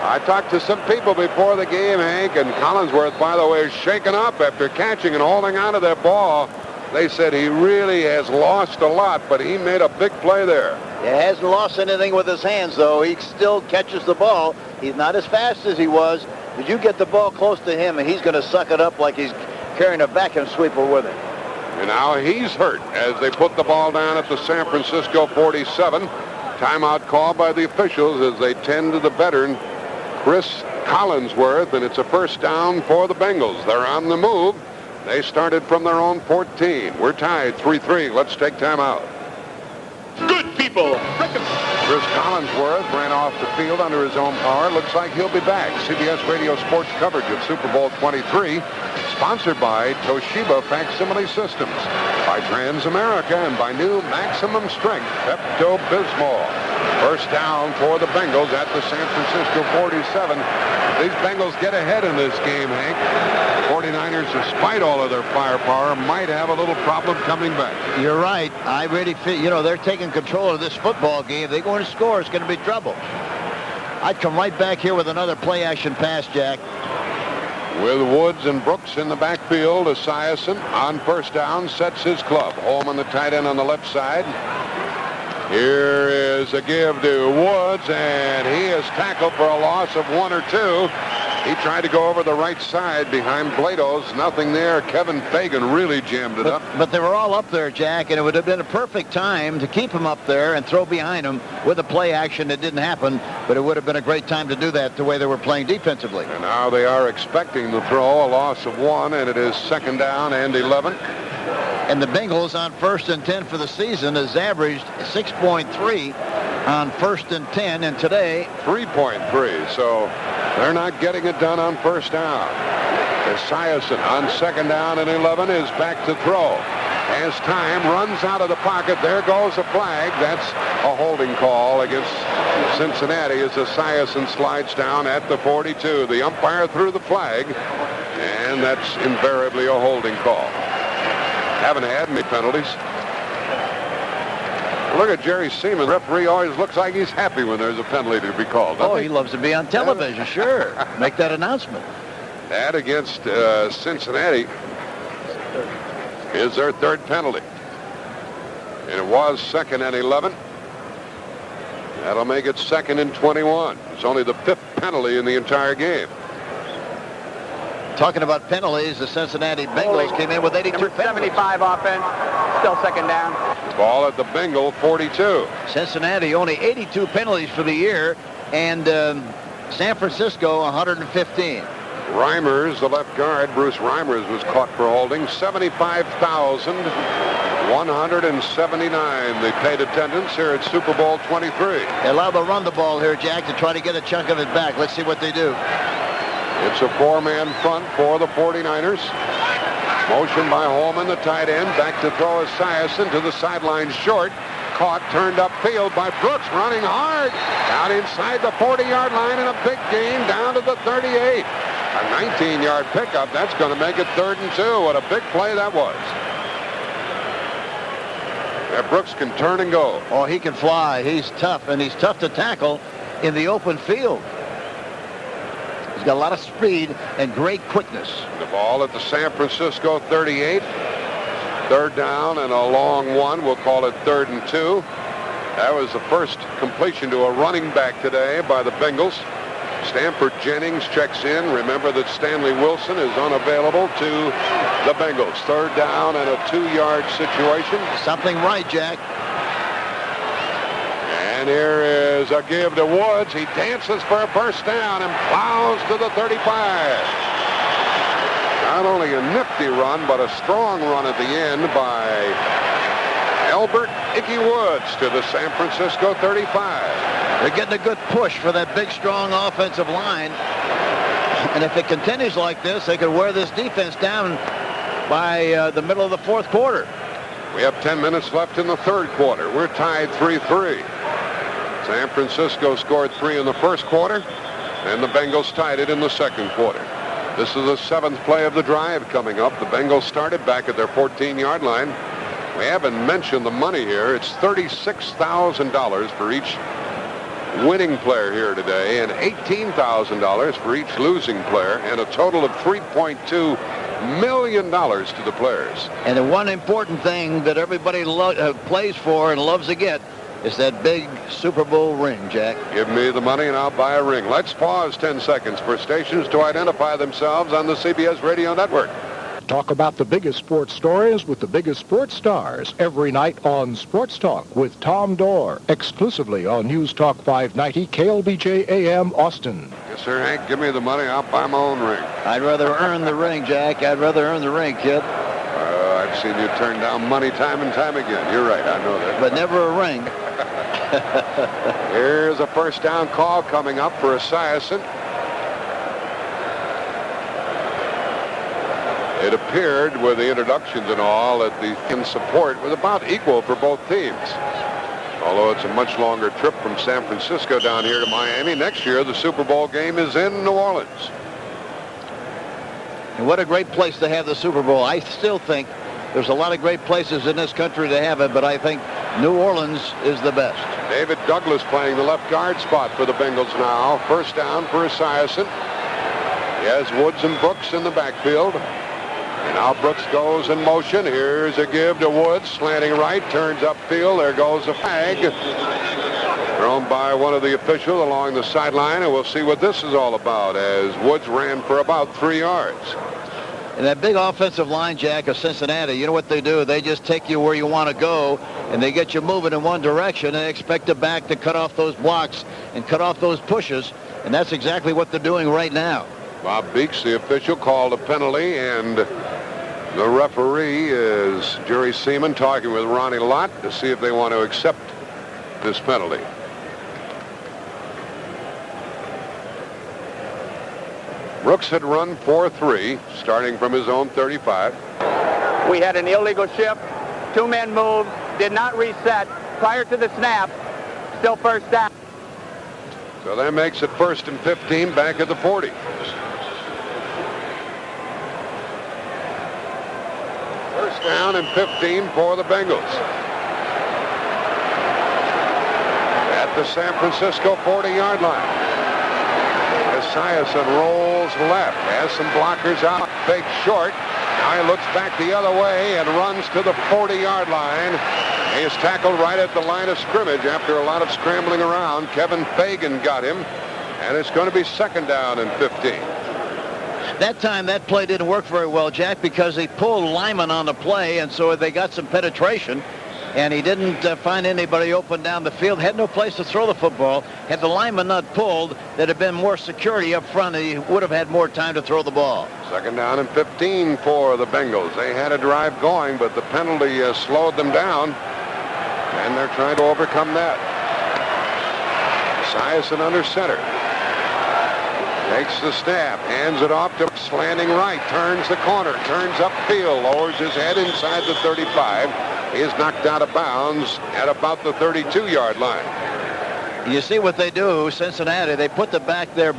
I talked to some people before the game, Hank, and Collinsworth, by the way, is shaken up after catching and holding on to that ball. They said he really has lost a lot, but he made a big play there. He hasn't lost anything with his hands, though. He still catches the ball. He's not as fast as he was, but you get the ball close to him, and he's going to suck it up like he's carrying a vacuum sweeper with him. And now he's hurt as they put the ball down at the San Francisco 47. Timeout called by the officials as they tend to the veteran, Chris Collinsworth, and it's a first down for the Bengals. They're on the move. They started from their own 14. We're tied 3-3. Let's take timeout. Good people. Chris Collinsworth ran off the field under his own power. Looks like he'll be back. CBS Radio Sports coverage of Super Bowl 23, sponsored by Toshiba Facsimile Systems, by Transamerica, and by new Maximum Strength Pepto-Bismol. First down for the Bengals at the San Francisco 47. These Bengals get ahead in this game, Hank. 49ers, despite all of their firepower, might have a little problem coming back. You're right. I really feel, they're taking control of this football game. If they go and score, it's going to be trouble. I'd come right back here with another play-action pass, Jack. With Woods and Brooks in the backfield, Esiason on first down sets his club. Holman, the tight end, on the left side. Here is a give to Woods, and he is tackled for a loss of 1 or 2. He tried to go over the right side behind Blados. Nothing there. Kevin Fagan really jammed it up. But they were all up there, Jack, and it would have been a perfect time to keep him up there and throw behind him with a play action that didn't happen, but it would have been a great time to do that the way they were playing defensively. And now they are expecting to throw, a loss of 1, and it is second down and 11. And the Bengals on 1st and 10 for the season has averaged 6.3 on 1st and 10, and today 3.3. So they're not getting it done on first down. Esiason on second down and 11 is back to throw. As time runs out of the pocket, there goes a flag. That's a holding call against Cincinnati as Esiason slides down at the 42. The umpire threw the flag, and that's invariably a holding call. Haven't had any penalties. Look at Jerry Seaman. Referee always looks like he's happy when there's a penalty to be called. Oh, he loves to be on television, sure. Make that announcement. That against Cincinnati is their third penalty. And it was 2nd and 11. That'll make it 2nd and 21. It's only the 5th penalty in the entire game. Talking about penalties, the Cincinnati Bengals came in with 82 penalties. 75 offense, still 2nd down. Ball at the Bengal 42. Cincinnati only 82 penalties for the year, and San Francisco 115. Reimers, the left guard, Bruce Reimers, was caught for holding. 75,179 the paid attendance here at Super Bowl 23. They allow to run the ball here, Jack, to try to get a chunk of it back. Let's see what they do. It's a 4-man front for the 49ers. Motion by Holman, the tight end. Back to throw Esiason to the sideline short. Caught, turned upfield by Brooks, running hard. Out inside the 40-yard line and a big gain down to the 38. A 19-yard pickup. That's going to make it 3rd and 2. What a big play that was. Yeah, Brooks can turn and go. Oh, he can fly. He's tough, and he's tough to tackle in the open field. He's got a lot of speed and great quickness. The ball at the San Francisco 38. 3rd down and a long one. We'll call it 3rd and 2. That was the first completion to a running back today by the Bengals. Stanford Jennings checks in. Remember that Stanley Wilson is unavailable to the Bengals. 3rd down and a 2-yard situation. Something right, Jack. And here is a give to Woods. He dances for a first down and plows to the 35. Not only a nifty run, but a strong run at the end by Albert Icky Woods to the San Francisco 35. They're getting a good push for that big, strong offensive line. And if it continues like this, they could wear this defense down by the middle of the 4th quarter. We have 10 minutes left in the 3rd quarter. We're tied 3-3. San Francisco scored 3 in the 1st quarter, and the Bengals tied it in the 2nd quarter. This is the 7th play of the drive coming up. The Bengals started back at their 14-yard line. We haven't mentioned the money here. It's $36,000 for each winning player here today and $18,000 for each losing player, and a total of $3.2 million to the players. And the one important thing that everybody plays for and loves to get is that big Super Bowl ring, Jack. Give me the money and I'll buy a ring. Let's pause 10 seconds for stations to identify themselves on the CBS Radio Network. Talk about the biggest sports stories with the biggest sports stars every night on Sports Talk with Tom Dorr, exclusively on News Talk 590 KLBJ AM Austin. Yes, sir, Hank. Give me the money. I'll buy my own ring. I'd rather earn the ring, Jack. I'd rather earn the ring, kid. I've seen you turn down money time and time again. You're right. I know that. But never a ring. Here's a first down call coming up for Esiason. It appeared with the introductions and all that the support was about equal for both teams. Although it's a much longer trip from San Francisco down here to Miami. Next year, the Super Bowl game is in New Orleans. And what a great place to have the Super Bowl. I still think there's a lot of great places in this country to have it, but I think New Orleans is the best. David Douglas playing the left guard spot for the Bengals now. First down for Esiason. He has Woods and Brooks in the backfield. And now Brooks goes in motion. Here's a give to Woods, slanting right, turns upfield. There goes a flag. Thrown by one of the officials along the sideline, and we'll see what this is all about as Woods ran for about 3 yards. And that big offensive line, Jack, of Cincinnati, you know what they do? They just take you where you want to go, and they get you moving in one direction, and they expect the back to cut off those blocks and cut off those pushes, and that's exactly what they're doing right now. Bob Beeks, the official, called a penalty, and the referee is Jerry Seaman talking with Ronnie Lott to see if they want to accept this penalty. Brooks had run 4-3, starting from his own 35. We had an illegal shift. 2 men moved, did not reset prior to the snap. Still first down. So that makes it 1st and 15 back at the 40. First down and 15 for the Bengals. At the San Francisco 40-yard line. Esiason rolls left, has some blockers out, fake short. Now he looks back the other way and runs to the 40-yard line. He is tackled right at the line of scrimmage after a lot of scrambling around. Kevin Fagan got him, and it's going to be second down and 15. That time, that play didn't work very well, Jack, because he pulled Lyman on the play, and so they got some penetration, and he didn't find anybody open down the field. Had no place to throw the football. Had the lineman not pulled, there'd have been more security up front, and he would have had more time to throw the ball. Second down and 15 for the Bengals. They had a drive going, but the penalty slowed them down, and they're trying to overcome that. Esiason under center. Takes the snap, hands it off to slanting right, turns the corner, turns upfield, lowers his head inside the 35. He is knocked out of bounds at about the 32-yard line. You see what they do, Cincinnati. They put the back there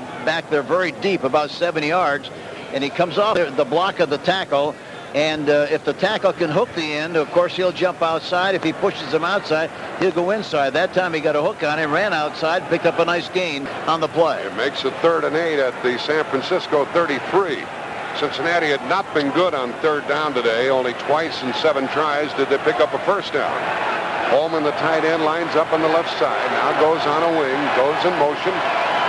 very deep, about 7 yards, and he comes off the block of the tackle. And if the tackle can hook the end, of course, he'll jump outside. If he pushes him outside, he'll go inside. That time he got a hook on him, ran outside, picked up a nice gain on the play. It makes it 3rd and 8 at the San Francisco 33. Cincinnati had not been good on 3rd down today. Only twice in 7 tries did they pick up a first down. Holman, the tight end, lines up on the left side. Now goes on a wing, goes in motion.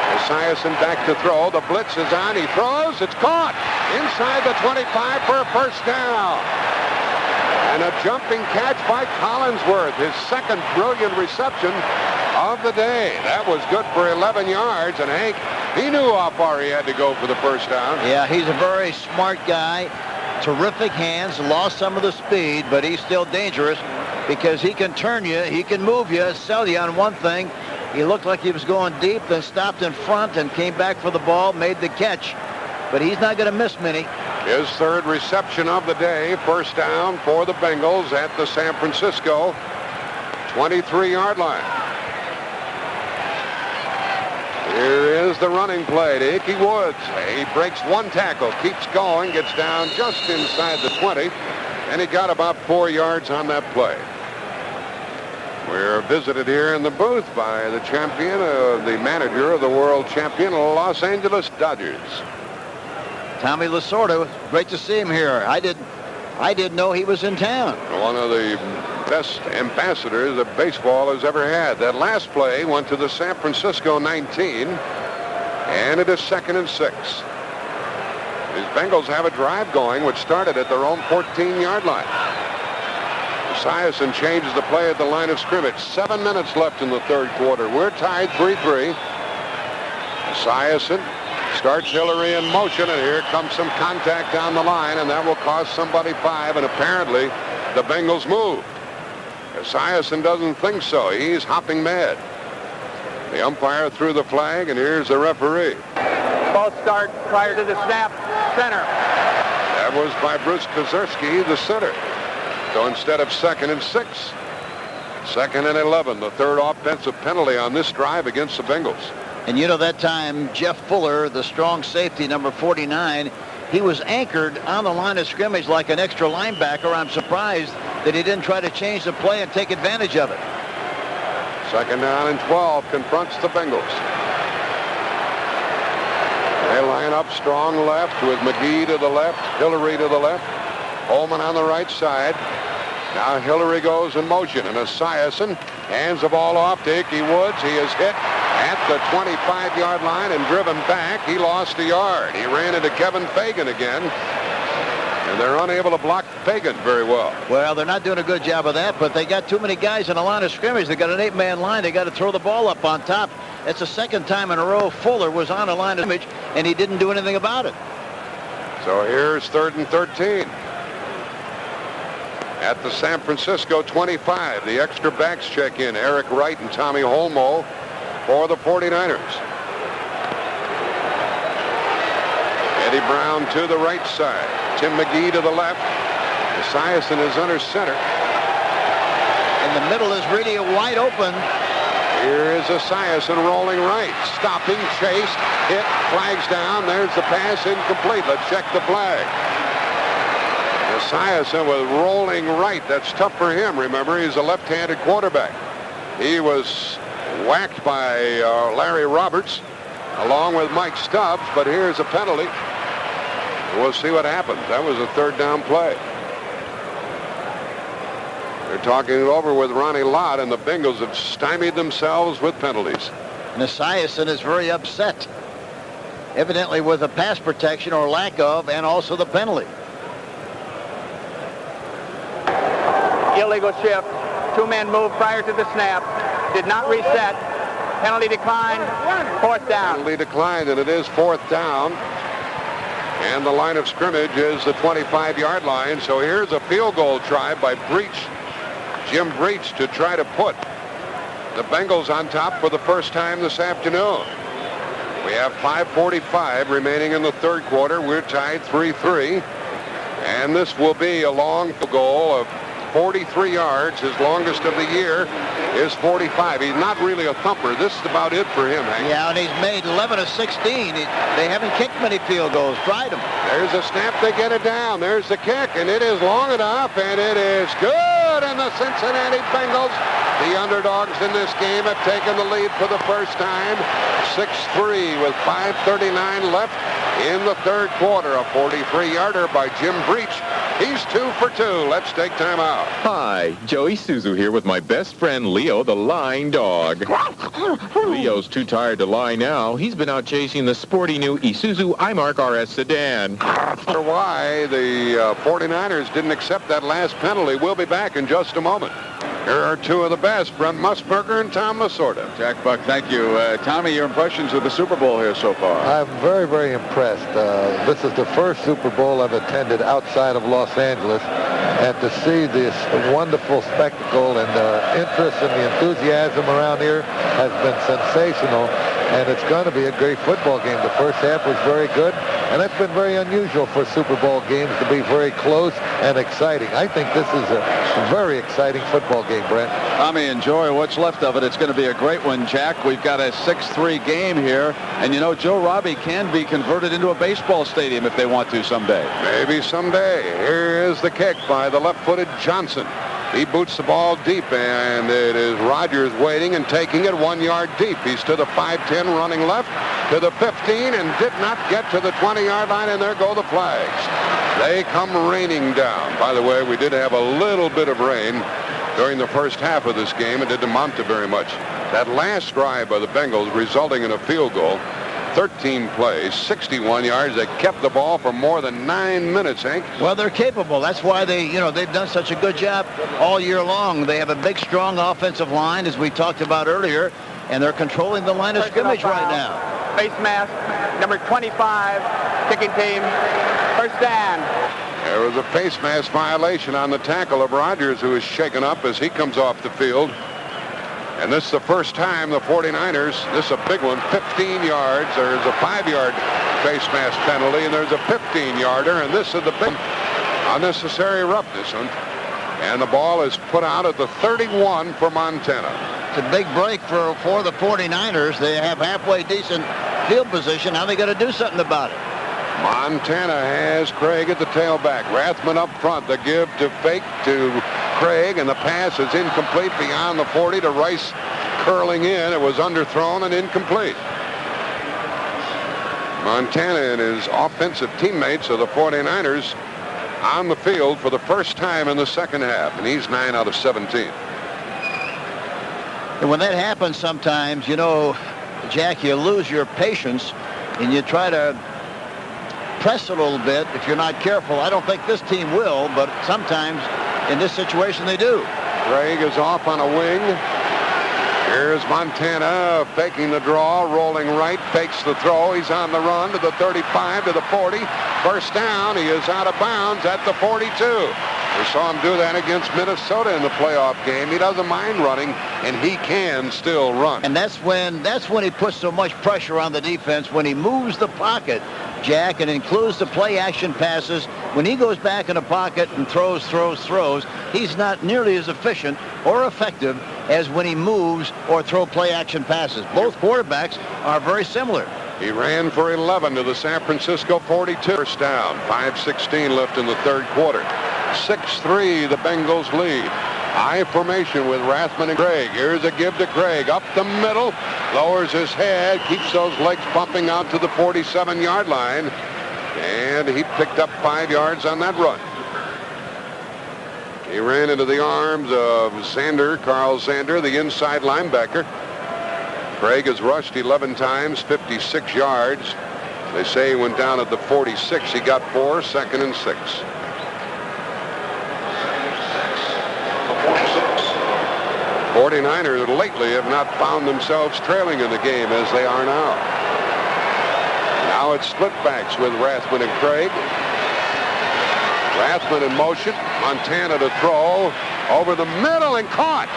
Esiason back to throw. The blitz is on. He throws. It's caught inside the 25 for a first down. And a jumping catch by Collinsworth, his second brilliant reception of the day. That was good for 11 yards. And Hank, he knew how far he had to go for the first down. Yeah, he's a very smart guy. Terrific hands. Lost some of the speed, but he's still dangerous because he can turn you, he can move you, sell you on one thing. He looked like he was going deep, then stopped in front and came back for the ball, made the catch. But he's not going to miss many. His 3rd reception of the day, first down for the Bengals at the San Francisco 23-yard line. Here is the running play to Ickey Woods. He breaks one tackle, keeps going, gets down just inside the 20, and he got about 4 yards on that play. We're visited here in the booth by the champion, the manager of the world champion, Los Angeles Dodgers. Tommy Lasorda. Great to see him here. I didn't know he was in town. One of the best ambassadors that baseball has ever had. That last play went to the San Francisco 19, and it is 2nd and 6. These Bengals have a drive going, which started at their own 14-yard line. Esiason changes the play at the line of scrimmage. 7 minutes left in the 3rd quarter. We're tied 3-3. Esiason starts Hillary in motion, and here comes some contact down the line, and that will cost somebody 5, and apparently the Bengals moved. Esiason doesn't think so. He's hopping mad. The umpire threw the flag, and here's the referee. Ball start prior to the snap. Center. That was by Bruce Kozerski, the center. So instead of 2nd and 6, 2nd and 11, the 3rd offensive penalty on this drive against the Bengals. And you know, that time, Jeff Fuller, the strong safety, number 49, he was anchored on the line of scrimmage like an extra linebacker. I'm surprised that he didn't try to change the play and take advantage of it. 2nd down and 12 confronts the Bengals. They line up strong left with McGee to the left, Hillary to the left, Holman on the right side. Now Hillary goes in motion, and Esiason hands the ball off to Ickey Woods. He is hit at the 25-yard line and driven back. He lost a yard. He ran into Kevin Fagan again, and they're unable to block Fagan very well. Well, they're not doing a good job of that, but they got too many guys in the line of scrimmage. They got an 8-man line. They got to throw the ball up on top. That's the 2nd time in a row Fuller was on a line of scrimmage, and he didn't do anything about it. So here's 3rd and 13. At the San Francisco 25, the extra backs check in. Eric Wright and Tommy Holmoe for the 49ers. Eddie Brown to the right side. Tim McGee to the left. Esiason is under center. In the middle is really wide open. Here is Esiason rolling right. Stopping, chased, hit, flags down. There's the pass, incomplete. Let's check the flag. Esiason with rolling right. That's tough for him. Remember, he's a left-handed quarterback. He was whacked by Larry Roberts along with Mike Stubbs, but here's a penalty. We'll see what happens. That was a third down play. They're talking it over with Ronnie Lott, and the Bengals have stymied themselves with penalties. And Esiason is very upset, evidently with the pass protection or lack of, and also the penalty. Illegal shift. Two-man move prior to the snap. Did not reset. Penalty declined. Fourth down. Penalty declined, and it is fourth down. And the line of scrimmage is the 25-yard line. So here's a field goal try by Jim Breach, to try to put the Bengals on top for the first time this afternoon. We have 5:45 remaining in the third quarter. We're tied 3-3. And this will be a long goal of 43 yards. His longest of the year is 45. He's not really a thumper. This is about it for him, Hank. Yeah, and he's made 11 of 16. They haven't kicked many field goals. Tried them. There's a snap. They get it down. There's the kick, and it is long enough, and it is good. And the Cincinnati Bengals, the underdogs in this game, have taken the lead for the first time. 6-3 with 5:39 left in the third quarter. A 43-yarder by Jim Breach. He's 2 for 2. Let's take time out. Hi, Joey Isuzu here with my best friend Leo, the lying dog. Leo's too tired to lie now. He's been out chasing the sporty new Isuzu iMark RS sedan. For why the 49ers didn't accept that last penalty. We'll be back in just a moment. Here are two of the best, Brent Musburger and Tom Lasorda. Jack Buck, thank you. Tommy, your impressions of the Super Bowl here so far? I'm very, very impressed. This is the first Super Bowl I've attended outside of Los Angeles, and to see this wonderful spectacle and the interest and the enthusiasm around here has been sensational, and it's going to be a great football game. The first half was very good, and it's been very unusual for Super Bowl games to be very close and exciting. I think this is a very exciting football game, Brent. Tommy, enjoy what's left of it. It's going to be a great one, Jack. We've got a 6-3 game here. And, you know, Joe Robbie can be converted into a baseball stadium if they want to someday. Maybe someday. Here is the kick by the left-footed Johnson. He boots the ball deep, and it is Rodgers waiting and taking it 1 yard deep. He's to the 5-10, running left to the 15, and did not get to the 20-yard line, and there go the flags. They come raining down. By the way, we did have a little bit of rain during the first half of this game. It didn't amount to very much. That last drive by the Bengals resulting in a field goal, 13 plays, 61 yards. They kept the ball for more than 9 minutes, Hank. Well, they're capable. That's why they've done such a good job all year long. They have a big, strong offensive line, as we talked about earlier, and they're controlling the line of scrimmage right now. Face mask, number 25, kicking team, first down. There was a face mask violation on the tackle of Rodgers, who is shaken up as he comes off the field. And this is the first time the 49ers, this is a big one, 15 yards. There's a 5-yard face mask penalty, and there's a 15-yarder, and this is the big unnecessary roughness. And the ball is put out at the 31 for Montana. It's a big break for the 49ers. They have halfway decent field position. Now they got to do something about it. Montana has Craig at the tailback. Rathman up front. The give to fake to Craig, and the pass is incomplete beyond the 40 to Rice, curling in. It was underthrown and incomplete. Montana and his offensive teammates of the 49ers on the field for the first time in the second half, and he's 9 out of 17. And when that happens sometimes, Jack, you lose your patience, and you try to press a little bit if you're not careful. I don't think this team will, but sometimes in this situation they do. Craig is off on a wing. Here's Montana faking the draw, rolling right, fakes the throw. He's on the run to the 35, to the 40. First down. He is out of bounds at the 42. We saw him do that against Minnesota in the playoff game. He doesn't mind running, and he can still run. And that's when he puts so much pressure on the defense, when he moves the pocket, Jack, and includes the play-action passes. When he goes back in the pocket and throws, he's not nearly as efficient or effective as when he moves or throw play-action passes. Both quarterbacks are very similar. He ran for 11 to the San Francisco 42. First down, 5:16 left in the third quarter. 6-3, the Bengals lead. High formation with Rathman and Craig. Here's a give to Craig. Up the middle. Lowers his head. Keeps those legs pumping out to the 47-yard line. And he picked up 5 yards on that run. He ran into the arms of Carl Zander, the inside linebacker. Craig has rushed 11 times, 56 yards. They say he went down at the 46. He got 4, 2nd and 6. 49ers lately have not found themselves trailing in the game as they are now. Now it's split backs with Rathman and Craig. Rathman in motion. Montana to throw. Over the middle and caught.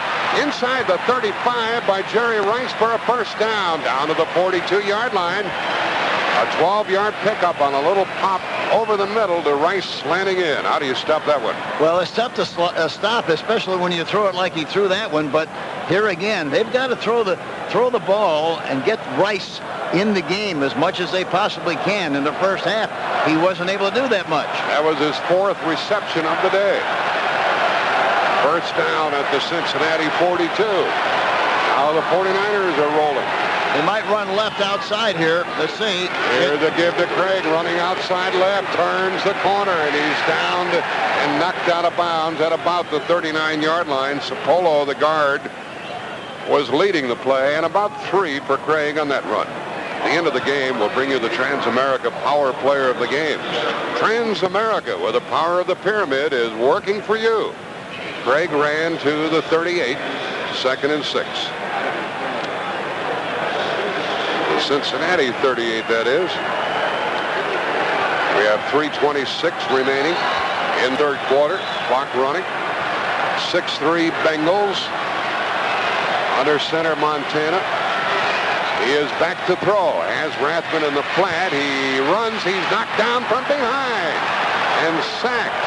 Inside the 35 by Jerry Rice for a first down. Down to the 42-yard line. A 12-yard pickup on a little pop over the middle to Rice slanting in. How do you stop that one? Well, it's tough to stop, especially when you throw it like he threw that one. But here again, they've got to throw the ball and get Rice in the game as much as they possibly can. In the first half, he wasn't able to do that much. That was his 4th reception of the day. First down at the Cincinnati 42. Now the 49ers are rolling. They might run left outside here. Let's see. Here's a give to Craig, running outside left, turns the corner, and he's downed and knocked out of bounds at about the 39-yard line. Sapolo, the guard, was leading the play, and about 3 for Craig on that run. The end of the game will bring you the Transamerica Power Player of the Game. Transamerica, with the power of the pyramid, is working for you. Craig ran to the 38, 2nd and 6. Cincinnati 38, that is. We have 3:26 remaining in third quarter. Clock running. 6-3 Bengals. Under center Montana. He is back to throw. Has Rathman in the flat. He runs. He's knocked down from behind and sacked.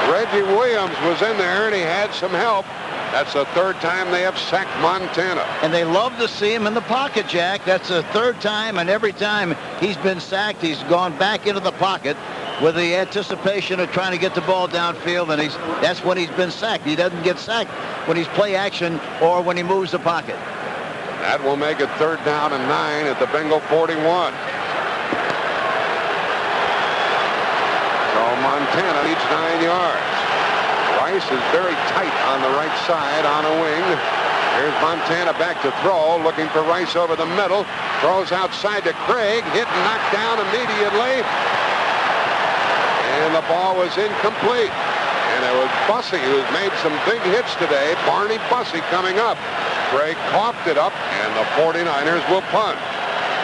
Reggie Williams was in there and he had some help. That's the 3rd time they have sacked Montana. And they love to see him in the pocket, Jack. That's the 3rd time, and every time he's been sacked, he's gone back into the pocket with the anticipation of trying to get the ball downfield, and that's when he's been sacked. He doesn't get sacked when he's play action or when he moves the pocket. That will make it 3rd down and 9 at the Bengal 41. So Montana needs 9 yards. Rice is very tight on the right side on a wing. Here's Montana back to throw, looking for Rice over the middle. Throws outside to Craig, hit and knocked down immediately. And the ball was incomplete. And it was Bussey who's made some big hits today. Barney Bussey coming up. Craig coughed it up, and the 49ers will punt.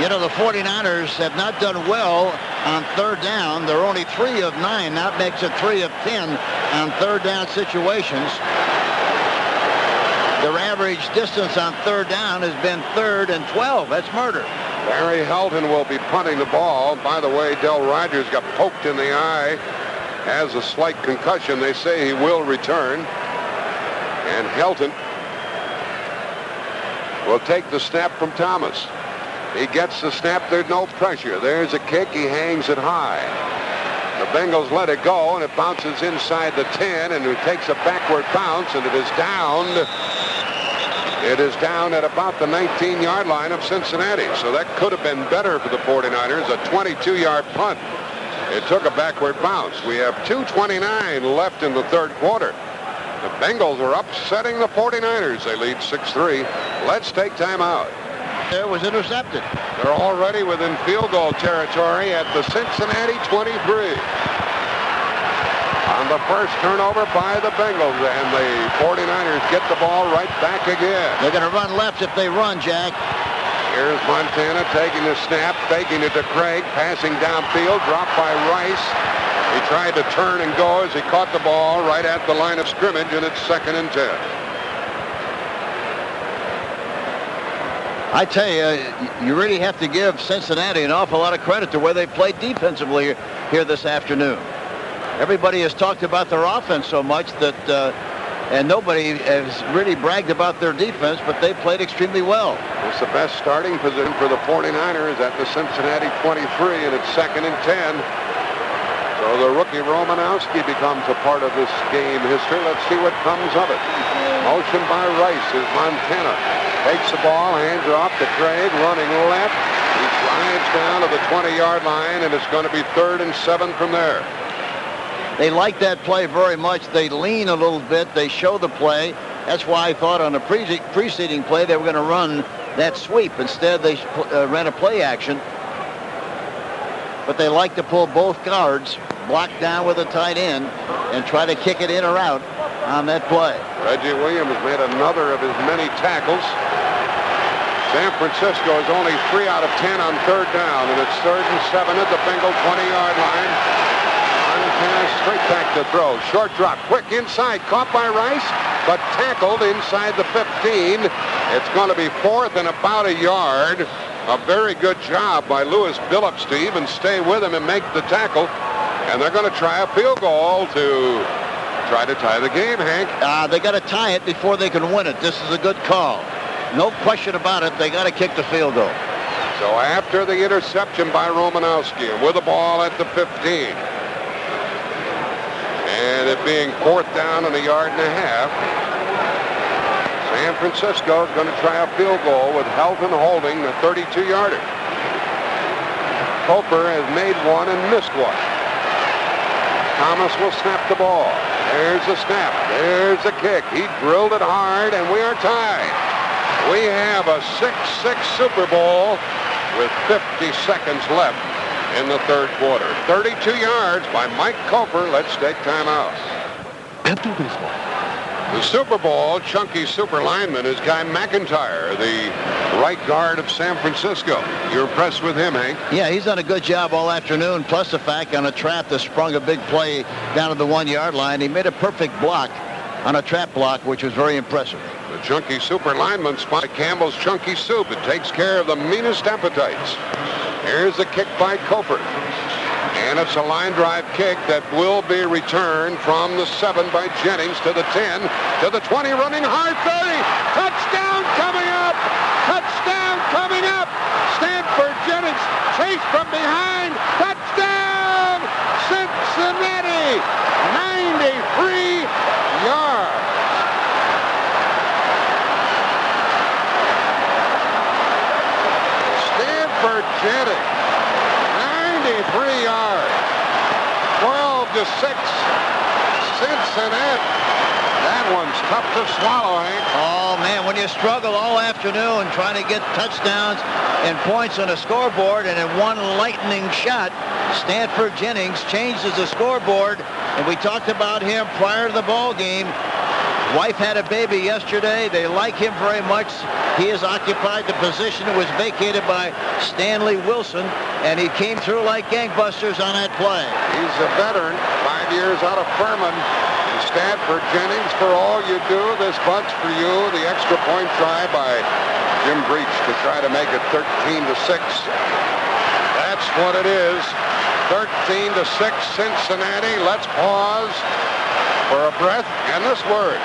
You know, the 49ers have not done well on 3rd down. They're only 3 of 9. That makes it 3 of 10 on 3rd down situations. Their average distance on 3rd down has been 3rd and 12. That's murder. Barry Helton will be punting the ball. By the way, Del Rogers got poked in the eye. Has a slight concussion. They say he will return. And Helton will take the snap from Thomas. He gets the snap. There's no pressure. There's a kick. He hangs it high. The Bengals let it go, and it bounces inside the 10, and it takes a backward bounce, and it is down. It is down at about the 19-yard line of Cincinnati. So that could have been better for the 49ers, a 22-yard punt. It took a backward bounce. We have 2:29 left in the 3rd quarter. The Bengals are upsetting the 49ers. They lead 6-3. Let's take time out. There was intercepted. They're already within field goal territory at the Cincinnati 23. On the first turnover by the Bengals, and the 49ers get the ball right back again. They're going to run left if they run, Jack. Here's Montana taking the snap, faking it to Craig, passing downfield, dropped by Rice. He tried to turn and go as he caught the ball right at the line of scrimmage, and it's 2nd and 10. I tell you, you really have to give Cincinnati an awful lot of credit to where they played defensively here this afternoon. Everybody has talked about their offense so much that, and nobody has really bragged about their defense, but they played extremely well. It's the best starting position for the 49ers at the Cincinnati 23, and it's 2nd and 10. So the rookie Romanowski becomes a part of this game history. Let's see what comes of it. Motion by Rice is Montana. Takes the ball, hands it off to Craig, running left. He drives down to the 20-yard line, and it's going to be 3rd and 7 from there. They like that play very much. They lean a little bit. They show the play. That's why I thought on the preceding play they were going to run that sweep. Instead, they ran a play action. But they like to pull both guards, block down with a tight end, and try to kick it in or out on that play. Reggie Williams made another of his many tackles. San Francisco is only 3 out of 10 on 3rd down, and it's 3rd and 7 at the Bengal 20-yard line. Pass straight back to throw. Short drop, quick inside, caught by Rice, but tackled inside the 15. It's going to be 4th and about a yard. A very good job by Lewis Billups to even stay with him and make the tackle. And they're going to try a field goal to try to tie the game, Hank. They got to tie it before they can win it. This is a good call. No question about it. They got to kick the field goal. So after the interception by Romanowski, and with the ball at the 15, and it being 4th down and a yard and a half, San Francisco is going to try a field goal with Helton holding the 32-yarder. Coper has made one and missed one. Thomas will snap the ball. There's the snap. There's the kick. He drilled it hard, and we are tied. We have a 6-6 Super Bowl with 50 seconds left in the 3rd quarter. 32 yards by Mike Coper. Let's take time out. The Super Bowl chunky super lineman is Guy McIntyre, the right guard of San Francisco. You're impressed with him, Hank? Yeah, he's done a good job all afternoon, plus the fact on a trap that sprung a big play down to the 1-yard line. He made a perfect block on a trap block, which was very impressive. The chunky super lineman spot Campbell's Chunky Soup. It takes care of the meanest appetites. Here's the kick by Coper. And it's a line drive kick that will be returned from the 7 by Jennings to the 10, to the 20, running hard, 30. Touchdown coming up! Touchdown coming up! Stanford Jennings chased from behind. Touchdown! Cincinnati! 93 yards. Stanford Jennings. 93 yards. 12-6. Cincinnati. That one's tough to swallow, Hank. Oh, man, when you struggle all afternoon trying to get touchdowns and points on a scoreboard, and in one lightning shot, Stanford Jennings changes the scoreboard, and we talked about him prior to the ball game. Wife had a baby yesterday. They like him very much. He has occupied the position that was vacated by Stanley Wilson, and he came through like gangbusters on that play. He's a veteran, 5 years out of Furman. And Stanford Jennings, for all you do, this bunch for you. The extra point try by Jim Breach to try to make it 13-6. That's what it is. 13-6 Cincinnati. Let's pause for a breath and this word.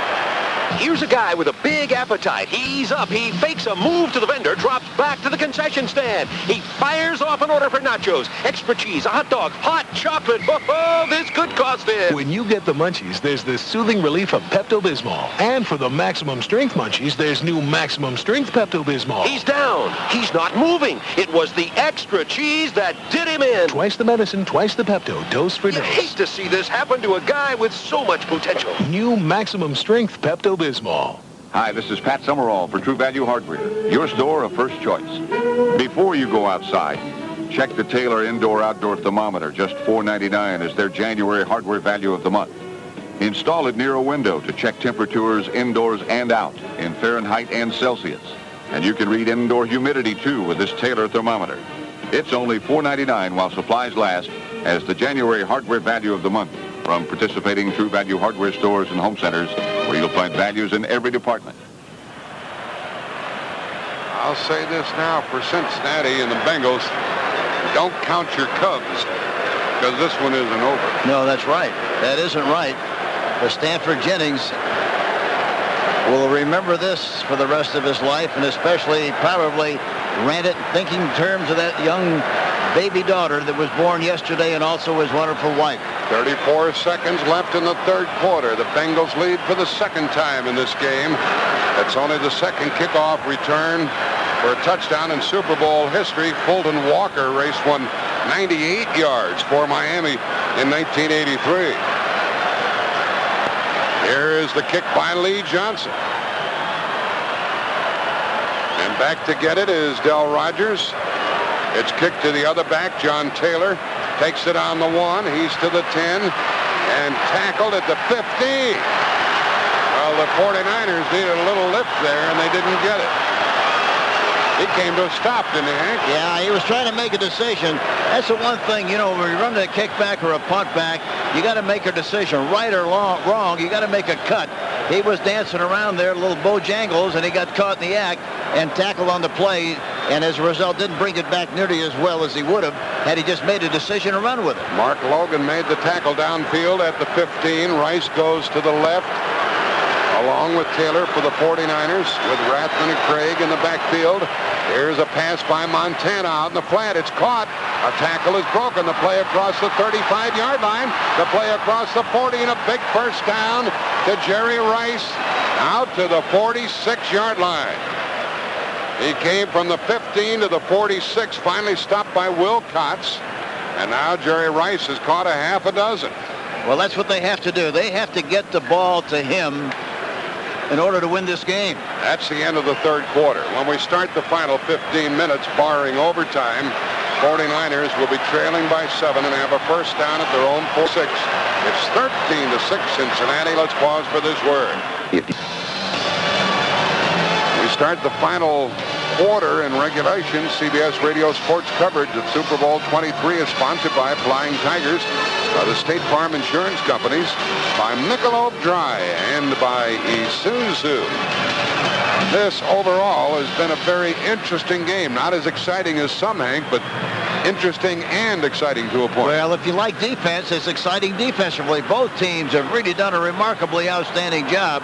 Here's a guy with a big appetite. He's up. He fakes a move to the vendor, drops back to the concession stand. He fires off an order for nachos, extra cheese, a hot dog, hot chocolate. Oh, this could cost him. When you get the munchies, there's the soothing relief of Pepto-Bismol. And for the maximum strength munchies, there's new maximum strength Pepto-Bismol. He's down. He's not moving. It was the extra cheese that did him in. Twice the medicine, twice the Pepto, dose for dose. You hate to see this happen to a guy with so much potential. New maximum strength Pepto-Bismol. Hi, this is Pat Summerall for True Value Hardware, your store of first choice. Before you go outside, check the Taylor indoor-outdoor thermometer. Just $4.99 is their January hardware value of the month. Install it near a window to check temperatures indoors and out in Fahrenheit and Celsius. And you can read indoor humidity, too, with this Taylor thermometer. It's only $4.99 while supplies last as the January hardware value of the month from participating True Value hardware stores and home centers where you'll find values in every department. I'll say this now for Cincinnati and the Bengals. Don't count your Cubs because this one isn't over. No, that's right. That isn't right. But Stanford Jennings will remember this for the rest of his life, and especially probably ran it thinking in terms of that young baby daughter that was born yesterday and also his wonderful wife. 34 seconds left in the 3rd quarter. The Bengals lead for the 2nd time in this game. It's only the 2nd kickoff return for a touchdown in Super Bowl history. Fulton Walker raced one 98 yards for Miami in 1983. Here is the kick by Lee Johnson. And back to get it is Del Rogers. It's kicked to the other back. John Taylor takes it on the 1. He's to the 10 and tackled at the 15. Well, the 49ers needed a little lift there, and they didn't get it. He came to a stop, didn't he, Hank? Yeah, he was trying to make a decision. That's the one thing, you know, when you run a kickback or a punt back, you got to make a decision, right or wrong. You got to make a cut. He was dancing around there, little Bojangles, and he got caught in the act and tackled on the play, and as a result didn't bring it back nearly as well as he would have had he just made a decision to run with it. Mark Logan made the tackle downfield at the 15. Rice goes to the left, along with Taylor for the 49ers, with Rathman and Craig in the backfield. Here's a pass by Montana out in the flat. It's caught. A tackle is broken. The play across the 35-yard line. The play across the 40, and a big first down to Jerry Rice out to the 46-yard line. He came from the 15 to the 46, finally stopped by Wilcox. And now Jerry Rice has caught a half a dozen. Well, that's what they have to do. They have to get the ball to him in order to win this game. That's the end of the third quarter. When we start the final 15 minutes, barring overtime, 49ers will be trailing by 7 and have a first down at their own 4-6. It's 13-6 Cincinnati. Let's pause for this word. We start the final quarter in regulation. CBS Radio Sports coverage of Super Bowl 23 is sponsored by Flying Tigers, by the State Farm Insurance Companies, by Michelob Dry, and by Isuzu. This overall has been a very interesting game. Not as exciting as some, Hank, but interesting and exciting to a point. Well, if you like defense, it's exciting defensively. Both teams have really done a remarkably outstanding job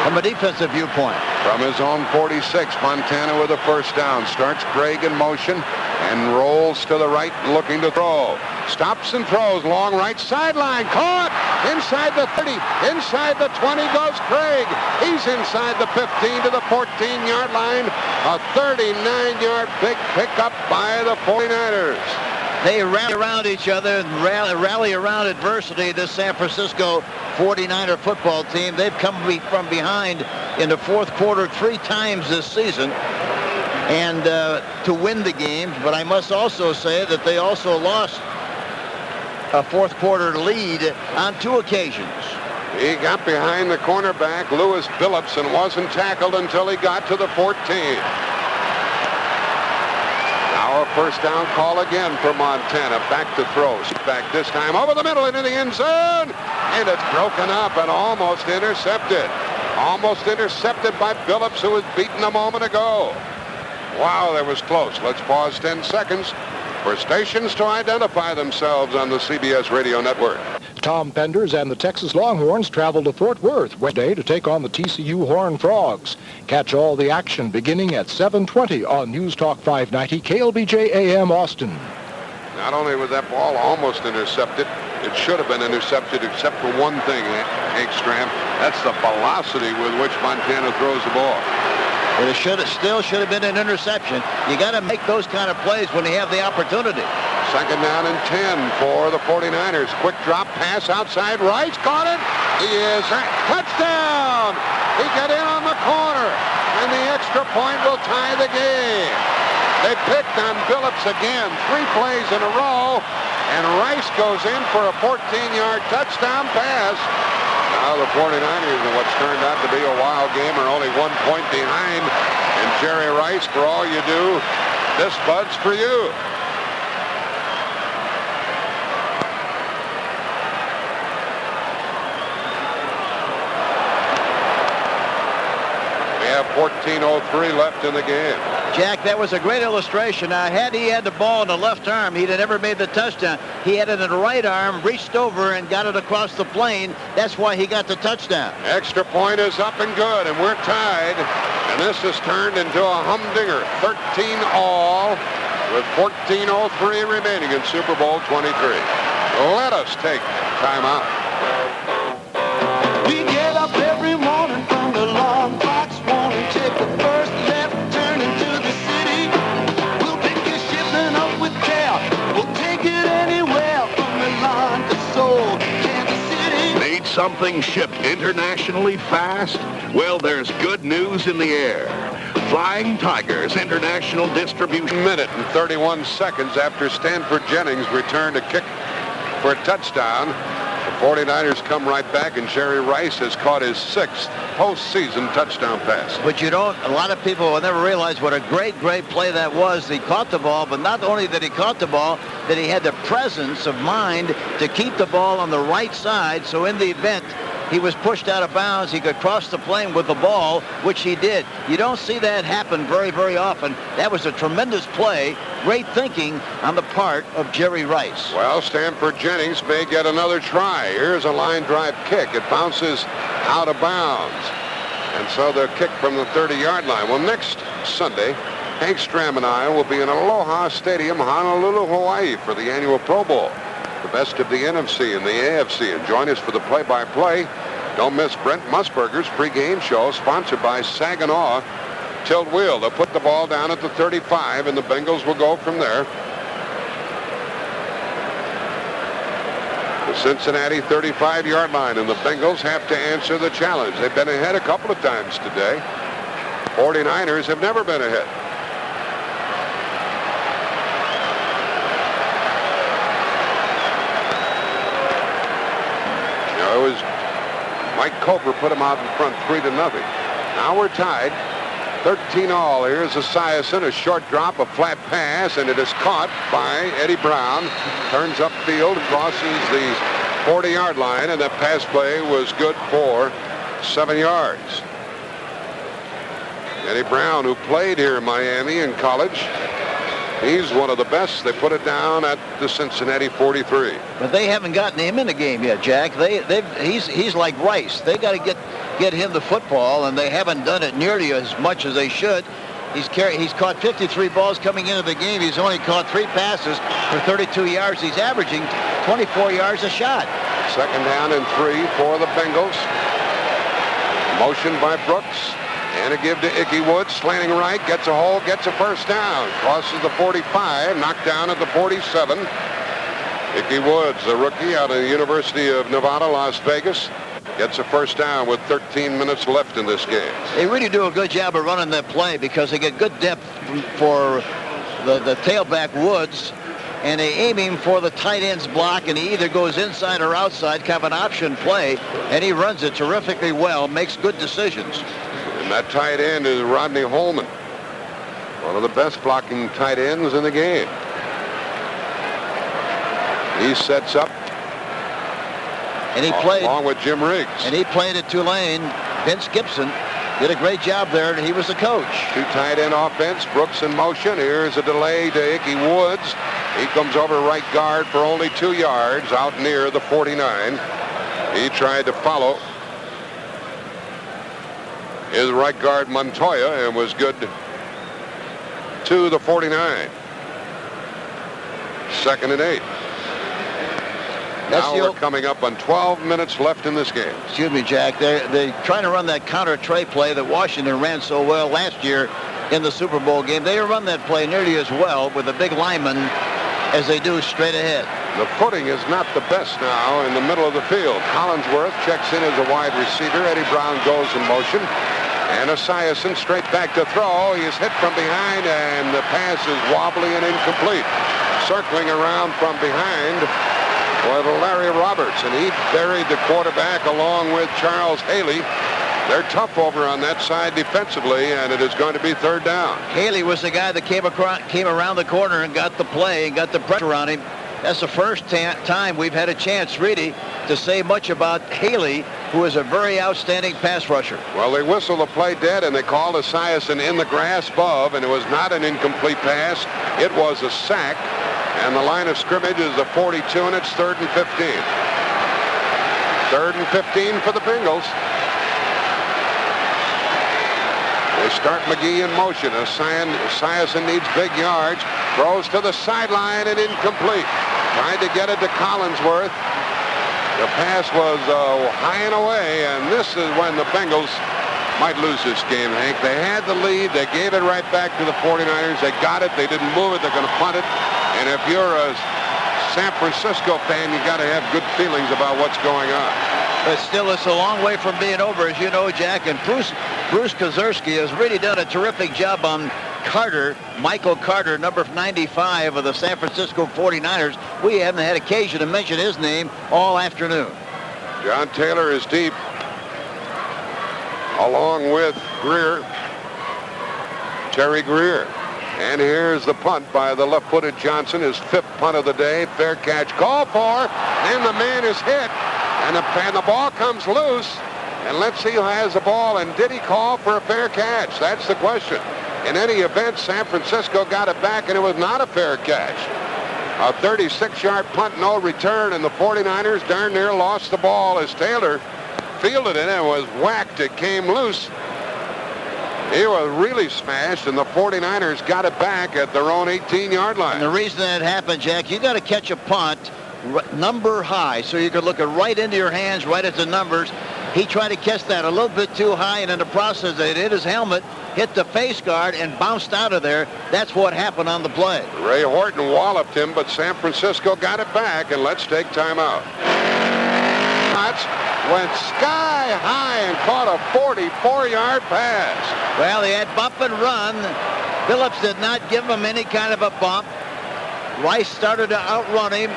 from a defensive viewpoint. From his own 46, Montana with a first down. Starts Craig in motion and rolls to the right looking to throw. Stops and throws. Long right sideline. Caught! Inside the 30. Inside the 20 goes Craig. He's inside the 15 to the 14-yard line. A 39-yard big pickup by the 49ers. They rally around each other and rally around adversity. This San Francisco 49er football team, they've come from behind in the fourth quarter 3 times this season and to win the games. But I must also say that they also lost a fourth quarter lead on 2 occasions. He got behind the cornerback, Lewis Billups, and wasn't tackled until he got to the 14. Now a first down call again for Montana. Back to throw. Back this time over the middle into the end zone. And it's broken up and almost intercepted. Almost intercepted by Billups, who was beaten a moment ago. Wow, that was close. Let's pause 10 seconds for stations to identify themselves on the CBS Radio Network. Tom Penders and the Texas Longhorns travel to Fort Worth Wednesday to take on the TCU Horned Frogs. Catch all the action beginning at 7:20 on News Talk 590 KLBJ AM Austin. Not only was that ball almost intercepted, it should have been intercepted except for one thing, Hank Stram. That's the velocity with which Montana throws the ball. But it still should have been an interception. You got to make those kind of plays when you have the opportunity. Second down and 10 for the 49ers. Quick drop pass outside. Rice caught it. He is touchdown. He got in on the corner, and the extra point will tie the game. They picked on Billups again, 3 plays in a row, and Rice goes in for a 14-yard touchdown pass. Now the 49ers in what's turned out to be a wild game are only 1 point behind. And Jerry Rice, for all you do, this bud's for you. We have 14:03 left in the game. Jack, that was a great illustration. Now, had he had the ball in the left arm, he'd have never made the touchdown. He had it in the right arm, reached over, and got it across the plane. That's why he got the touchdown. Extra point is up and good, and we're tied. And this has turned into a humdinger. 13-all with 14:03 remaining in Super Bowl 23. Let us take timeout. We get up every morning from the long box, want to take the first left turn. something shipped internationally fast? Well, there's good news in the air. Flying Tigers International Distribution. Minute and 31 seconds after Stanford Jennings returned a kick for a touchdown. The 49ers come right back, and Jerry Rice has caught his 6th postseason touchdown pass. But a lot of people will never realize what a great play that was. He caught the ball, but not only that he caught the ball, that he had the presence of mind to keep the ball on the right side, so in the event he was pushed out of bounds, he could cross the plane with the ball, which he did. You don't see that happen very often. That was a tremendous play. Great thinking on the part of Jerry Rice. Well, Stanford Jennings may get another try. Here's a line drive kick. It bounces out of bounds. And so they'll kick from the 30-yard line. Well, next Sunday, Hank Stram and I will be in Aloha Stadium, Honolulu, Hawaii, for the annual Pro Bowl. The best of the NFC and the AFC. And join us for the play-by-play. Don't miss Brent Musburger's pregame show, sponsored by Saginaw Tilt Wheel. They'll put the ball down at the 35, and the Bengals will go from there. The Cincinnati 35-yard line, and the Bengals have to answer the challenge. They've been ahead a couple of times today. 49ers have never been ahead. It was Mike Coper put him out in front 3-0. Now we're tied 13-all. Here's Esiason, a short drop, a flat pass, and it is caught by Eddie Brown. Turns upfield, crosses the 40-yard line, and that pass play was good for 7 yards. Eddie Brown, who played here in Miami in college, he's one of the best. They put it down at the Cincinnati 43. But they haven't gotten him in the game yet, Jack. He's like Rice. They got to get him the football, and they haven't done it nearly as much as they should. He's caught 53 balls coming into the game. He's only caught 3 passes for 32 yards. He's averaging 24 yards a shot. Second down and 3 for the Bengals. Motion by Brooks. And a give to Ickey Woods, slanting right, gets a hole, gets a first down. Crosses the 45, knocked down at the 47. Ickey Woods, a rookie out of the University of Nevada, Las Vegas, gets a first down with 13 minutes left in this game. They really do a good job of running that play because they get good depth for the tailback Woods, and they aim him for the tight end's block, and he either goes inside or outside, kind of an option play, and he runs it terrifically well, makes good decisions. And that tight end is Rodney Holman, one of the best blocking tight ends in the game. He sets up, and he played along with Jim Riggs. And he played at Tulane. Vince Gibson did a great job there, and he was the coach. 2 tight end offense. Brooks in motion. Here's a delay to Ickey Woods. He comes over right guard for only 2 yards out near the 49. He tried to follow his right guard Montoya and was good to the 49. 2nd and 8. Now we're coming up on 12 minutes left in this game. Excuse me, Jack. They're trying to run that counter trey play that Washington ran so well last year in the Super Bowl game. They run that play nearly as well with a big lineman as they do straight ahead. The footing is not the best now in the middle of the field. Collinsworth checks in as a wide receiver. Eddie Brown goes in motion. And Esiason straight back to throw. He is hit from behind, and the pass is wobbly and incomplete. Circling around from behind was Larry Roberts, and he buried the quarterback along with Charles Haley. They're tough over on that side defensively, and it is going to be 3rd down. Haley was the guy that came around the corner and got the play and got the pressure on him. That's the first time we've had a chance, really, to say much about Haley, who is a very outstanding pass rusher. Well, they whistle the play dead, and they called Esiason in the grass above, and it was not an incomplete pass. It was a sack, and the line of scrimmage is the 42, and it's 3rd and 15. 3rd and 15 for the Bengals. They start McGee in motion. Esiason needs big yards. Throws to the sideline and incomplete. Tried to get it to Collinsworth. The pass was high and away, and this is when the Bengals might lose this game, Hank. They had the lead. They gave it right back to the 49ers. They got it. They didn't move it. They're going to punt it. And if you're a San Francisco fan, you got to have good feelings about what's going on. But still, it's a long way from being over, as you know, Jack. And Bruce Kozerski has really done a terrific job on Carter, Michael Carter, number 95 of the San Francisco 49ers. We haven't had occasion to mention his name all afternoon. John Taylor is deep, along with Greer, Terry Greer. And here's the punt by the left-footed Johnson, his 5th punt of the day. Fair catch called for, and the man is hit, and the ball comes loose. And let's see who has the ball, and did he call for a fair catch? That's the question. In any event, San Francisco got it back, and it was not a fair catch. A 36-yard punt, no return, and the 49ers darn near lost the ball as Taylor fielded it and was whacked. It came loose. He was really smashed, and the 49ers got it back at their own 18-yard line. And the reason that happened, Jack, you got to catch a punt number high, so you could look it right into your hands, right at the numbers. He tried to catch that a little bit too high, and in the process, it hit his helmet, hit the face guard, and bounced out of there. That's what happened on the play. Ray Horton walloped him, but San Francisco got it back, and let's take time out. Went sky high and caught a 44-yard pass. Well, he had bump and run. Phillips did not give him any kind of a bump. Rice started to outrun him.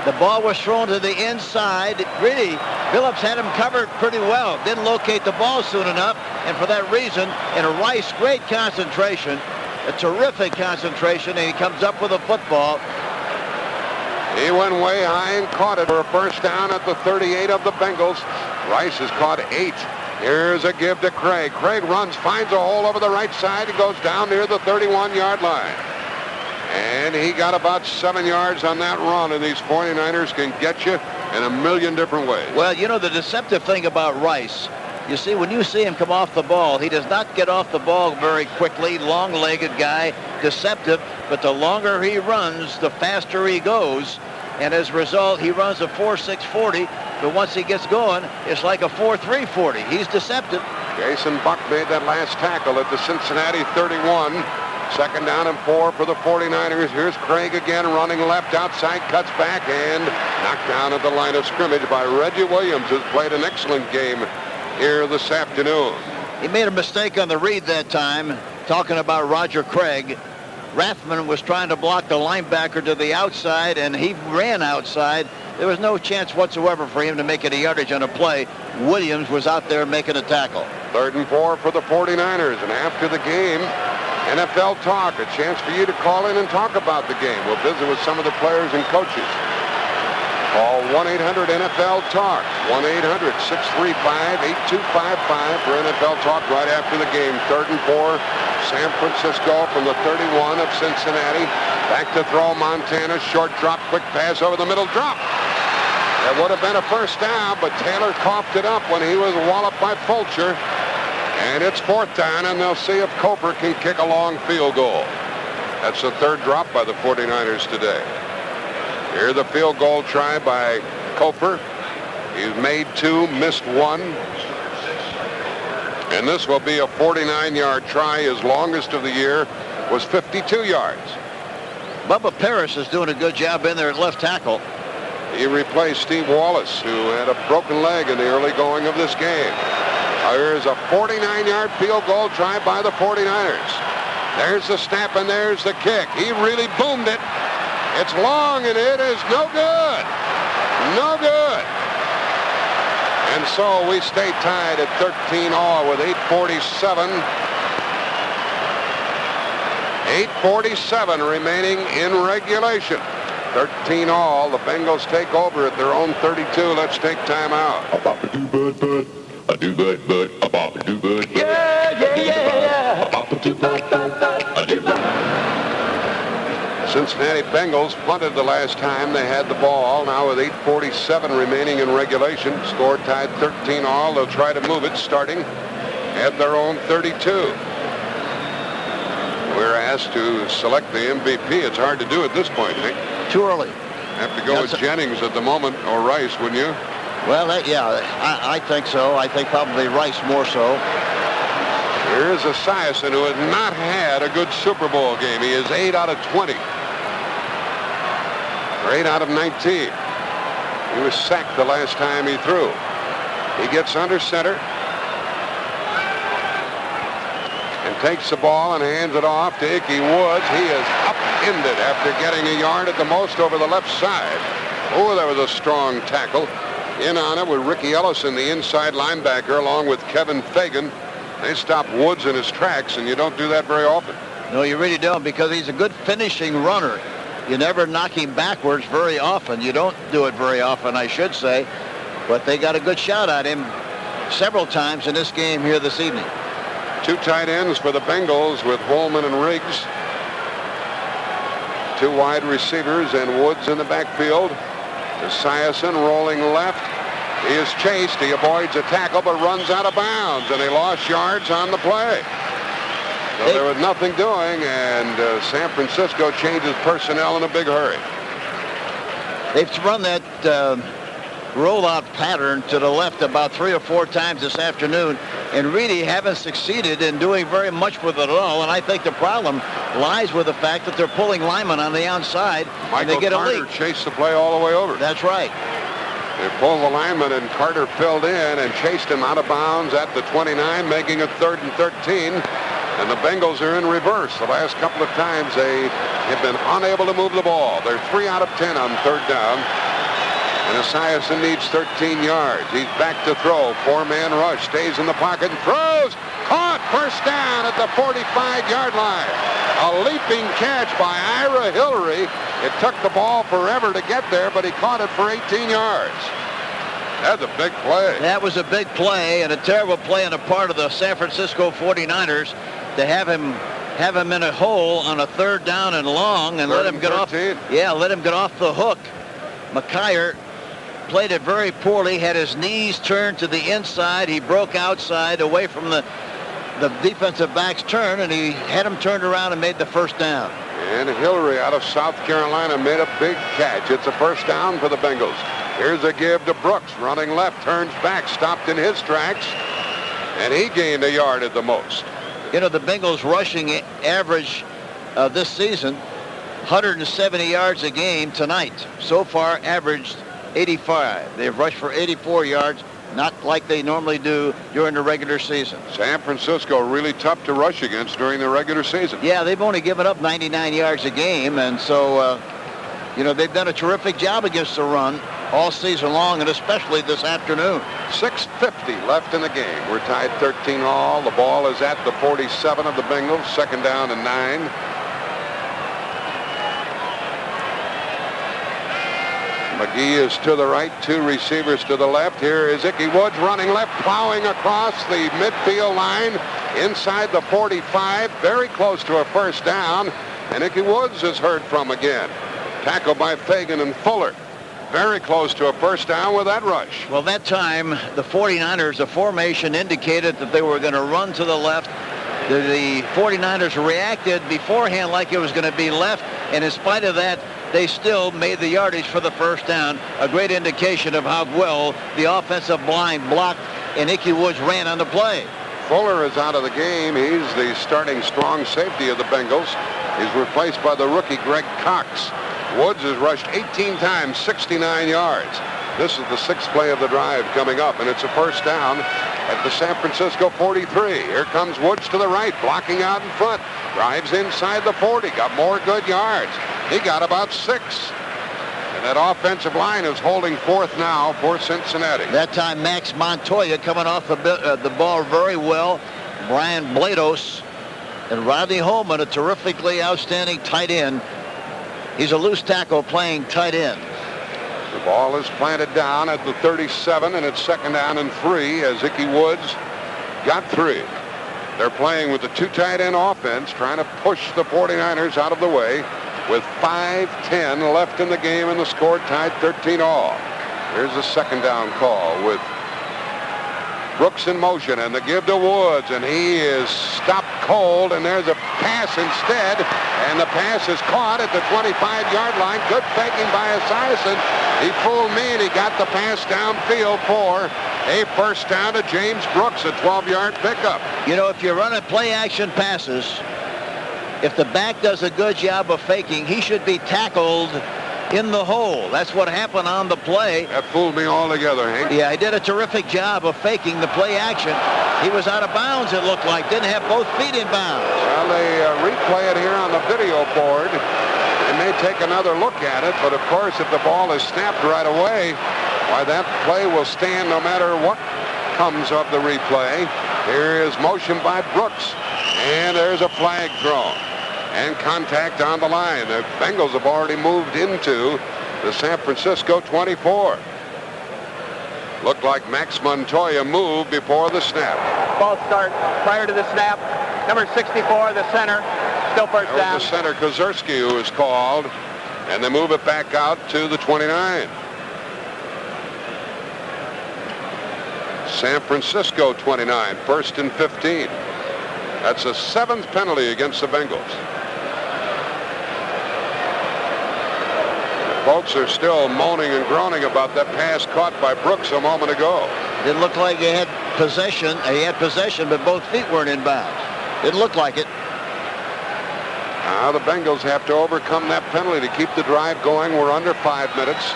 The ball was thrown to the inside. Really, Phillips had him covered pretty well. Didn't locate the ball soon enough, and for that reason, in a Rice, great concentration, a terrific concentration, and he comes up with a football. He went way high and caught it for a first down at the 38 of the Bengals. Rice has caught 8. Here's a give to Craig. Craig runs, finds a hole over the right side. He goes down near the 31-yard line. And he got about 7 yards on that run, and these 49ers can get you in a million different ways. Well, you know, the deceptive thing about Rice, you see, when you see him come off the ball, he does not get off the ball very quickly. Long-legged guy, deceptive, but the longer he runs, the faster he goes. And as a result, he runs a 4.640, but once he gets going, it's like a 4.340. He's deceptive. Jason Buck made that last tackle at the Cincinnati 31. Second down and 4 for the 49ers. Here's Craig again, running left outside, cuts back, and knocked down at the line of scrimmage by Reggie Williams, who's played an excellent game here this afternoon. He made a mistake on the read that time, talking about Roger Craig. Rathman was trying to block the linebacker to the outside, and he ran outside. There was no chance whatsoever for him to make any yardage on a play. Williams was out there making a tackle. 3rd and 4 for the 49ers, and after the game, NFL Talk, a chance for you to call in and talk about the game. We'll visit with some of the players and coaches. Call 1-800-NFL-TALK, 1-800-635-8255 for NFL Talk right after the game. 3rd and 4, San Francisco from the 31 of Cincinnati. Back to throw, Montana. Short drop, quick pass over the middle, drop. That would have been a first down, but Taylor coughed it up when he was walloped by Fulcher. And it's 4th down, and they'll see if Coper can kick a long field goal. That's the 3rd drop by the 49ers today. Here the field goal try by Coper. He's made 2, missed 1. And this will be a 49-yard try. His longest of the year was 52 yards. Bubba Parrish is doing a good job in there at left tackle. He replaced Steve Wallace, who had a broken leg in the early going of this game. Here's a 49-yard field goal try by the 49ers. There's the snap, and there's the kick. He really boomed it. It's long, and it is no good. No good. And so we stay tied at 13-all with 8:47. 8:47 remaining in regulation. 13-all. The Bengals take over at their own 32. Let's take time out. Cincinnati Bengals punted the last time they had the ball. Now with 8:47 remaining in regulation. Score tied 13-all. They'll try to move it starting at their own 32. We're asked to select the MVP. It's hard to do at this point, Nick. Too early. Have to go with Jennings at the moment, or Rice, wouldn't you? Well, I think so. I think probably Rice more so. Here's Esiason, who has not had a good Super Bowl game. He is 8 out of 20. Or 8 out of 19. He was sacked the last time he threw. He gets under center and takes the ball and hands it off to Ickey Woods. He is upended after getting a yard at the most over the left side. Oh, that was a strong tackle. In on it with Ricky Ellison, the inside linebacker, along with Kevin Fagan. They stop Woods in his tracks, and you don't do that very often. No, you really don't, because he's a good finishing runner. You never knock him backwards very often. You don't do it very often, I should say. But they got a good shot at him several times in this game here this evening. Two tight ends for the Bengals with Holman and Riggs. Two wide receivers and Woods in the backfield. Esiason rolling left. He is chased. He avoids a tackle but runs out of bounds, and he lost yards on the play. So there was nothing doing, and San Francisco changes personnel in a big hurry. They've run that rollout pattern to the left about 3 or 4 times this afternoon, and really haven't succeeded in doing very much with it at all. And I think the problem lies with the fact that they're pulling linemen on the outside, and they get a leak. Carter chased the play all the way over. That's right. They pulled the lineman, and Carter filled in and chased him out of bounds at the 29, making it 3rd and 13. And the Bengals are in reverse. The last couple of times they have been unable to move the ball. They're 3 out of 10 on 3rd down. And Esiason needs 13 yards. He's back to throw. 4-man rush. Stays in the pocket and throws. Caught. First down at the 45-yard line. A leaping catch by Ira Hillary. It took the ball forever to get there, but he caught it for 18 yards. That's a big play. That was a big play, and a terrible play on the part of the San Francisco 49ers to have him in a hole on a 3rd down and long and let him get off. Yeah, let him get off the hook. McKyer played it very poorly, had his knees turned to the inside. He broke outside away from the defensive back's turn, and he had him turned around and made the first down. And Hillary out of South Carolina made a big catch. It's a first down for the Bengals. Here's a give to Brooks, running left, turns back, stopped in his tracks, and he gained a yard at the most. You know, the Bengals rushing average this season, 170 yards a game tonight. So far, averaged 85. They've rushed for 84 yards, not like they normally do during the regular season. San Francisco really tough to rush against during the regular season. Yeah, they've only given up 99 yards a game, and so, you know, they've done a terrific job against the run all season long, and especially this afternoon. 6:50 left in the game. We're tied 13 all. The ball is at the 47 of the Bengals. 2nd down and 9. McGee is to the right, 2 receivers to the left. Here is Ickey Woods running left, plowing across the midfield line inside the 45, very close to a first down. And Ickey Woods is heard from again. Tackled by Fagan and Fuller. Very close to a first down with that rush. Well, that time, the 49ers, the formation indicated that they were going to run to the left. The 49ers reacted beforehand like it was going to be left, and in spite of that, they still made the yardage for the first down. A great indication of how well the offensive line blocked and Ickey Woods ran on the play. Fuller is out of the game. He's the starting strong safety of the Bengals. He's replaced by the rookie Greg Cox. Woods has rushed 18 times, 69 yards. This is the 6th play of the drive coming up, and it's a first down at the San Francisco 43. Here comes Woods to the right, blocking out in front. Drives inside the 40, got more good yards. He got about 6. And that offensive line is holding 4th now for Cincinnati. That time, Max Montoya coming off the ball very well. Brian Blados and Rodney Holman, a terrifically outstanding tight end. He's a loose tackle playing tight end. The ball is planted down at the 37, and it's 2nd down and 3 as Ickey Woods got 3. They're playing with the 2 tight end offense, trying to push the 49ers out of the way with 5:10 left in the game, and the score tied 13 all. Here's a 2nd down call with Brooks in motion, and the give to Woods, and he is stopped cold, and there's a pass instead, and the pass is caught at the 25-yard line. Good faking by Esiason. He fooled me, and he got the pass downfield for a first down to James Brooks, a 12-yard pickup. You know, if you're running play-action passes, if the back does a good job of faking, he should be tackled in the hole. That's what happened on the play. That fooled me altogether, Hank. Yeah, he did a terrific job of faking the play action. He was out of bounds, it looked like. Didn't have both feet in bounds. Well, they replay it here on the video board. They may take another look at it, but of course, if the ball is snapped right away, why, that play will stand no matter what comes of the replay. Here is motion by Brooks, and there's a flag thrown. And contact on the line. The Bengals have already moved into the San Francisco 24. Looked like Max Montoya moved before the snap. Ball start prior to the snap. Number 64, the center, still first down. The center, Kozerski, who is called, and they move it back out to the 29. San Francisco 29, 1st and 15. That's a 7th penalty against the Bengals. Folks are still moaning and groaning about that pass caught by Brooks a moment ago. Didn't look like he had possession. He had possession, but both feet weren't in bounds. Didn't look like it. Now the Bengals have to overcome that penalty to keep the drive going. We're under 5 minutes.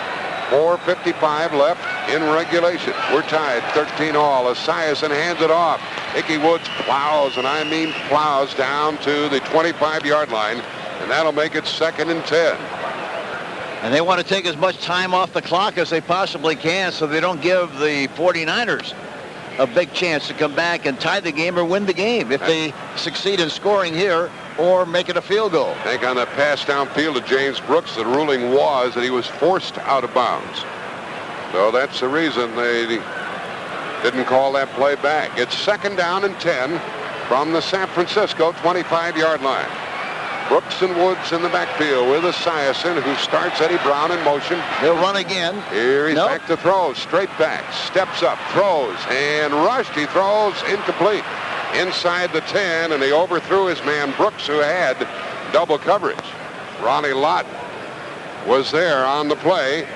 4:55 left in regulation. We're tied 13-all. Esiason hands it off. Ickey Woods plows, and I mean plows, down to the 25-yard line, and that'll make it 2nd and 10. And they want to take as much time off the clock as they possibly can so they don't give the 49ers a big chance to come back and tie the game or win the game if they succeed in scoring here or make it a field goal. I think on that pass downfield to James Brooks, the ruling was that he was forced out of bounds. So that's the reason they didn't call that play back. It's 2nd down and 10 from the San Francisco 25-yard line. Brooks and Woods in the backfield with Esiason, who starts Eddie Brown in motion. They'll run again. Here he's back to throw. Straight back. Steps up. Throws. And rushed. He throws incomplete. Inside the 10, and he overthrew his man Brooks, who had double coverage. Ronnie Lott was there on the play,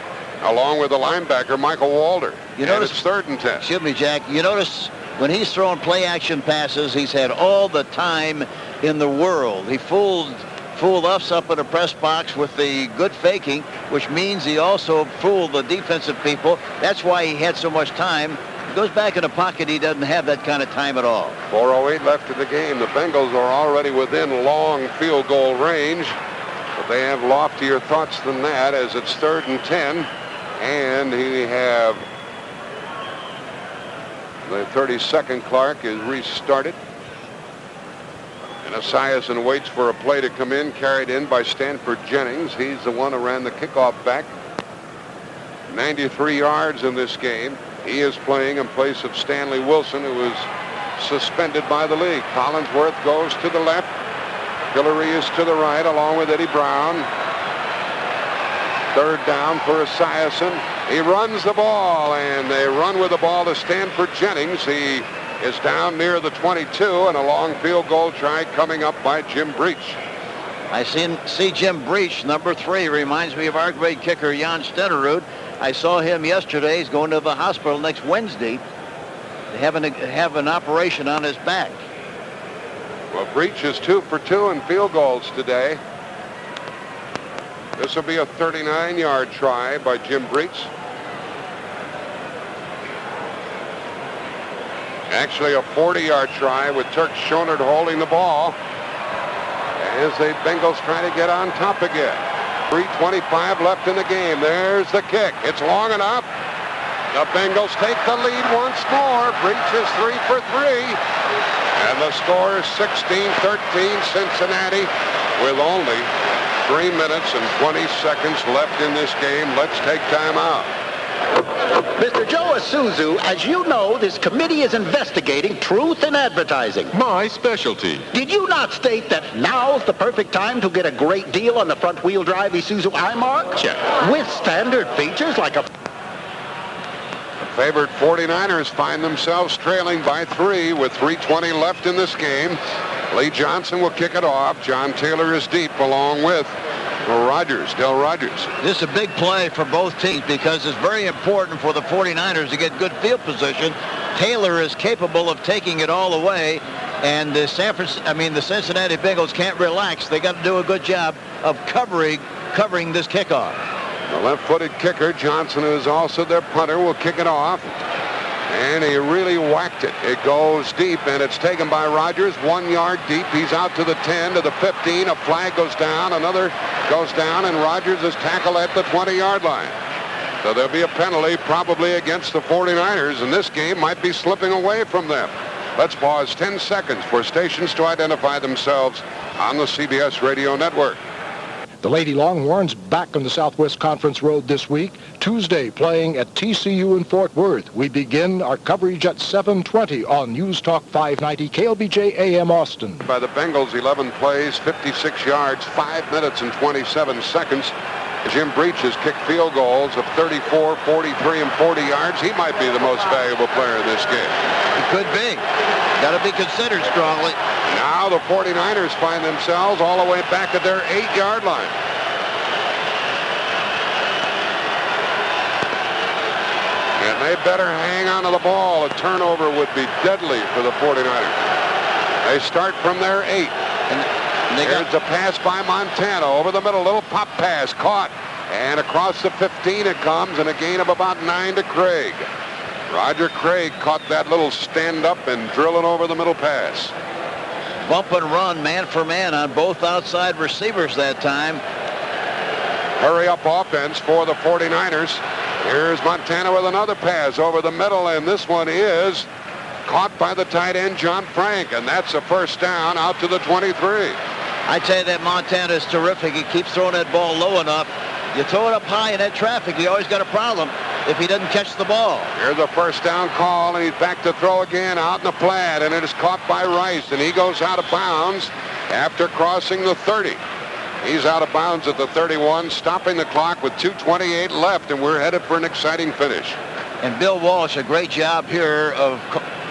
along with the linebacker, Michael Walter. You notice, it's 3rd and 10. Excuse me, Jack. You notice when he's throwing play-action passes, he's had all the time in the world. He fooled us up in the press box with the good faking, which means he also fooled the defensive people. That's why he had so much time. He goes back in the pocket, he doesn't have that kind of time at all. 4:08 left in the game. The Bengals are already within long field goal range, but they have loftier thoughts than that, as it's 3rd and 10, and he have the 32nd Clark is restarted. And Esiason waits for a play to come in, carried in by Stanford Jennings. He's the one who ran the kickoff back. 93 yards in this game. He is playing in place of Stanley Wilson, who was suspended by the league. Collinsworth goes to the left. Hillary is to the right, along with Eddie Brown. 3rd down for Esiason. He runs the ball, and they run with the ball to Stanford Jennings. He is down near the 22, and a long field goal try coming up by Jim Breach. I see Jim Breach, number 3, reminds me of our great kicker, Jan Stenerud. I saw him yesterday. He's going to the hospital next Wednesday. They have an operation on his back. Well, Breach is 2 for 2 in field goals today. This will be a 39-yard try by Jim Breach. Actually, a 40-yard try with Turk Schonert holding the ball as the Bengals try to get on top again. 3:25 left in the game. There's the kick. It's long enough. The Bengals take the lead once more. Breach is 3 for 3. And the score is 16-13 Cincinnati with only 3 minutes and 20 seconds left in this game. Let's take time out. Mr. Joe Isuzu, as you know, this committee is investigating truth in advertising. My specialty. Did you not state that now's the perfect time to get a great deal on the front-wheel drive Isuzu iMark? Check. With standard features like a... The favored 49ers find themselves trailing by 3 with 3:20 left in this game. Lee Johnson will kick it off. John Taylor is deep along with Dale Rogers. This is a big play for both teams because it's very important for the 49ers to get good field position. Taylor is capable of taking it all away, and the Cincinnati Bengals can't relax. They got to do a good job of covering this kickoff. The left-footed kicker, Johnson, who is also their punter, will kick it off. And he really whacked it. It goes deep, and it's taken by Rogers 1 yard deep. He's out to the 10, to the 15. A flag goes down. Another goes down, and Rogers is tackled at the 20-yard line. So there'll be a penalty probably against the 49ers, and this game might be slipping away from them. Let's pause 10 seconds for stations to identify themselves on the CBS Radio Network. The Lady Longhorns back on the Southwest Conference Road this week. Tuesday playing at TCU in Fort Worth. We begin our coverage at 7:20 on News Talk 590 KLBJ AM Austin. By the Bengals, 11 plays, 56 yards, 5 minutes and 27 seconds. Jim Breach has kicked field goals of 34, 43, and 40 yards. He might be the most valuable player in this game. He could be. Got to be considered strongly. Now the 49ers find themselves all the way back at their 8-yard line. And they better hang on to the ball. A turnover would be deadly for the 49ers. They start from their 8. Here's a pass by Montana over the middle. Little pop pass caught. And across the 15 it comes, and a gain of about 9 to Craig. Roger Craig caught that little stand-up and drilling over the middle pass. Bump and run, man for man on both outside receivers that time. Hurry-up offense for the 49ers. Here's Montana with another pass over the middle, and this one is caught by the tight end, John Frank, and that's a first down out to the 23. I tell you that Montana is terrific. He keeps throwing that ball low enough. You throw it up high in that traffic, you always got a problem if he doesn't catch the ball. Here's a first down call, and he's back to throw again out in the flat, and it is caught by Rice, and he goes out of bounds after crossing the 30. He's out of bounds at the 31, stopping the clock with 2:28 left, and we're headed for an exciting finish. And Bill Walsh, a great job here of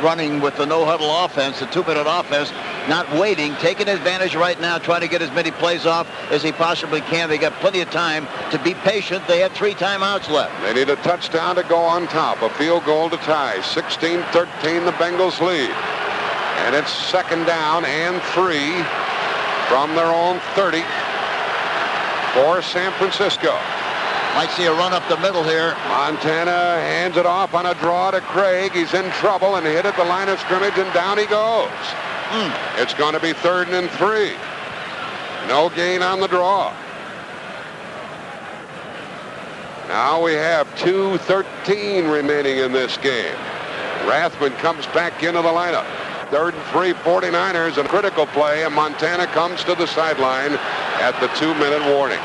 running with the no-huddle offense, the 2-minute offense, not waiting, taking advantage right now, trying to get as many plays off as he possibly can. They got plenty of time to be patient. They have 3 timeouts left. They need a touchdown to go on top, a field goal to tie. 16-13, the Bengals lead. And it's second down and 3 from their own 30 for San Francisco. Might see a run up the middle here. Montana hands it off on a draw to Craig. He's in trouble and hit at the line of scrimmage, and down he goes. It's going to be 3rd and 3. No gain on the draw. Now we have 2:13 remaining in this game. Rathman comes back into the lineup. 3rd and 3, 49ers, a critical play, and Montana comes to the sideline at the 2-minute warning.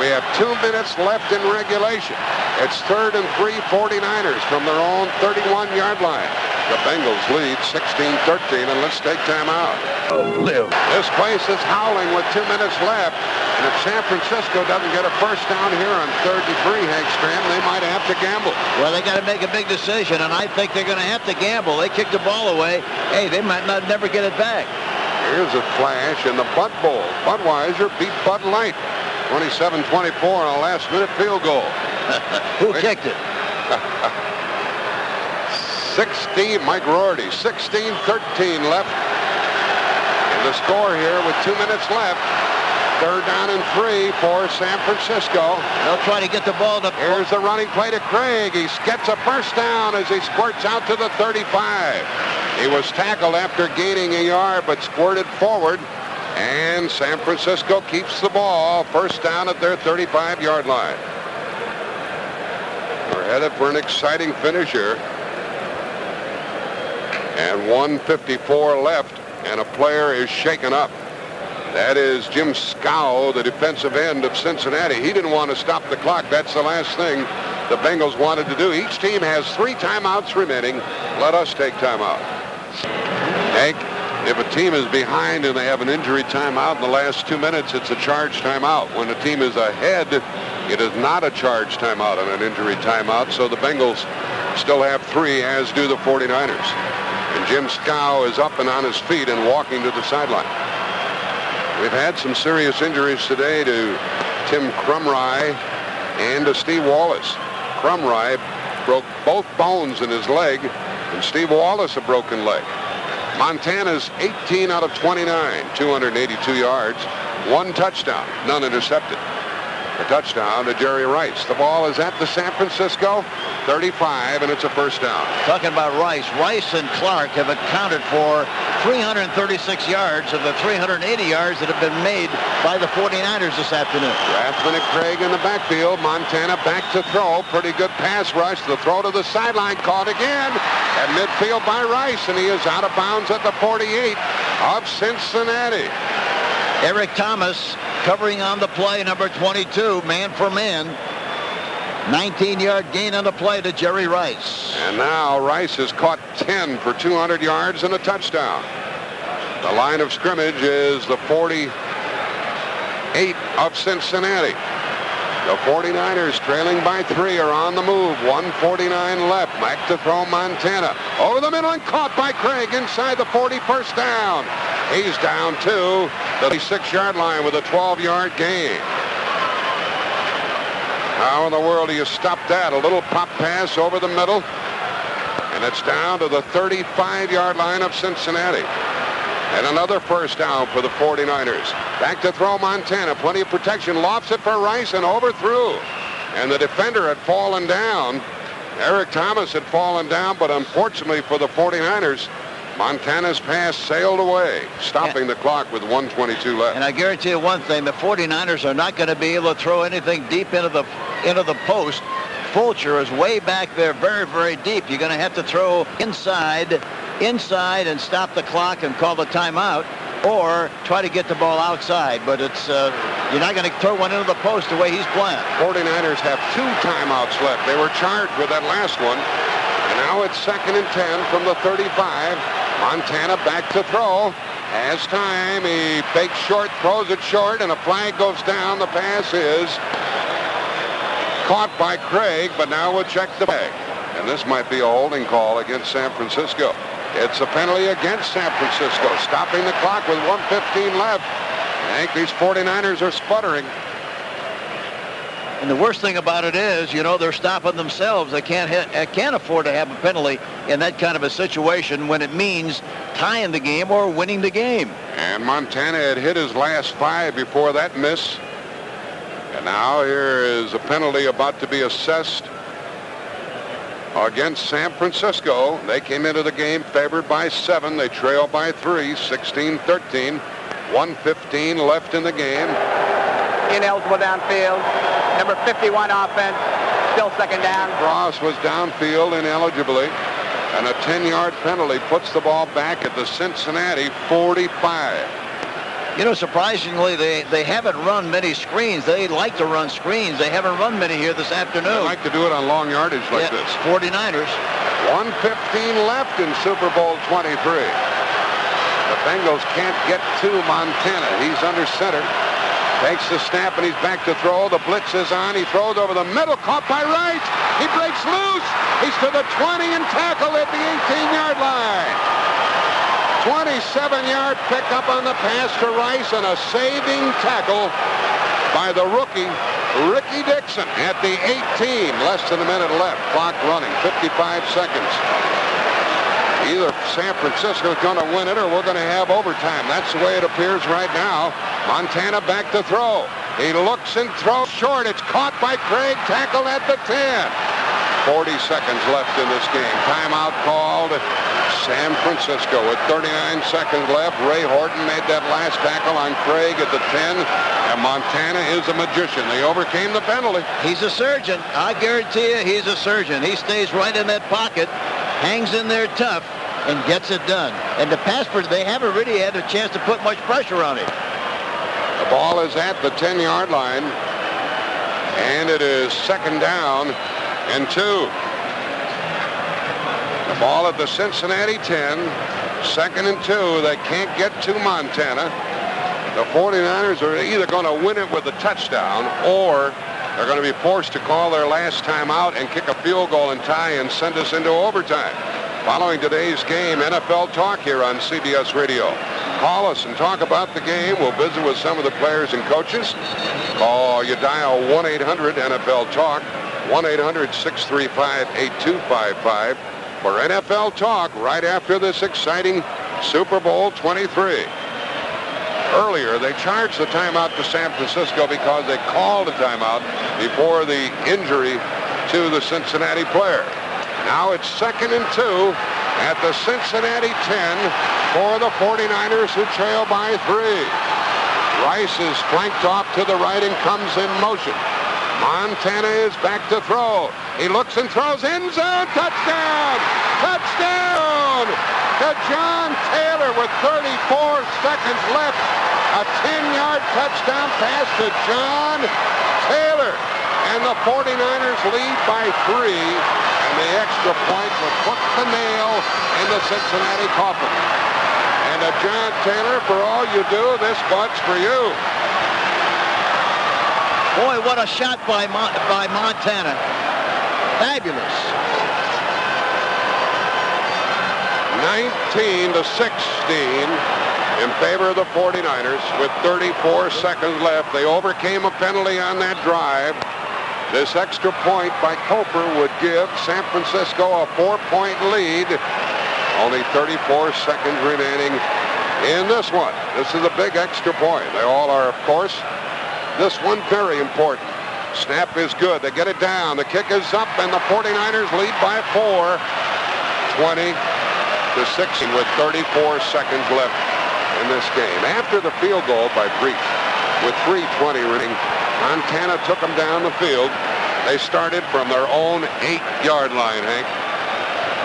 We have 2 minutes left in regulation. It's 3rd and 3, 49ers from their own 31-yard line. The Bengals lead 16-13, and let's take time out. This place is howling with 2 minutes left, and if San Francisco doesn't get a first down here on 3rd and 3, Hank Stram, they might have to gamble. Well, they got to make a big decision, and I think they're going to have to gamble. They kick the ball away. Hey, they might not never get it back. Here's a flash in the Bud Bowl. Budweiser beat Bud Light 27-24 on a last-minute field goal. Who kicked it? 16, Mike Rorty, 16-13 left. And the score here with 2 minutes left. 3rd down and 3 for San Francisco. They'll try to get the ball to... Here's the running play to Craig. He gets a first down as he squirts out to the 35. He was tackled after gaining a yard, but squirted forward. And San Francisco keeps the ball. First down at their 35-yard line. We're headed for an exciting finish here. And 1:54 left, and a player is shaken up. That is Jim Scow, the defensive end of Cincinnati. He didn't want to stop the clock. That's the last thing the Bengals wanted to do. Each team has 3 timeouts remaining. Let us take timeout. Hank, if a team is behind and they have an injury timeout in the last 2 minutes, it's a charge timeout. When a team is ahead, it is not a charge timeout and an injury timeout. So the Bengals still have 3, as do the 49ers. And Jim Scow is up and on his feet and walking to the sideline. We've had some serious injuries today to Tim Crumry and to Steve Wallace. Crumry broke both bones in his leg, and Steve Wallace a broken leg. Montana's 18 out of 29, 282 yards, 1 touchdown, none intercepted. The touchdown to Jerry Rice. The ball is at the San Francisco 35, and it's a first down. Talking about Rice. Rice and Clark have accounted for 336 yards of the 380 yards that have been made by the 49ers this afternoon. Rathman and Craig in the backfield. Montana back to throw. Pretty good pass rush. The throw to the sideline caught again at midfield by Rice, and he is out of bounds at the 48 of Cincinnati. Eric Thomas covering on the play, number 22, man for man. 19-yard gain on the play to Jerry Rice. And now Rice has caught 10 for 200 yards and a touchdown. The line of scrimmage is the 48 of Cincinnati. The 49ers trailing by 3 are on the move. 1:49 left. Back to throw Montana. Over the middle and caught by Craig inside the 40, first down. He's down to the 6-yard line with a 12-yard gain. How in the world do you stop that? A little pop pass over the middle. And it's down to the 35-yard line of Cincinnati. And another first down for the 49ers. Back to throw Montana. Plenty of protection. Lofts it for Rice and overthrew. And the defender had fallen down. Eric Thomas had fallen down, but unfortunately for the 49ers, Montana's pass sailed away, stopping the clock with 1:22 left. And I guarantee you one thing, the 49ers are not going to be able to throw anything deep into the post. Fulcher is way back there, very, very deep. You're going to have to throw inside and stop the clock and call the timeout, or try to get the ball outside. But it's you're not going to throw one into the post the way he's playing. 49ers have 2 timeouts left. They were charged with that last one. And now it's 2nd and 10 from the 35. Montana back to throw. Has time. He fakes short, throws it short, and a flag goes down. The pass is caught by Craig, but now we'll check the flag. And this might be a holding call against San Francisco. It's a penalty against San Francisco, stopping the clock with 1:15 left. I think these 49ers are sputtering. And the worst thing about it is, you know, they're stopping themselves. They can't afford to have a penalty in that kind of a situation when it means tying the game or winning the game. And Montana had hit his last 5 before that miss. And now here is a penalty about to be assessed against San Francisco. They came into the game favored by 7. They trail by 3, 16-13. 1:15 left in the game. Ineligible downfield. Number 51 offense. Still second down. Ross was downfield inelligibly. And a 10-yard penalty puts the ball back at the Cincinnati 45. You know, surprisingly, they haven't run many screens. They like to run screens. They haven't run many here this afternoon. They like to do it on long yardage like this. 49ers. 1:15 left in Super Bowl 23. The Bengals can't get to Montana. He's under center. Takes the snap, and he's back to throw. The blitz is on. He throws over the middle. Caught by Rice. He breaks loose. He's to the 20 and tackled at the 18-yard line. 27-yard pickup on the pass to Rice, and a saving tackle by the rookie, Ricky Dixon, at the 18. Less than a minute left. Clock running. 55 seconds. Either San Francisco's going to win it or we're going to have overtime. That's the way it appears right now. Montana back to throw. He looks and throws short. It's caught by Craig. Tackled at the 10. 40 seconds left in this game. Timeout called. San Francisco with 39 seconds left. Ray Horton made that last tackle on Craig at the 10. And Montana is a magician. They overcame the penalty. He's a surgeon. I guarantee you he's a surgeon. He stays right in that pocket, hangs in there tough, and gets it done. And the pass, they haven't really had a chance to put much pressure on him. The ball is at the 10-yard line. And it is 2nd down and 2. The ball at the Cincinnati 10. 2nd and 2. They can't get to Montana. The 49ers are either going to win it with a touchdown, or they're going to be forced to call their last time out and kick a field goal and tie and send us into overtime. Following today's game, NFL Talk here on CBS Radio. Call us and talk about the game. We'll visit with some of the players and coaches. You dial 1-800-NFL-TALK, 1-800-635-8255 for NFL Talk right after this exciting Super Bowl 23. earlier. They charged the timeout to San Francisco because they called a timeout before the injury to the Cincinnati player. Now it's 2nd and 2 at the Cincinnati 10 for the 49ers, who trail by 3. Rice is flanked off to the right and comes in motion. Montana is back to throw. He looks and throws, end zone, touchdown! Touchdown! To John Taylor with 34 seconds left. A 10-yard touchdown pass to John Taylor. And the 49ers lead by 3. And the extra point would put the nail in the Cincinnati coffin. And to John Taylor, for all you do, this butt's for you. Boy, what a shot by Montana. Fabulous. 19-16 in favor of the 49ers with 34 seconds left. They overcame a penalty on that drive. This extra point by Coper would give San Francisco a 4-point lead. Only 34 seconds remaining in this one. This is a big extra point. They all are, of course. This one very important. Snap is good. They get it down. The kick is up, and the 49ers lead by 4. 20-16 with 34 seconds left in this game. After the field goal by Breach, with 3:20 remaining, Montana took them down the field. They started from their own 8-yard line, Hank.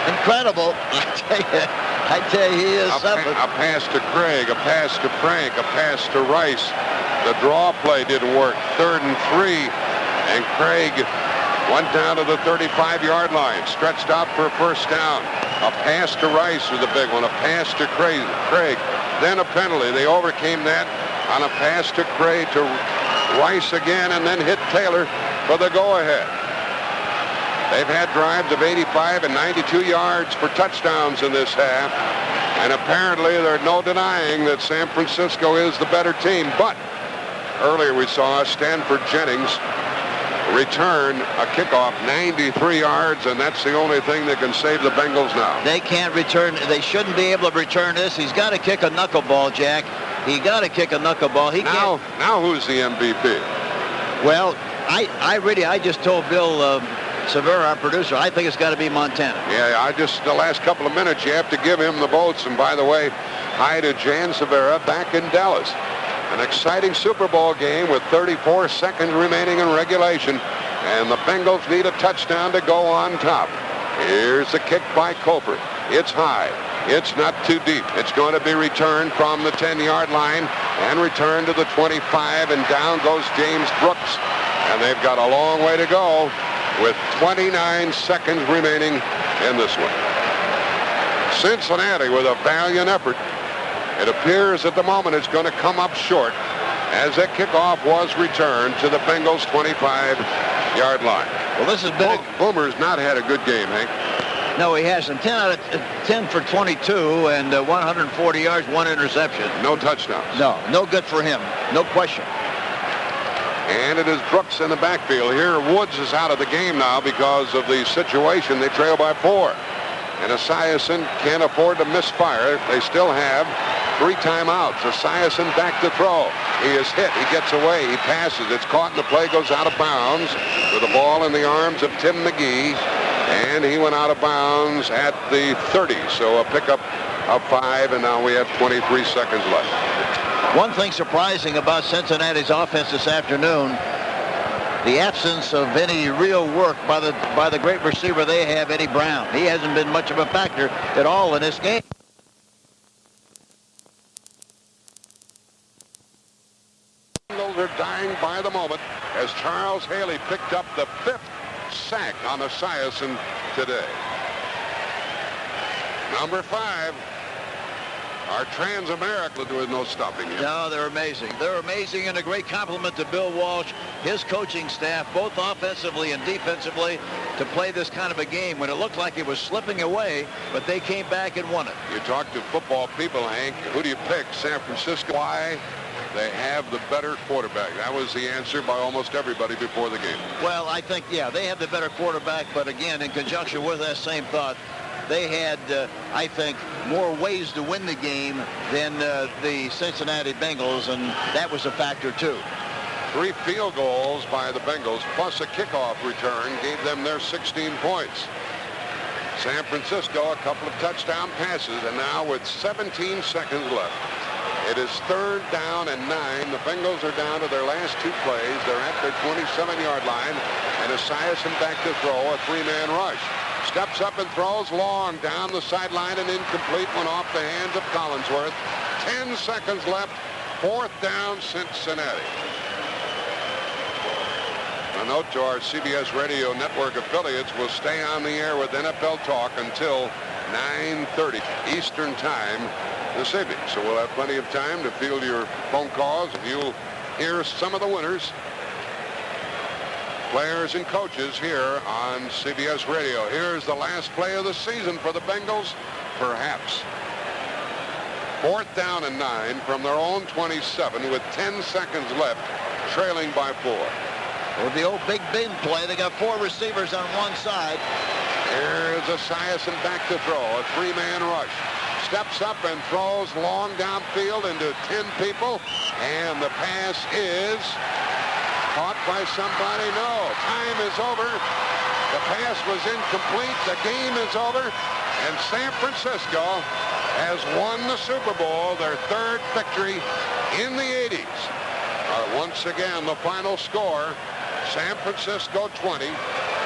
Incredible. I tell you, he is something. A pass to Craig, a pass to Frank, a pass to Rice. The draw play didn't work. 3rd and 3. And Craig went down to the 35-yard line, stretched out for a first down. A pass to Rice was a big one. A pass to Craig. Then a penalty. They overcame that on a pass to Craig to Rice again, and then hit Taylor for the go-ahead. They've had drives of 85 and 92 yards for touchdowns in this half. And apparently there's no denying that San Francisco is the better team. But earlier we saw Stanford Jennings return a kickoff 93 yards, and that's the only thing that can save the Bengals now. They can't return. They shouldn't be able to return this. He's got to kick a knuckleball, Jack. He got to kick a knuckleball. Now who's the MVP? Well, I just told Bill Severa, our producer, I think it's got to be Montana. Yeah, the last couple of minutes, you have to give him the votes. And by the way, hi to Jan Severa back in Dallas. An exciting Super Bowl game with 34 seconds remaining in regulation. And the Bengals need a touchdown to go on top. Here's the kick by Coper. It's high. It's not too deep. It's going to be returned from the 10-yard line and returned to the 25, and down goes James Brooks. And they've got a long way to go with 29 seconds remaining in this one. Cincinnati with a valiant effort. It appears at the moment it's going to come up short as that kickoff was returned to the Bengals' 25-yard line. Well, this has been Boomer's not had a good game, Hank. No, he hasn't. 10 for 22 and 140 yards, 1 interception. No touchdowns. No good for him. No question. And it is Brooks in the backfield. Here, Woods is out of the game now because of the situation. They trail by 4. And Esiason can't afford to misfire. They still have 3 timeouts. Esiason back to throw. He is hit. He gets away. He passes. It's caught, and the play goes out of bounds with the ball in the arms of Tim McGee. And he went out of bounds at the 30. So a pickup of 5, and now we have 23 seconds left. One thing surprising about Cincinnati's offense this afternoon, the absence of any real work by the great receiver they have, Eddie Brown. He hasn't been much of a factor at all in this game. Bengals are dying by the moment as Charles Haley picked up the 5th sack on Esiason today. Number 5. Our Trans-America doing no stopping him. No, they're amazing. They're amazing, and a great compliment to Bill Walsh, his coaching staff, both offensively and defensively, to play this kind of a game when it looked like it was slipping away, but they came back and won it. You talk to football people, Hank, who do you pick? San Francisco? Why? They have the better quarterback. That was the answer by almost everybody before the game. Well, I think, yeah, they have the better quarterback, but again, in conjunction with that same thought, they had, I think, more ways to win the game than the Cincinnati Bengals, and that was a factor too. 3 field goals by the Bengals plus a kickoff return gave them their 16 points. San Francisco, a couple of touchdown passes, and now with 17 seconds left, it is 3rd down and 9. The Bengals are down to their last 2 plays. They're at their 27-yard line, and Esiason back to throw, a 3-man rush. Steps up and throws long down the sideline and incomplete, went off the hands of Collinsworth. 10 seconds left, 4th down, Cincinnati. A note to our CBS Radio Network affiliates, we'll stay on the air with NFL Talk until 9:30 Eastern Time this evening. So we'll have plenty of time to field your phone calls, and you'll hear some of the winners, players and coaches here on CBS Radio. Here's the last play of the season for the Bengals, perhaps. 4th down and 9 from their own 27 with 10 seconds left, trailing by 4. With the old Big Ben play, they got 4 receivers on one side. Here's Esiason back to throw, a 3-man rush. Steps up and throws long downfield into 10 people, and the pass is caught by somebody. No, time is over. The pass was incomplete. The game is over, and San Francisco has won the Super Bowl, their 3rd victory in the 80s. Once again, the final score, San Francisco 20,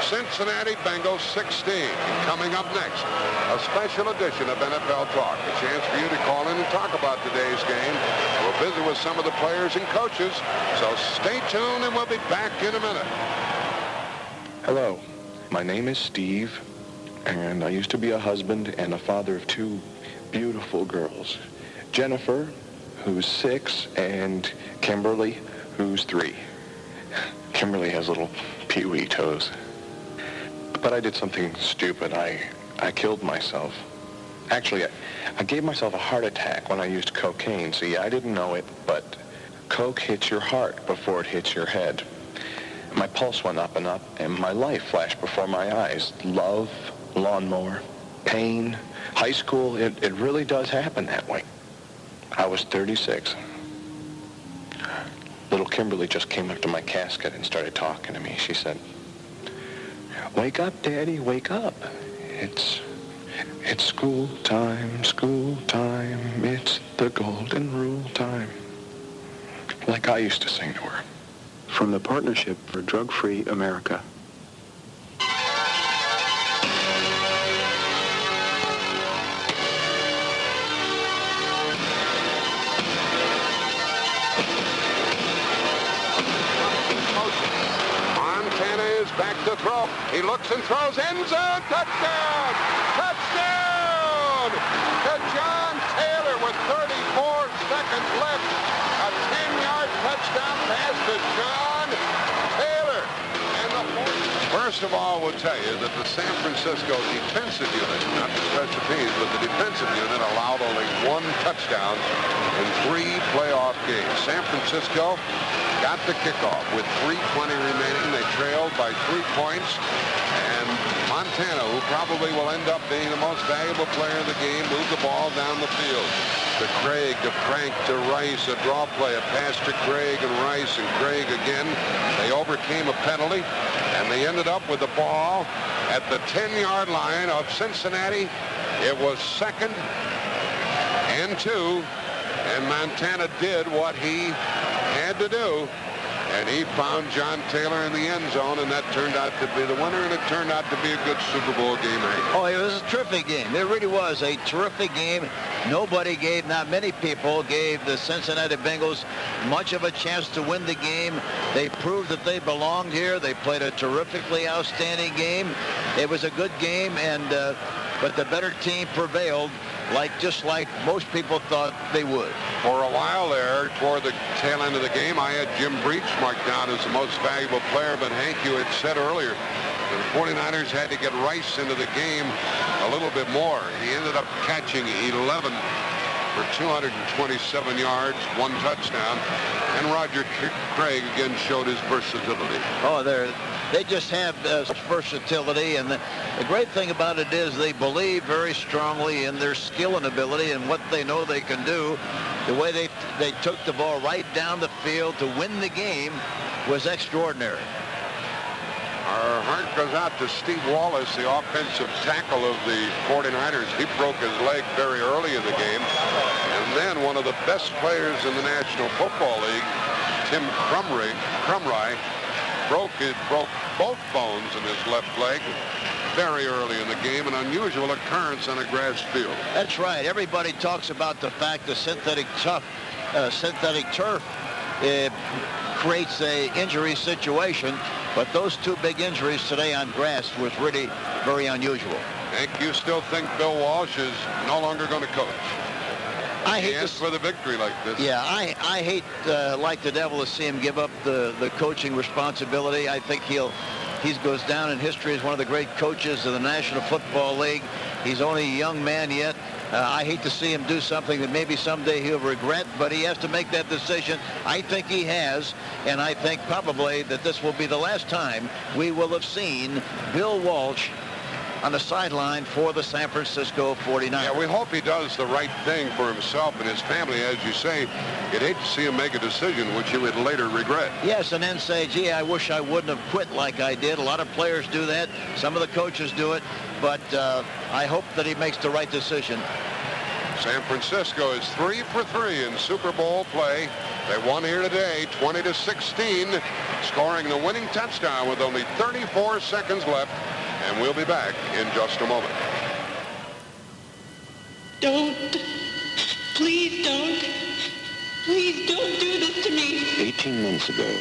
Cincinnati Bengals 16. And coming up next, a special edition of NFL Talk. A chance for you to call in and talk about today's game. We'll visit with some of the players and coaches, so stay tuned and we'll be back in a minute. Hello, my name is Steve, and I used to be a husband and a father of 2 beautiful girls. Jennifer, who's 6, and Kimberly, who's 3. Kimberly has little pee-wee toes. But I did something stupid. I killed myself. Actually, I gave myself a heart attack when I used cocaine. See, I didn't know it, but coke hits your heart before it hits your head. My pulse went up and up, and my life flashed before my eyes. Love, lawnmower, pain, high school, it really does happen that way. I was 36. Little Kimberly just came up to my casket and started talking to me. She said, "Wake up, Daddy, wake up. It's school time, it's the golden rule time." Like I used to sing to her. From the Partnership for Drug-Free America. Back to throw. He looks and throws. End zone. Touchdown! Touchdown! To John Taylor with 34 seconds left. A 10-yard touchdown pass to John Taylor. And the First of all, we'll tell you that the San Francisco defensive unit, not the special teams, but the defensive unit allowed only 1 touchdown in 3 playoff games. San Francisco got the kickoff with 3:20 remaining. They trailed by 3 points. And Montana, who probably will end up being the most valuable player in the game, moved the ball down the field. To Craig, to Frank, to Rice, a draw play, a pass to Craig and Rice, and Craig again. They overcame a penalty, and they ended up with the ball at the 10-yard line of Cincinnati. It was 2nd and 2, and Montana did what he had to do, and he found John Taylor in the end zone, and that turned out to be the winner, and it turned out to be a good Super Bowl game. Oh, it was a terrific game. It really was a terrific game. Not many people gave the Cincinnati Bengals much of a chance to win the game. They proved that they belonged here. They played a terrifically outstanding game. It was a good game, but the better team prevailed, just like most people thought they would. For a while there, toward the tail end of the game, I had Jim Breach marked down as the most valuable player, but Hank, you had said earlier, the 49ers had to get Rice into the game a little bit more. He ended up catching 11 for 227 yards, 1 touchdown. And Roger Craig again showed his versatility. Oh, they just have such versatility, and the great thing about it is they believe very strongly in their skill and ability and what they know they can do. The way they took the ball right down the field to win the game was extraordinary. Our heart goes out to Steve Wallace, the offensive tackle of the 49ers. He broke his leg very early in the game. And then one of the best players in the National Football League, Tim Crumry, broke both bones in his left leg very early in the game, an unusual occurrence on a grass field. That's right. Everybody talks about the fact the synthetic turf creates a injury situation, but those 2 big injuries today on grass was really very unusual. Hank, you still think Bill Walsh is no longer going to coach? I hate to for the victory like this. Yeah, I hate like the devil to see him give up the coaching responsibility. I think he goes down in history as one of the great coaches of the National Football League. He's only a young man yet. I hate to see him do something that maybe someday he'll regret, but he has to make that decision. I think he has, and I think probably that this will be the last time we will have seen Bill Walsh on the sideline for the San Francisco 49ers. Yeah, we hope he does the right thing for himself and his family. As you say, you'd hate to see him make a decision which he would later regret. Yes, and then say, gee, I wish I wouldn't have quit like I did. A lot of players do that. Some of the coaches do it. But I hope that he makes the right decision. San Francisco is 3 for 3 in Super Bowl play. They won here today, 20-16, scoring the winning touchdown with only 34 seconds left. And we'll be back in just a moment. Don't. Please don't. Please don't do this to me. 18 months ago,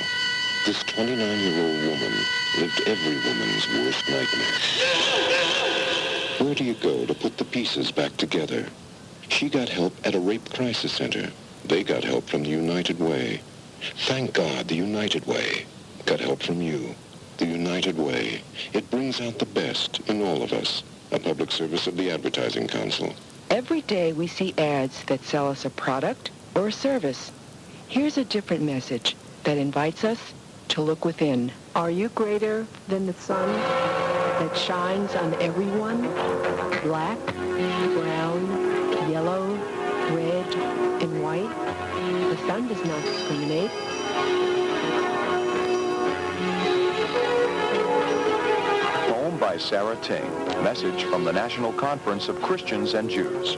this 29-year-old woman lived every woman's worst nightmare. Where do you go to put the pieces back together? She got help at a rape crisis center. They got help from the United Way. Thank God the United Way got help from you. The United Way. It brings out the best in all of us. A public service of the Advertising Council. Every day we see ads that sell us a product or a service. Here's a different message that invites us to look within. Are you greater than the sun that shines on everyone? Black, brown, yellow, red, and white? The sun does not discriminate. Poem by Sarah Ting. Message from the National Conference of Christians and Jews.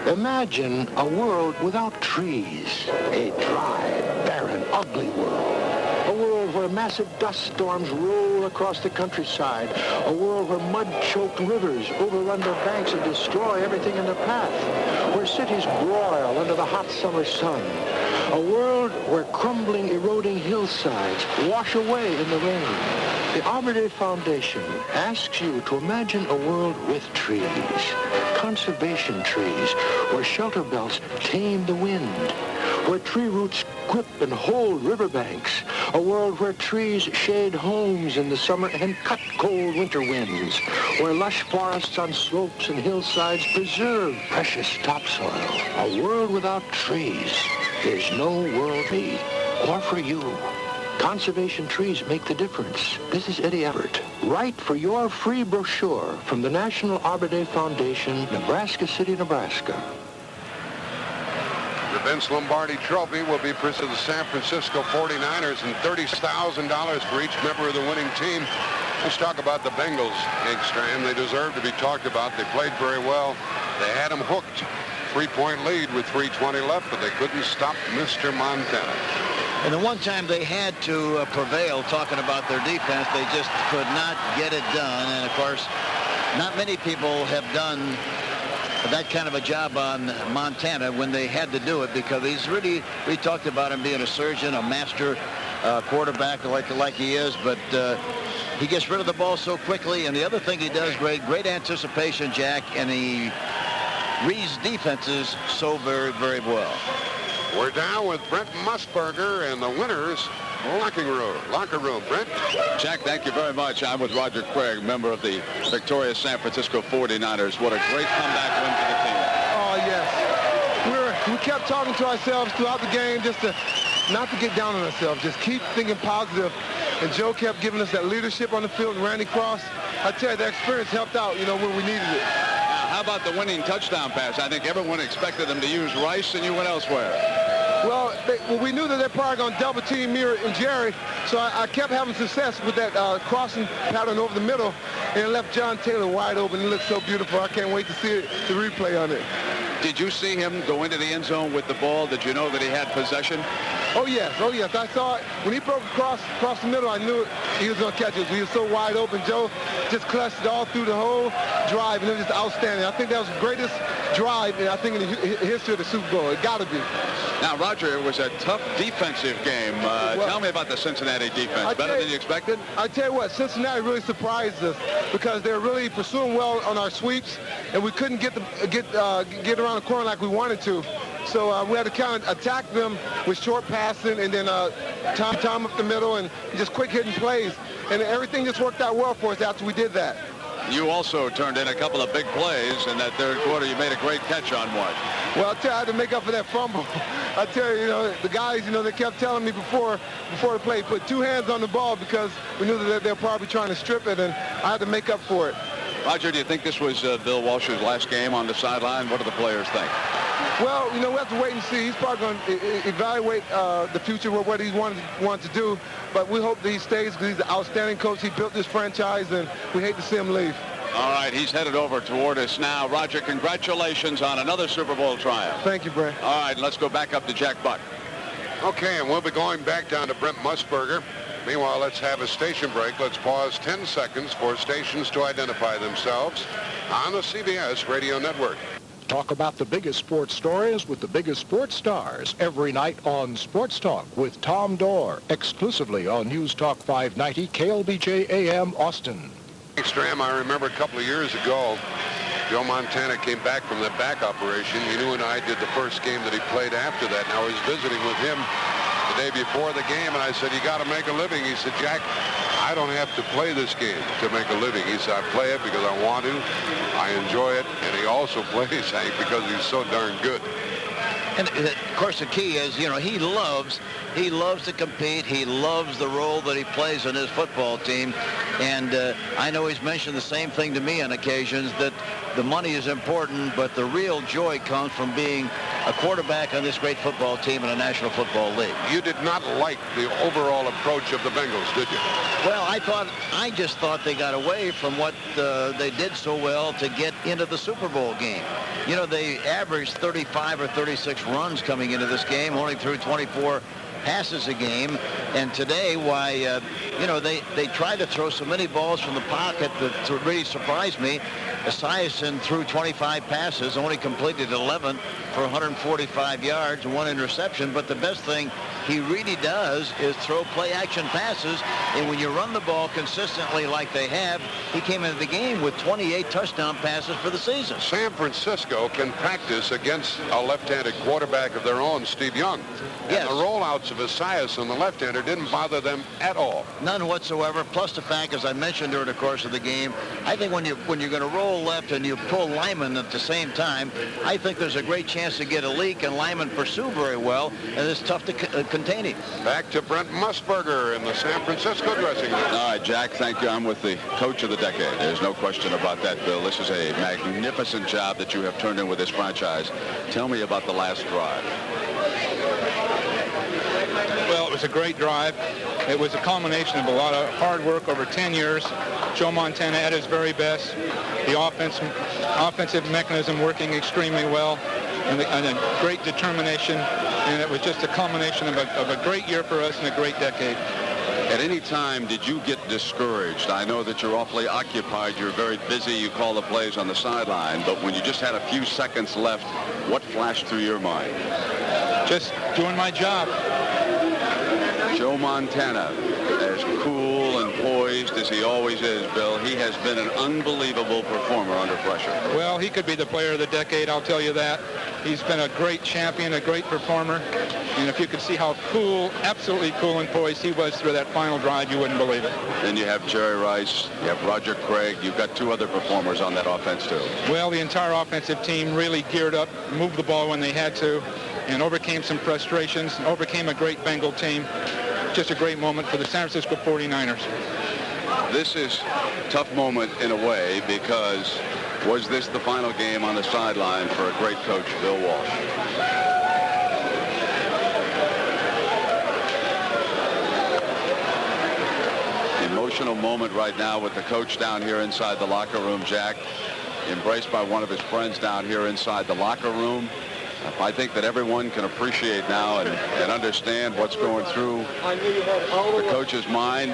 Imagine a world without trees. A dry, barren, ugly world. A world where massive dust storms roll across the countryside. A world where mud-choked rivers overrun their banks and destroy everything in their path. Where cities broil under the hot summer sun. A world where crumbling, eroding hillsides wash away in the rain. The Arbor Day Foundation asks you to imagine a world with trees. Conservation trees, where shelter belts tame the wind. Where tree roots grip and hold riverbanks. A world where trees shade homes in the summer and cut cold winter winds. Where lush forests on slopes and hillsides preserve precious topsoil. A world without trees. There's no world for me or for you. Conservation trees make the difference. This is Eddie Everett. Write for your free brochure from the National Arbor Day Foundation, Nebraska City, Nebraska. The Vince Lombardi Trophy will be presented to the San Francisco 49ers and $30,000 for each member of the winning team. Let's talk about the Bengals, Hank Stram. They deserve to be talked about. They played very well. They had them hooked. 3-point lead with 3:20 left, but they couldn't stop Mr. Montana. And the one time they had to prevail, talking about their defense, they just could not get it done. And, of course, not many people have done that kind of a job on Montana when they had to do it, because we talked about him being a surgeon, a master quarterback like he is, but he gets rid of the ball so quickly. And the other thing he does great anticipation, Jack, and he reads defenses so very, very well. We're down with Brent Musburger and the winners locker room. Brent? Jack, thank you very much. I'm with Roger Craig, member of the victorious San Francisco 49ers. What a great comeback win for the team. Oh, yes. we kept talking to ourselves throughout the game just to not to get down on ourselves, just keep thinking positive. And Joe kept giving us that leadership on the field, and Randy Cross, I tell you, that experience helped out, when we needed it. Now, how about the winning touchdown pass? I think everyone expected them to use Rice, and you went elsewhere. Well, we knew that they're probably going to double team me and Jerry, so I kept having success with that crossing pattern over the middle, and it left John Taylor wide open. It looked so beautiful. I can't wait to see the replay on it. Did you see him go into the end zone with the ball? Did you know that he had possession? Oh, yes. I saw it. When he broke across the middle, I knew he was going to catch it. He was so wide open. Joe just clutched it all through the whole drive, and it was just outstanding. I think that was the greatest drive, I think, in the history of the Super Bowl. It got to be. Now, Roger, it was a tough defensive game. Tell me about the Cincinnati defense. Better than you expected? I tell you what, Cincinnati really surprised us because they're really pursuing well on our sweeps, and we couldn't get around the corner like we wanted to. So we had to kind of attack them with short passing and then time up the middle and just quick hitting plays. And everything just worked out well for us after we did that. You also turned in a couple of big plays in that third quarter. You made a great catch on one. Well, I tell you, I had to make up for that fumble. I tell you, the guys, they kept telling me before the play, put two hands on the ball because we knew that they were probably trying to strip it, and I had to make up for it. Roger, do you think this was Bill Walsh's last game on the sideline? What do the players think? Well, we have to wait and see. He's probably going to evaluate the future, what he wants to do. But we hope that he stays because he's an outstanding coach. He built this franchise, and we hate to see him leave. All right, he's headed over toward us now. Roger, congratulations on another Super Bowl triumph. Thank you, Brent. All right, let's go back up to Jack Buck. Okay, and we'll be going back down to Brent Musburger. Meanwhile, let's have a station break. Let's pause 10 seconds for stations to identify themselves on the CBS Radio Network. Talk about the biggest sports stories with the biggest sports stars every night on Sports Talk with Tom Dorr, exclusively on News Talk 590 KLBJ AM Austin. Stram, I remember a couple of years ago, Joe Montana came back from the back operation. You and I did the first game that he played after that, and I was visiting with him the day before the game, and I said, you got to make a living. He said, Jack, I don't have to play this game to make a living. He said, I play it because I want to. I enjoy it. And he also plays, Hank, because he's so darn good. And, of course, the key is, he loves to compete. He loves the role that he plays on his football team. And I know he's mentioned the same thing to me on occasions, that the money is important, but the real joy comes from being a quarterback on this great football team in a National Football League. You did not like the overall approach of the Bengals, did you? Well, I just thought they got away from what they did so well to get into the Super Bowl game. They averaged 35 or 36 runs coming into this game, only threw 24 passes a game. And today, they tried to throw so many balls from the pocket that really surprised me. Esiason threw 25 passes, only completed 11 for 145 yards and 1 interception. But the best thing he really does is throw play-action passes. And when you run the ball consistently like they have, he came into the game with 28 touchdown passes for the season. San Francisco can practice against a left-handed quarterback of their own, Steve Young. Yes. And the rollouts of Esiason, the left-hander, didn't bother them at all. None whatsoever. Plus the fact, as I mentioned during the course of the game, I think when you're going to roll left and you pull Lyman at the same time, I think there's a great chance to get a leak, and Lyman pursue very well, and it's tough to contain him. Back to Brent Musburger in the San Francisco dressing room. All right, Jack, thank you. I'm with the coach of the decade. There's no question about that, Bill. This is a magnificent job that you have turned in with this franchise. Tell me about the last drive. Well, it was a great drive. It was a culmination of a lot of hard work over 10 years. Joe Montana at his very best. The offensive mechanism working extremely well, and a great determination. And it was just a culmination of a great year for us and a great decade. At any time, did you get discouraged? I know that you're awfully occupied. You're very busy. You call the plays on the sideline. But when you just had a few seconds left, what flashed through your mind? Just doing my job. Joe Montana, as cool and poised as he always is, Bill, he has been an unbelievable performer under pressure. Well, he could be the player of the decade, I'll tell you that. He's been a great champion, a great performer. And if you could see how cool, absolutely cool and poised he was through that final drive, you wouldn't believe it. Then you have Jerry Rice, you have Roger Craig. You've got two other performers on that offense, too. Well, the entire offensive team really geared up, moved the ball when they had to, and overcame some frustrations, and overcame a great Bengal team. Just a great moment for the San Francisco 49ers. This is a tough moment in a way because was this the final game on the sideline for a great coach, Bill Walsh? Emotional moment right now with the coach down here inside the locker room, Jack, embraced by one of his friends down here inside the locker room. I think that everyone can appreciate now and understand what's going through the coach's mind.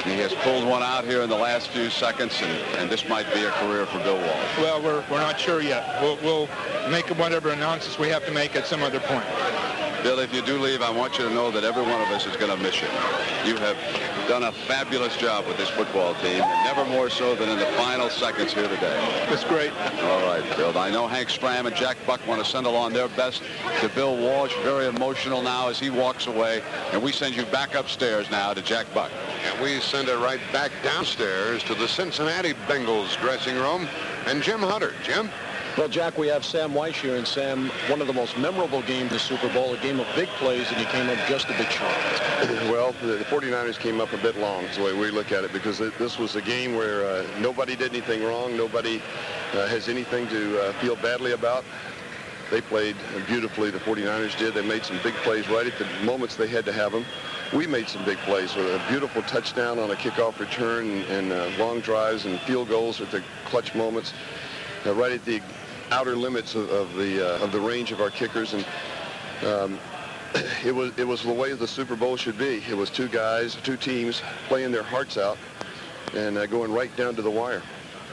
He has pulled one out here in the last few seconds, and this might be a career for Bill Walsh. Well, we're not sure yet. We'll make whatever announcements we have to make at some other point. Bill, if you do leave, I want you to know that every one of us is going to miss you. You have done a fabulous job with this football team, and never more so than in the final seconds here today. That's great. All right, Bill. I know Hank Stram and Jack Buck want to send along their best to Bill Walsh. Very emotional now as he walks away, and we send you back upstairs now to Jack Buck. And we send it right back downstairs to the Cincinnati Bengals dressing room and Jim Hunter. Jim? Well, Jack, we have Sam Weiss here, and Sam, one of the most memorable games of the Super Bowl, a game of big plays, and he came up just a bit short. Well, the 49ers came up a bit long, is the way we look at it, because this was a game where nobody did anything wrong. Nobody has anything to feel badly about. They played beautifully, the 49ers did. They made some big plays right at the moments they had to have them. We made some big plays with a beautiful touchdown on a kickoff return and long drives and field goals at the clutch moments, right at the outer limits of the range of our kickers, and it was the way the Super Bowl should be. It was two teams playing their hearts out and going right down to the wire.